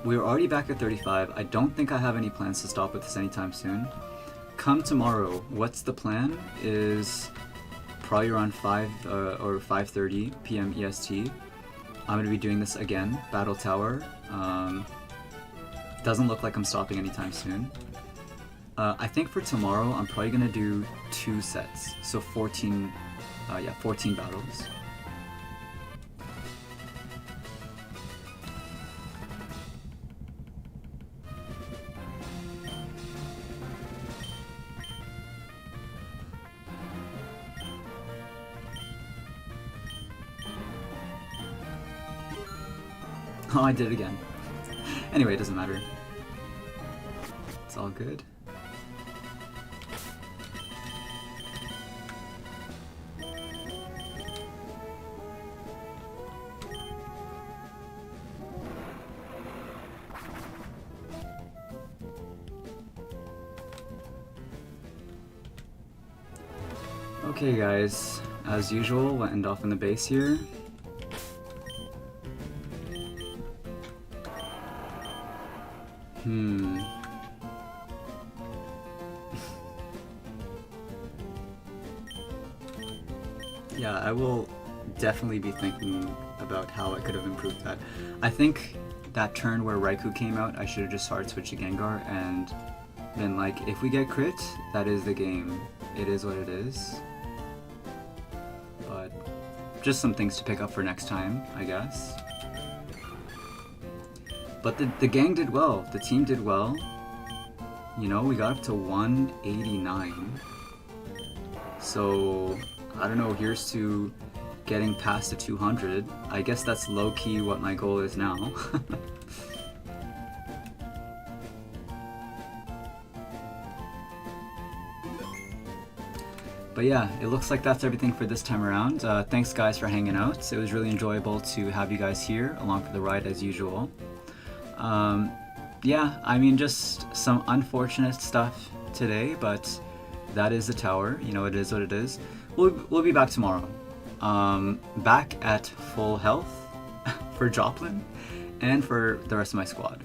Speaker 1: we're already back at 35. I don't think I have any plans to stop with this anytime soon. Come tomorrow, what's the plan is probably around 5 or 5:30 p.m. EST. I'm going to be doing this again, Battle Tower. Doesn't look like I'm stopping anytime soon. I think for tomorrow, I'm probably going to do 2 sets, so 14 battles. Oh, I did it again. Anyway, it doesn't matter. It's all good. Okay guys, as usual, we'll end off in the base here. Yeah, I will definitely be thinking about how I could have improved that. I think that turn where Raikou came out, I should have just hard switched to Gengar and been like, if we get crit, that is the game. It is what it is. But just some things to pick up for next time, I guess. But the gang did well. The team did well. You know, we got up to 189. So, I don't know, here's to getting past the 200. I guess that's low-key what my goal is now. But yeah, it looks like that's everything for this time around. Thanks guys for hanging out. It was really enjoyable to have you guys here along for the ride as usual. Yeah, I mean, just some unfortunate stuff today, but that is the tower. You know, it is what it is. We'll be back tomorrow. Back at full health for Joplin and for the rest of my squad.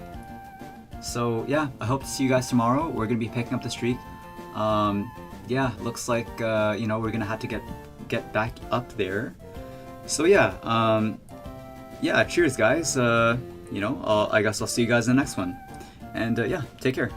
Speaker 1: So yeah, I hope to see you guys tomorrow. We're gonna be picking up the streak. Yeah, looks like you know, we're gonna have to get back up there. So yeah, yeah, cheers guys. You know, I guess I'll see you guys in the next one. And yeah, take care.